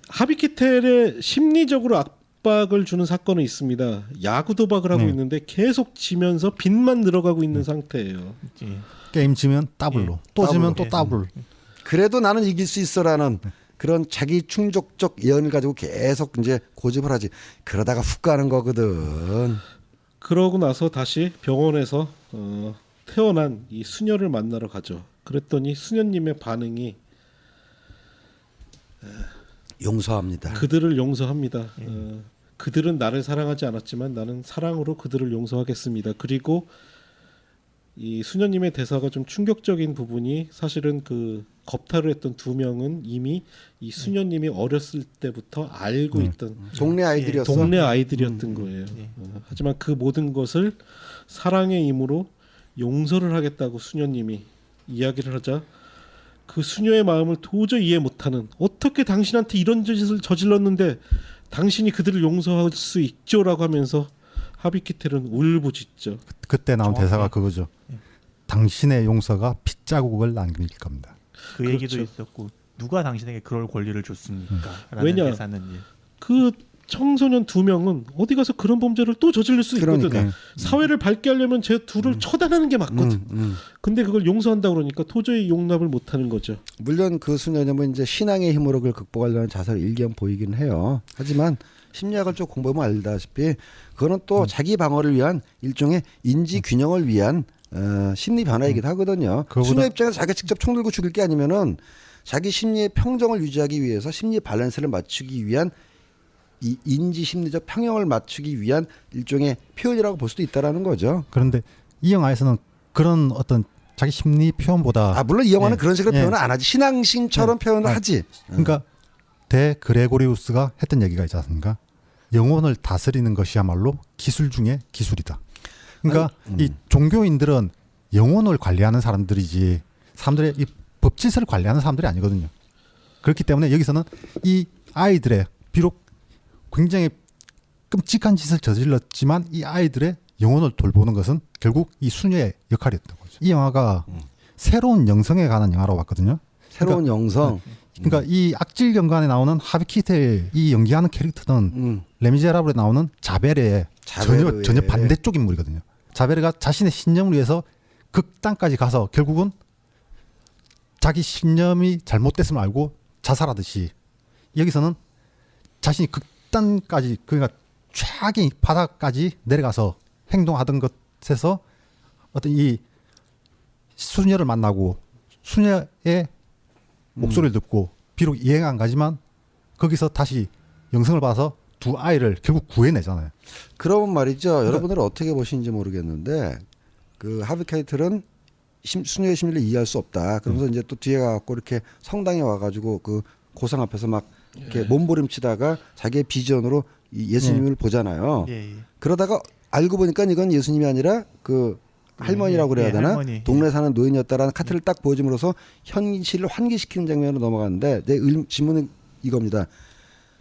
하비키텔에 심리적으로 압박을 주는 사건은 있습니다. 야구 도박을 하고 있는데 계속 지면서 빚만 늘어가고 있는 상태예요. 예. 게임 지면 더블로 또 지면 또 더블. 그래도 나는 이길 수 있어라는 그런 자기 충족적 예언을 가지고 계속 이제 고집을 하지. 그러다가 훅 가는 거거든. 그러고 나서 다시 병원에서 태어난 이 수녀를 만나러 가죠. 그랬더니 수녀님의 반응이 용서합니다. 그들을 용서합니다. 그들은 나를 사랑하지 않았지만 나는 사랑으로 그들을 용서하겠습니다. 그리고 이 수녀님의 대사가 좀 충격적인 부분이 사실은 그 겁탈을 했던 두 명은 이미 이 수녀님이 어렸을 때부터 알고 있던 동네 아이들이었어. 동네 아이들이었던 거예요. 하지만 그 모든 것을 사랑의 힘으로 용서를 하겠다고 수녀님이 이야기를 하자 그 수녀의 마음을 도저히 이해 못하는 어떻게 당신한테 이런 짓을 저질렀는데 당신이 그들을 용서할 수 있죠라고 하면서 하비키텔은 울부짖죠. 그때 나온 정확해. 대사가 그거죠. 당신의 용서가 핏자국을 남길 겁니다. 그 그렇죠. 얘기도 있었고 누가 당신에게 그럴 권리를 줬습니까? 라는 왜냐? 대사는 그 청소년 두 명은 어디 가서 그런 범죄를 또 저지를 수 있거든. 그러니까. 사회를 밝게 하려면 쟤 둘을 처단하는 게 맞거든. 근데 그걸 용서한다 그러니까 도저히 용납을 못하는 거죠. 물론 그 수녀님은 이제 신앙의 힘으로 그걸 극복하려는 자세를 일견 보이긴 해요. 하지만 심리학을 좀 공부하면 알다시피 그거는 또 자기 방어를 위한 일종의 인지 균형을 위한 심리 변화이기도 하거든요. 그거보다- 수녀 입장에서 자기가 직접 총 들고 죽일 게 아니면은 자기 심리의 평정을 유지하기 위해서 심리 밸런스를 맞추기 위한 이 인지 심리적 평형을 맞추기 위한 일종의 표현이라고 볼 수도 있다라는 거죠. 그런데 이 영화에서는 그런 어떤 자기 심리 표현보다 아 물론 이 영화는 예. 그런 식으로 예. 표현을 안 하지 신앙심처럼 표현을 하지. 그러니까 대 그레고리우스가 했던 얘기가 있지 않습니까? 영혼을 다스리는 것이야말로 기술 중에 기술이다. 그러니까 이 종교인들은 영혼을 관리하는 사람들이지 사람들의 이 법질서를 관리하는 사람들이 아니거든요. 그렇기 때문에 여기서는 이 아이들의 비록 굉장히 끔찍한 짓을 저질렀지만 이 아이들의 영혼을 돌보는 것은 결국 이 수녀의 역할이었던 거죠. 이 영화가 새로운 영성에 관한 영화라고 봤거든요. 새로운 영성. 그러니까 이 악질 경관에 나오는 하비키텔 이 연기하는 캐릭터는 레미제라블에 나오는 자베레의 자베르의. 전혀 반대쪽 인물이거든요. 자베르가 자신의 신념을 위해서 극단까지 가서 결국은 자기 신념이 잘못됐음을 알고 자살하듯이 여기서는 자신이 극단까지 그러니까 최악의 바닥까지 내려가서 행동하던 것에서 어떤 이 수녀를 만나고 수녀의 목소리를 듣고 비록 이해가 안 가지만 거기서 다시 영성을 받아서 두 아이를 결국 구해내잖아요. 그러면 말이죠. 여러분들은 어떻게 보시는지 모르겠는데 그 하비케이틀은 수녀의 심리를 이해할 수 없다. 그러면서 이제 또 뒤에 가고 이렇게 성당에 와가지고 그 고상 앞에서 막 이렇게 몸부림치다가 자기의 비전으로 이 예수님을 보잖아요. 예. 그러다가 알고 보니까 이건 예수님이 아니라 그 할머니라고 그래야 예, 되나? 할머니. 동네 사는 노인이었다라는 카트를 딱 보여줌으로써 현실을 환기시키는 장면으로 넘어가는데 내 질문은 이겁니다.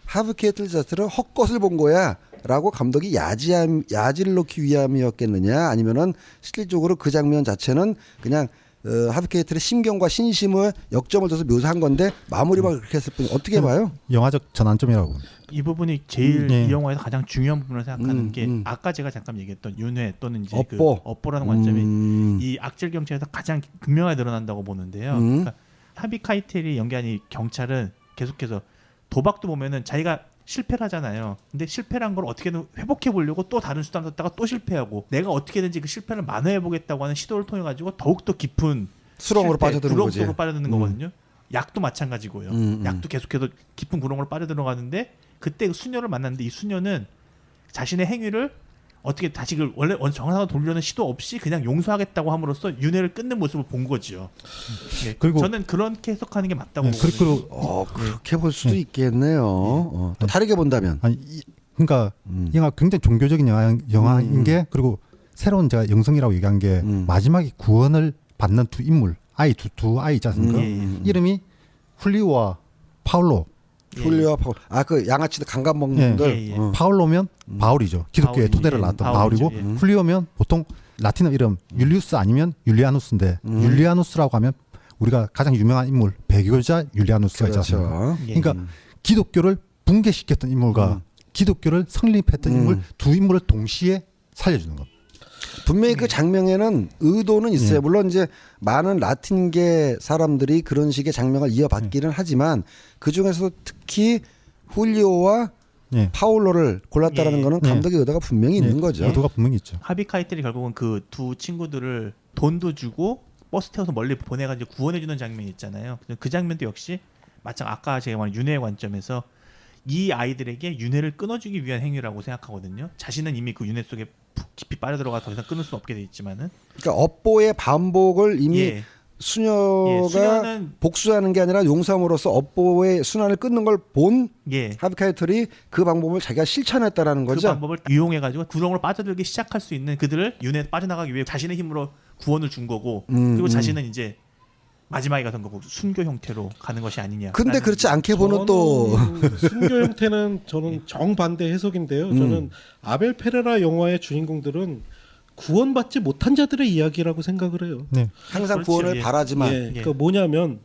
하비케이틀 자체를 헛것을 본 거야 라고 감독이 야지를 놓기 위함이었겠느냐 아니면은 실질적으로 그 장면 자체는 그냥 하비케이틀의 심경과 신심을 역점을 둬서 묘사한 건데 마무리만 그렇게 했을 뿐 어떻게 봐요? 영화적 전환점이라고 봅니다. 이 부분이 제일 예. 이 영화에서 가장 중요한 부분을 생각하는 게 아까 제가 잠깐 얘기했던 윤회 또는 이제 그 업보라는 관점이 이 악질 경찰에서 가장 극명하게 드러난다고 보는데요. 그러니까 하비카이텔이 연기한 이 경찰은 계속해서 도박도 보면은 자기가 실패를 하잖아요. 근데 실패한 걸 어떻게든 회복해 보려고 또 다른 수단 썼다가 또 실패하고 내가 어떻게든지 그 실패를 만회해 보겠다고 하는 시도를 통해 가지고 더욱더 깊은 수렁으로 빠져드는 거지. 구렁으로 빠져드는 거거든요. 약도 마찬가지고요. 약도 계속해서 깊은 구렁으로 빠져들어가는데 그때 그 수녀를 만났는데 이 수녀는 자신의 행위를 어떻게 다시 그 원래 정상으로 돌려는 시도 없이 그냥 용서하겠다고 함으로써 윤회를 끊는 모습을 본 거죠. 네, 그리고- 저는 그렇게 해석하는 게 맞다고 네, 보거든요. 그리고 그렇게 볼 수도 있겠네요. 또 다르게 본다면. 아니 그러니까 이 영화 굉장히 종교적인 영화인 게 그리고 새로운 제가 영성이라고 얘기한 게 마지막에 구원을 받는 두 인물 아이 두 아이 있지 않습니까? 이름이 훌리오와 파울로. 훌리와 파울. 그 양아치 강간 먹는 예. 분들. 예, 예. 파울로면 바울이죠. 기독교의 바울이, 토대를 예, 낳았던 바울이죠. 바울이고 예. 훌리오면 보통 라틴어 이름 율리우스 아니면 율리아누스인데 율리아누스라고 하면 우리가 가장 유명한 인물 배교자 율리아누스가 있지 않습니까? 그렇죠. 예. 그러니까 기독교를 붕괴시켰던 인물과 기독교를 성립했던 인물 두 인물을 동시에 살려주는 것. 분명히 그 장면에는 의도는 있어요. 예. 물론 이제 많은 라틴계 사람들이 그런 식의 장면을 이어받기는 하지만 그 중에서 특히 훌리오와 예. 파울로를 골랐다라는 예. 거는 감독의 의도가 분명히 있는 거죠. 의도가 분명히 있죠. 하비 카이텔이 결국은 그 두 친구들을 돈도 주고 버스 태워서 멀리 보내가지고 구원해주는 장면이 있잖아요. 그 장면도 역시 마찬 아까 제가 말한 윤회의 관점에서 이 아이들에게 윤회를 끊어주기 위한 행위라고 생각하거든요. 자신은 이미 그 윤회 속에 깊이 빠져들어가 더 이상 끊을 수 없게 돼 있지만은 그러니까 업보의 반복을 이미 예. 수녀가 수녀는 복수하는 게 아니라 용서함으로써 업보의 순환을 끊는 걸 본 예. 하비카이틀이 그 방법을 자기가 실천했다라는 그 거죠. 방법을 이용해가지고 구렁으로 빠져들기 시작할 수 있는 그들을 윤회에 빠져나가기 위해 자신의 힘으로 구원을 준 거고 그리고 자신은 이제 마지막에 가던 거고 순교 형태로 가는 것이 아니냐. 근데 그렇지 않게 보는 또 저는 순교 형태는 저는 정반대 해석인데요. 저는 아벨 페레라 영화의 주인공들은 구원받지 못한 자들의 이야기라고 생각을 해요. 네. 항상 그렇지, 구원을 예. 바라지만 예, 그러니까 뭐냐면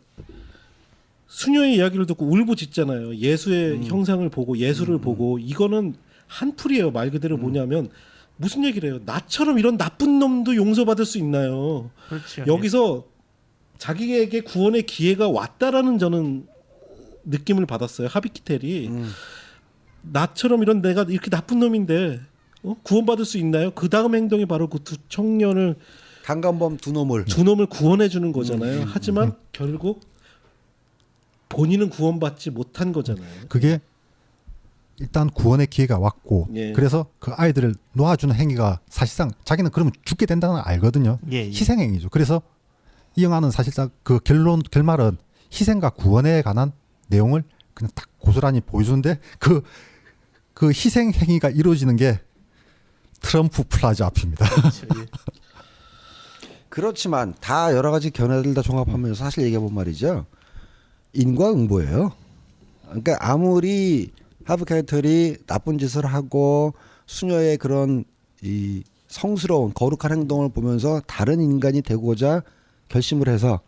수녀의 이야기를 듣고 울부짖잖아요. 예수의 형상을 보고 예수를 보고 이거는 한풀이에요. 말 그대로 뭐냐면 무슨 얘기를 해요? 나처럼 이런 나쁜 놈도 용서받을 수 있나요? 그렇죠. 여기서 자기에게 구원의 기회가 왔다라는 저는 느낌을 받았어요. 하비키텔이 나처럼 이런 내가 이렇게 나쁜 놈인데 구원받을 수 있나요? 그 다음 행동이 바로 그 두 청년을 강간범 두 놈을 두 놈을 구원해 주는 거잖아요. 하지만 결국 본인은 구원받지 못한 거잖아요. 그게 일단 구원의 기회가 왔고 예. 그래서 그 아이들을 놓아주는 행위가 사실상 자기는 그러면 죽게 된다는 걸 알거든요. 예, 예. 희생행위죠. 그래서 이 영화는 사실상 그 결말은 희생과 구원에 관한 내용을 그냥 딱 고스란히 보여주는데 그 희생 행위가 이루어지는 게 트럼프 플라자 앞입니다. 그렇죠. 예. 그렇지만 다 여러 가지 견해들 다 종합하면서 사실 얘기해 본 말이죠. 인과응보예요. 그러니까 아무리 하비카이틀이 나쁜 짓을 하고 수녀의 그런 이 성스러운 거룩한 행동을 보면서 다른 인간이 되고자 결심을 해서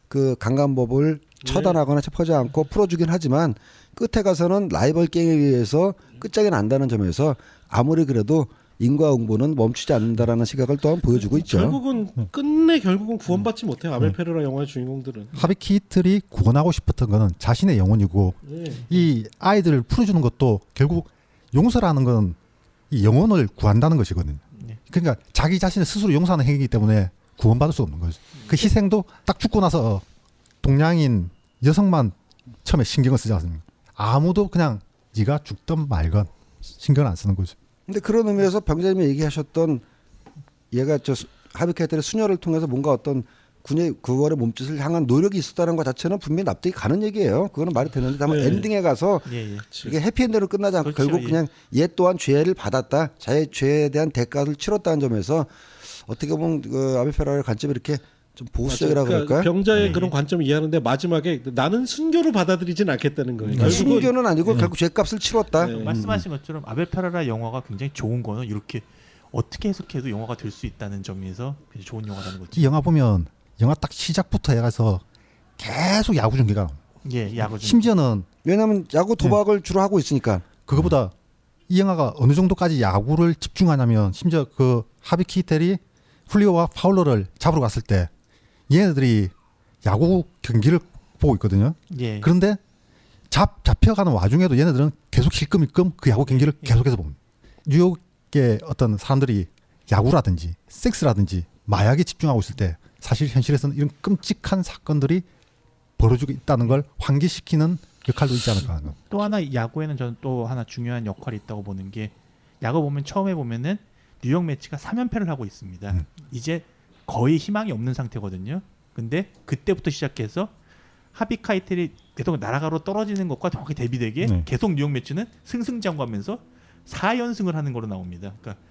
그 강간법을 처단하거나 체포하지 않고 풀어주긴 하지만 끝에 가서는 라이벌 게임에 의해서 끝장이 난다는 점에서 아무리 그래도 인과응보는 멈추지 않는다라는 시각을 또한 보여주고 있죠. 결국은 끝내 결국은 구원받지 못해요. 아벨 페레라 영화의 주인공들은. 하비키틀이 구원하고 싶었던 거는 자신의 영혼이고 예. 이 아이들을 풀어주는 것도 결국 용서라는 건 이 영혼을 구한다는 것이거든요. 네. 그러니까 자기 자신을 스스로 용서하는 행위이기 때문에 구원받을 수 없는 거죠. 그 희생도 딱 죽고 나서 동양인 여성만 처음에 신경을 쓰지 않습니까? 아무도 그냥 네가 죽든 말건 신경 안 쓰는 거죠. 근데 그런 의미에서 병자님이 얘기하셨던 얘가 저 하비카이틀의 수녀를 통해서 뭔가 어떤 구원의 몸짓을 향한 노력이 있었다는 것 자체는 분명히 납득이 가는 얘기예요. 그거는 말이 되는데 다만 네. 엔딩에 가서 예, 예. 이게 해피엔드로 끝나지 않고 그렇죠, 결국 예. 그냥 얘 또한 죄를 받았다. 자의 죄에 대한 대가를 치렀다는 점에서 어떻게 보면 그 아벨 페라의 관점이 이렇게 좀 보수적이라고 그러니까 그럴까요? 병자의 네. 그런 관점을 이해하는데 마지막에 나는 순교를 받아들이진 않겠다는 거예요. 그러니까 결국은 순교는 아니고 결국 죄값을 치렀다. 네. 말씀하신 것처럼 아벨 페레라 영화가 굉장히 좋은 거는 이렇게 어떻게 해석해도 영화가 될 수 있다는 점에서 굉장히 좋은 영화라는 거죠. 이 영화 보면 영화 딱 시작부터 해가서 계속 야구 중계가 나와요. 예, 야구 중. 심지어는 왜냐하면 야구 도박을 주로 하고 있으니까. 그거보다 이 영화가 어느 정도까지 야구를 집중하냐면 심지어 그 하비키텔이 훌리오와 파울로를 잡으러 갔을 때 얘네들이 야구 경기를 보고 있거든요. 예. 그런데 잡혀가는 와중에도 얘네들은 계속 힐끔힐끔 그 야구 경기를 계속해서 봅니다. 뉴욕의 어떤 사람들이 야구라든지 섹스라든지 마약에 집중하고 있을 때 사실 현실에서는 이런 끔찍한 사건들이 벌어지고 있다는 걸 환기시키는 역할도 있지 않을까 하는. 또 하나 야구에는 저는 또 하나 중요한 역할이 있다고 보는 게 야구 보면 처음에 보면은 뉴욕 매치가 3연패를 하고 있습니다. 이제 거의 희망이 없는 상태거든요. 근데 그때부터 시작해서 하비 카이텔이 계속 나라가로 떨어지는 것과 정확히 대비되게 계속 뉴욕 매치는 승승장구하면서 4연승을 하는 거로 나옵니다. 그러니까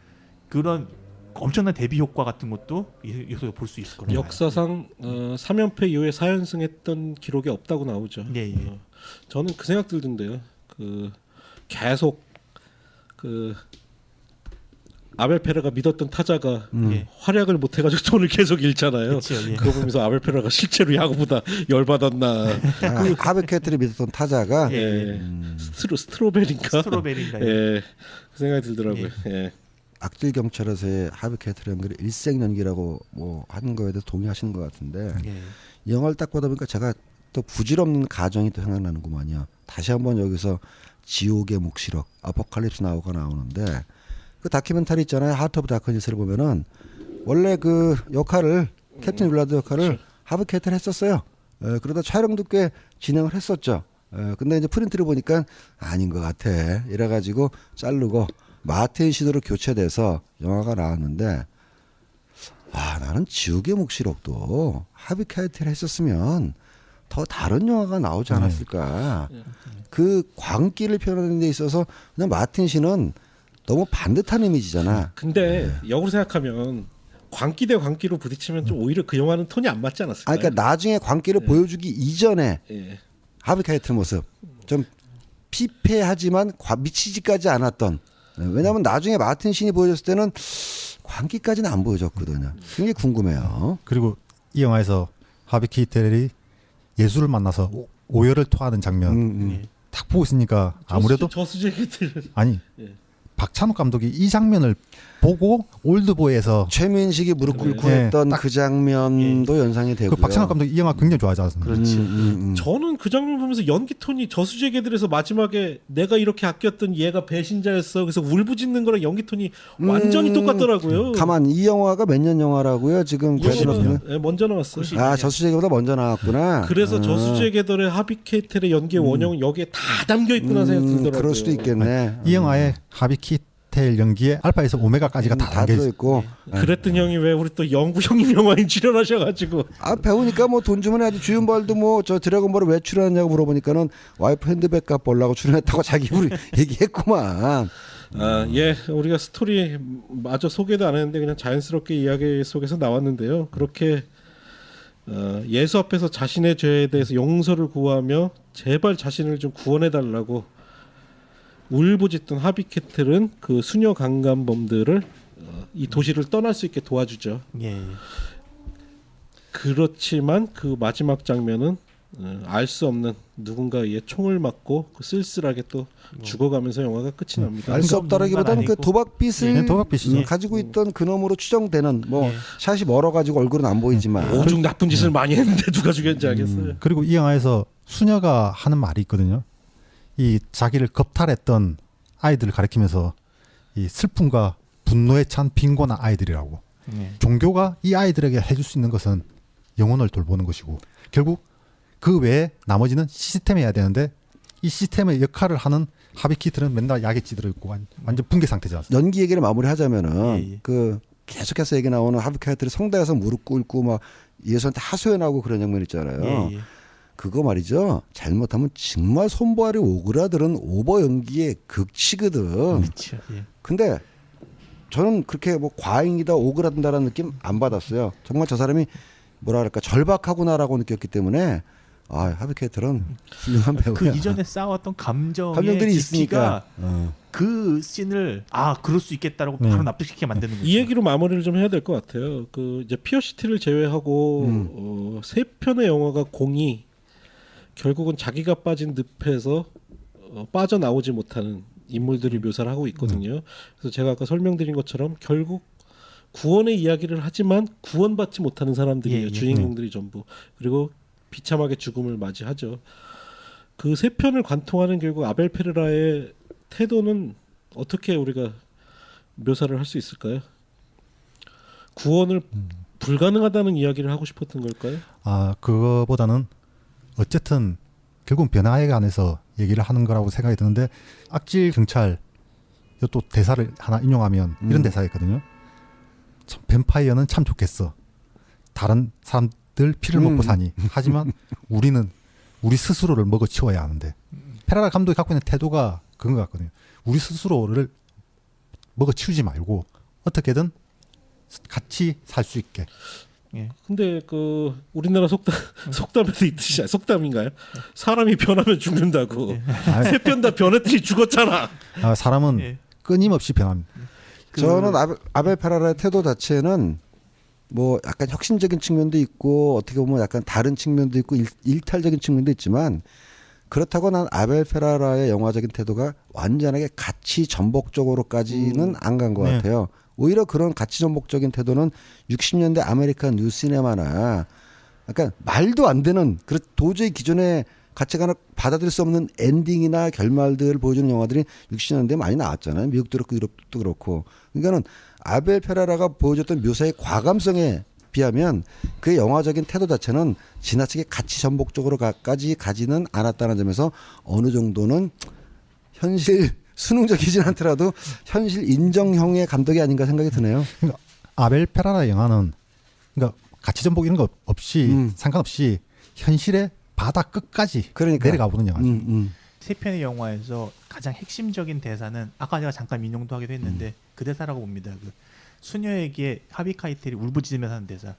그런 엄청난 대비 효과 같은 것도 여기서 볼 수 있을 거라고 역사상 3연패 이후에 4연승했던 기록이 없다고 나오죠. 예, 예. 저는 그 생각 들던데요. 그 계속 그 아벨 페라가 믿었던 타자가 예. 활약을 못 해가지고 돈을 계속 잃잖아요. 그쵸, 예. 그거 보면서 아벨 페라가 실제로 야구보다 열받았나. 하비 캐틀이 믿었던 타자가 예. 스트로베리인가? 스트로베리인가요? 예. 그 생각이 들더라고요. 예. 악질 경찰에서의 하비 캐틀 연기를 일생 연기라고 뭐 하는 거에 대해서 동의하시는 것 같은데 예. 이 영화를 딱 보다 보니까 제가 또 부질없는 가정이 또 생각나는구만요. 다시 한번 여기서 지옥의 묵시록 아포칼립스 나우가 나오는데 그 다큐멘터리 있잖아요. 하트 오브 다크니스를 보면은 원래 그 역할을 캡틴 윌라드 역할을 하비 캐틀 했었어요. 그러다 촬영도 꽤 진행을 했었죠. 근데 이제 프린트를 보니까 아닌 것 같아. 이래가지고 자르고 마틴 시너로 교체돼서 영화가 나왔는데 나는 지옥의 묵시록도 하비 캐틀 했었으면 더 다른 영화가 나오지 않았을까. 그 광기를 표현하는 데 있어서 그냥 마틴 시는 너무 반듯한 이미지잖아. 근데 역으로 생각하면 광기 대 광기로 부딪히면 좀 오히려 그 영화는 톤이 안 맞지 않았을까요? 그러니까 나중에 광기를 보여주기 이전에 예. 하비 캐틀 모습 좀 피폐하지만 미치지까지 않았던. 왜냐하면 나중에 마틴 신이 보여줬을 때는 광기까지는 안 보여줬거든요. 굉장히 궁금해요. 그리고 이 영화에서 하비 키텔이 예수를 만나서 오열을 토하는 장면 딱 보고 있으니까 아무래도 저수지들 아니 예. 박찬욱 감독이 이 장면을 보고 올드보이에서 최민식이 무릎 꿇고 네, 했던 딱- 그 장면도 연상이 되고요. 그 박찬욱 감독이 이 영화 굉장히 좋아하지 않습니까? 그렇지. 저는 그 장면 보면서 연기 톤이 저수지의 개들에서 마지막에 내가 이렇게 아꼈던 얘가 배신자였어. 그래서 울부짖는 거랑 연기 톤이 완전히 똑같더라고요. 가만 이 영화가 몇 년 영화라고요? 지금 이거는, 예, 먼저 나왔어요. 저수지보다 먼저 나왔구나. 그래서 저수지의 개들의 하비 케이텔의 연기의 원형은 여기에 다 담겨 있구나 생각 들더라고요. 그럴 수도 있겠네. 이 영화에 하비 키텔 연기에 알파에서 오메가까지가 다 다 담겨 있어요. 들어있고. 그랬던 형이 왜 우리 또 영구 형님 영화인 출연하셔가지고 배우니까 뭐 돈 주면 해야지. 주윤발도 뭐 저 드래곤볼을 왜 출연했냐고 물어보니까는 와이프 핸드백 값 벌라고 출연했다고 자기 우리 얘기했구만. 예, 우리가 스토리 마저 소개도 안 했는데 그냥 자연스럽게 이야기 속에서 나왔는데요. 그렇게 예수 앞에서 자신의 죄에 대해서 용서를 구하며 제발 자신을 좀 구원해 달라고 울부짖던 하비케틀은 그 수녀 강간범들을 이 도시를 떠날 수 있게 도와주죠. 예. 그렇지만 그 마지막 장면은 알 수 없는 누군가의 총을 맞고 그 쓸쓸하게 또 죽어가면서 영화가 끝이 납니다. 알 수 없다라기보다는 그 아니고. 도박빚을 네, 도박빚이죠. 가지고 있던 그놈으로 추정되는 뭐 예. 샷이 멀어가지고 얼굴은 안 보이지만 오죽 나쁜 짓을 많이 했는데 누가 죽였는지 알겠어요. 그리고 이 영화에서 수녀가 하는 말이 있거든요. 이 자기를 겁탈했던 아이들을 가리키면서 이 슬픔과 분노에 찬 빈곤한 아이들이라고. 예. 종교가 이 아이들에게 해줄 수 있는 것은 영혼을 돌보는 것이고 결국 그 외에 나머지는 시스템에 해야 되는데 이 시스템의 역할을 하는 하비키트는 맨날 약에 찌들어 있고 완전 붕괴 상태지 않습니까? 연기 얘기를 마무리하자면은 예. 그 계속해서 얘기 나오는 하비카이트를 성당에서 무릎 꿇고 막 예수한테 하소연하고 그런 장면 있잖아요. 예, 예. 그거 말이죠. 잘못하면 정말 손발이 오그라드는 오버 연기의 극치거든. 그렇죠. 예. 근데 저는 그렇게 뭐 과잉이다 오그라든다라는 느낌 안 받았어요. 정말 저 사람이 뭐라 그럴까 절박하구나라고 느꼈기 때문에 하비케이틀은 훌륭한 배우야. 그 이전에 쌓아왔던 감정들이 있으니까. 그 씬을 그럴 수 있겠다라고 바로 납득시키게 만드는 거죠. 이 얘기로 마무리를 좀 해야 될 것 같아요. 그 이제 피어시티를 제외하고 세 편의 영화가 공이 결국은 자기가 빠진 늪에서 빠져나오지 못하는 인물들이 묘사를 하고 있거든요. 그래서 제가 아까 설명드린 것처럼 결국 구원의 이야기를 하지만 구원받지 못하는 사람들이에요. 예. 주인공들이 전부. 그리고 비참하게 죽음을 맞이하죠. 그 세 편을 관통하는 결국 아벨 페레라의 태도는 어떻게 우리가 묘사를 할 수 있을까요? 구원을 불가능하다는 이야기를 하고 싶었던 걸까요? 그거보다는 어쨌든 결국 변화에 관해서 얘기를 하는 거라고 생각이 드는데 악질 경찰 이것도 대사를 하나 인용하면 이런 대사가 있거든요. 참, 뱀파이어는 참 좋겠어. 다른 사람들 피를 먹고 사니. 하지만 우리는 우리 스스로를 먹어치워야 하는데. 페라라 감독이 갖고 있는 태도가 그런 것 같거든요. 우리 스스로를 먹어치우지 말고 어떻게든 같이 살 수 있게. 예. 근데 그 우리나라 속담에도 있듯이 속담인가요? 사람이 변하면 죽는다고. 세 편 다 변했더니 죽었잖아. 사람은 예. 끊임없이 변합니다. 저는 아벨 페라라의 태도 자체는 뭐 약간 혁신적인 측면도 있고 어떻게 보면 약간 다른 측면도 있고 일탈적인 측면도 있지만 그렇다고 난 아벨 페라라의 영화적인 태도가 완전하게 가치 전복적으로까지는 안 간 것 네. 같아요. 오히려 그런 가치 전복적인 태도는 60년대 아메리칸 뉴 시네마나 약간 말도 안 되는 도저히 기존의 가치관을 받아들일 수 없는 엔딩이나 결말들을 보여주는 영화들이 60년대에 많이 나왔잖아요. 미국도 그렇고 유럽도 그렇고. 그러니까는 아벨 페라라가 보여줬던 묘사의 과감성에 비하면 그의 영화적인 태도 자체는 지나치게 가치 전복적으로까지 가지는 않았다는 점에서 어느 정도는 현실 수능적이진 않더라도 현실 인정형의 감독이 아닌가 생각이 드네요. 그러니까 아벨 페라라 영화는 그러니까 가치 전복 이런 거 없이 상관없이 현실의 바다 끝까지 그러니까. 내려가 보는 영화죠. 세 편의 영화에서 가장 핵심적인 대사는 아까 제가 잠깐 인용도 하기도 했는데 그 대사라고 봅니다. 그 수녀에게 하비 카이텔이 울부짖으면서 하는 대사.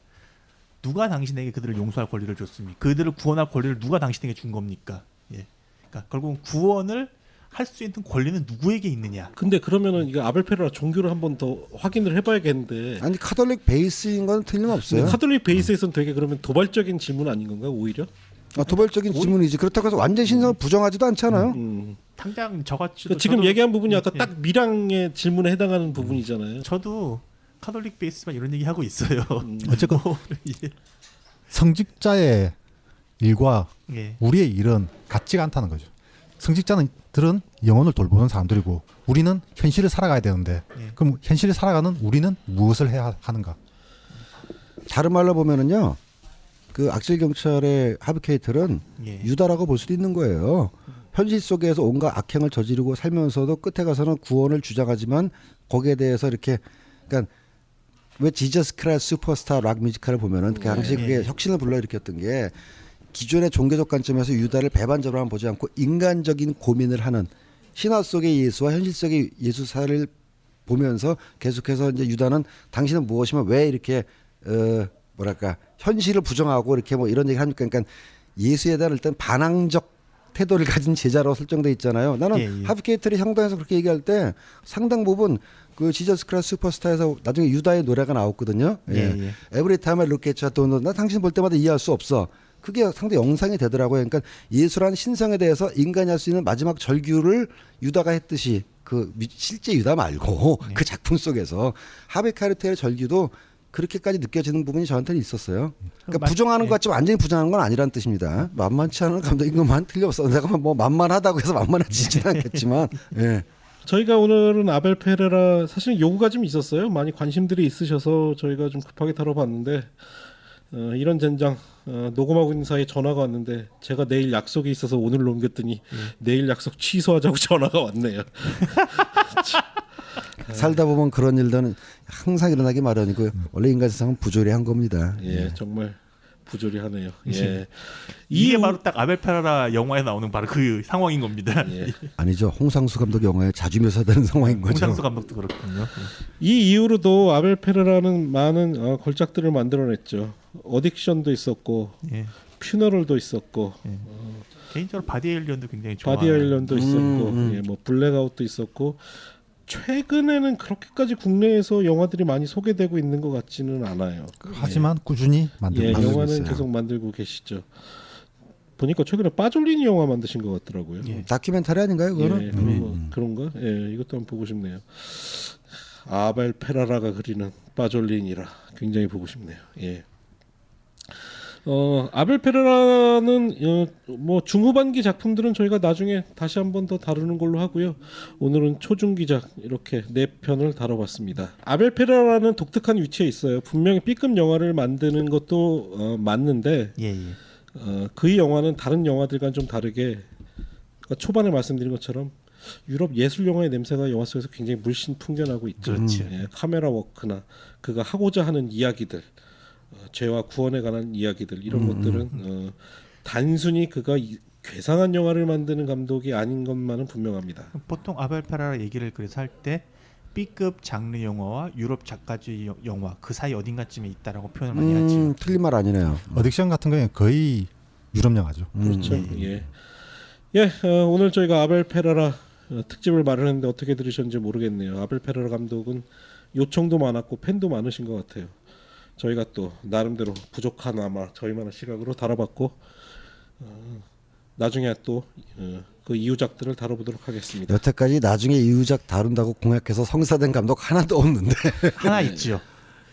누가 당신에게 그들을 용서할 권리를 줬습니까? 그들을 구원할 권리를 누가 당신에게 준 겁니까? 예. 그러니까 결국은 구원을 할 수 있는 권리는 누구에게 있느냐? 근데 그러면은 이거 아벨 페라라 종교를 한 번 더 확인을 해봐야겠는데. 아니 카톨릭 베이스인 건 틀림없어요. 카톨릭 베이스에서는 되게 그러면 도발적인 질문 아닌 건가 오히려? 도발적인 질문이지. 그렇다고 해서 완전 신성을 부정하지도 않잖아요. 당장 저같이 그러니까 지금 얘기한 부분이 아까 딱 미랑의 질문에 해당하는 부분이잖아요. 저도 카톨릭 베이스만 이런 얘기 하고 있어요. 어쨌건 예. 성직자의 일과 예. 우리의 일은 같지가 않다는 거죠. 성직자들은 영혼을 돌보는 사람들이고 우리는 현실을 살아가야 되는데 예. 그럼 현실을 살아가는 우리는 무엇을 해야 하는가? 다른 말로 보면은요. 그 악질 경찰의 하비 케이틀은 예. 유다라고 볼 수도 있는 거예요. 현실 속에서 온갖 악행을 저지르고 살면서도 끝에 가서는 구원을 주장하지만 거기에 대해서 이렇게 그러니까 왜 지저스 크라이스트 슈퍼스타 락 뮤지컬을 보면은 그 당시 그게 혁신을 불러일으켰던 게 기존의 종교적 관점에서 유다를 배반적으로만 보지 않고 인간적인 고민을 하는 신화 속의 예수와 현실 속의 예수사를 보면서 계속해서 이제 유다는 당신은 무엇이면 왜 이렇게 뭐랄까 현실을 부정하고 이렇게 뭐 이런 얘기를 하니까 그러니까 예수에 대한 일단 반항적 태도를 가진 제자로 설정돼 있잖아요. 나는 예. 하비 케이틀이 향당에서 그렇게 얘기할 때 상당 부분 그 지저스 크라이스트 슈퍼스타에서 나중에 유다의 노래가 나왔거든요. 예. Every time I look at you, 나 당신 볼 때마다 이해할 수 없어. 그게 상당히 영상이 되더라고요. 그러니까 예수라는 신성에 대해서 인간이 할 수 있는 마지막 절규를 유다가 했듯이 그 실제 유다 말고 그 작품 속에서 하비 카르텔의 절규도 그렇게까지 느껴지는 부분이 저한테는 있었어요. 그러니까 부정하는 것 같지만 완전히 부정하는 건 아니라는 뜻입니다. 만만치 않은 감독인 것만 틀렸어. 내가 뭐 만만하다고 해서 만만해지지는 않겠지만. 예. 저희가 오늘은 아벨 페레라 사실 요구가 좀 있었어요. 많이 관심들이 있으셔서 저희가 좀 급하게 다뤄봤는데 이런 젠장 녹음하고 있는 사이에 전화가 왔는데 제가 내일 약속이 있어서 오늘 넘겼더니 내일 약속 취소하자고 전화가 왔네요. 살다 보면 그런 일들은 항상 일어나기 마련이고 원래 인간 세상은 부조리한 겁니다. 예, 정말 부조리하네요. 예. 이게 바로 딱 아벨 페라라 영화에 나오는 바로 그 상황인 겁니다. 예. 아니죠. 홍상수 감독 영화에 자주 묘사되는 상황인 거죠. 홍상수 감독도 그렇군요. 이 이후로도 아벨 페레라는 많은 걸작들을 만들어냈죠. 어딕션도 있었고 예. 퓨너럴도 있었고 개인적으로 바디 에일리언도 굉장히 좋아요. 바디 아일랜드 있었고 예, 뭐 블랙아웃도 있었고 최근에는 그렇게까지 국내에서 영화들이 많이 소개되고 있는 것 같지는 않아요. 하지만 꾸준히 만들고 예, 만들고 영화는 있어요. 계속 만들고 계시죠. 보니까 최근에 빠졸리니 영화 만드신 것 같더라고요. 예. 다큐멘터리 아닌가요, 그거는? 예, 그런가? 예, 이것도 한번 보고 싶네요. 아벨 페라라가 그리는 빠졸린이라 굉장히 보고 싶네요. 예. 아벨 페레라는 뭐 중후반기 작품들은 저희가 나중에 다시 한번 더 다루는 걸로 하고요. 오늘은 초중기작 이렇게 4편을 다뤄봤습니다. 아벨 페레라는 독특한 위치에 있어요. 분명히 B급 영화를 만드는 것도 맞는데 예. 그의 영화는 다른 영화들과는 좀 다르게 그러니까 초반에 말씀드린 것처럼 유럽 예술 영화의 냄새가 영화 속에서 굉장히 물씬 풍겨나고 있죠. 그렇지. 예, 카메라 워크나 그가 하고자 하는 이야기들, 죄와 구원에 관한 이야기들 이런 것들은 단순히 그가 괴상한 영화를 만드는 감독이 아닌 것만은 분명합니다. 보통 아벨 페라라 얘기를 그래서 할 때 B급 장르 영화와 유럽 작가주의 영화 그 사이 어딘가쯤에 있다라고 표현을 많이 하죠. 틀린 말 아니네요. 어딕션 같은 경우에 거의 유럽 영화죠. 그렇죠. 예. 오늘 저희가 아벨 페라라 특집을 마련했는데 어떻게 들으셨는지 모르겠네요. 아벨 페라라 감독은 요청도 많았고 팬도 많으신 것 같아요. 저희가 또 나름대로 부족한 아마 저희만의 시각으로 다뤄봤고 나중에 또 그 이후작들을 다뤄보도록 하겠습니다. 여태까지 나중에 이후작 다룬다고 공약해서 성사된 감독 하나도 없는데 하나 있죠.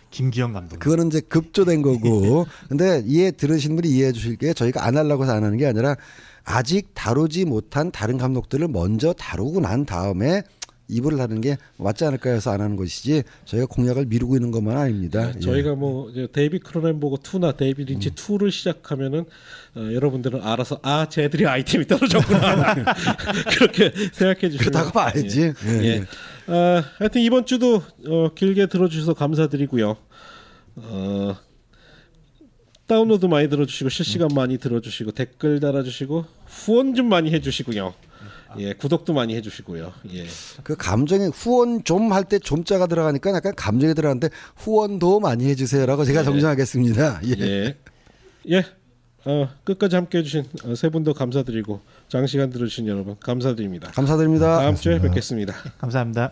김기영 감독. 그거는 이제 급조된 거고. 근데 이해 들으신 분이 이해해 주실 게 저희가 안 하려고 해서 안 하는 게 아니라 아직 다루지 못한 다른 감독들을 먼저 다루고 난 다음에 이불을 하는 게 맞지 않을까 해서 안 하는 것이지 저희가 공약을 미루고 있는 것만 아닙니다. 예. 저희가 뭐 이제 데이비 크로넨버그 2나 데이비 린치 2를 시작하면은 여러분들은 알아서 쟤들이 아이템이 떨어졌구나 그렇게 생각해 주시면 그러다가 봐야지. 예. 하여튼 이번 주도 길게 들어주셔서 감사드리고요. 다운로드 많이 들어주시고 실시간 많이 들어주시고 댓글 달아주시고 후원 좀 많이 해주시고요. 예, 구독도 많이 해주시고요. 예. 그 감정에 후원 좀 할 때 좀자가 들어가니까 약간 감정이 들어가는데 후원도 많이 해주세요라고 제가 정정하겠습니다. 예. 예. 끝까지 함께해 주신 세 분도 감사드리고 장시간 들어주신 여러분 감사드립니다. 감사드립니다. 다음 주에 뵙겠습니다. 감사합니다.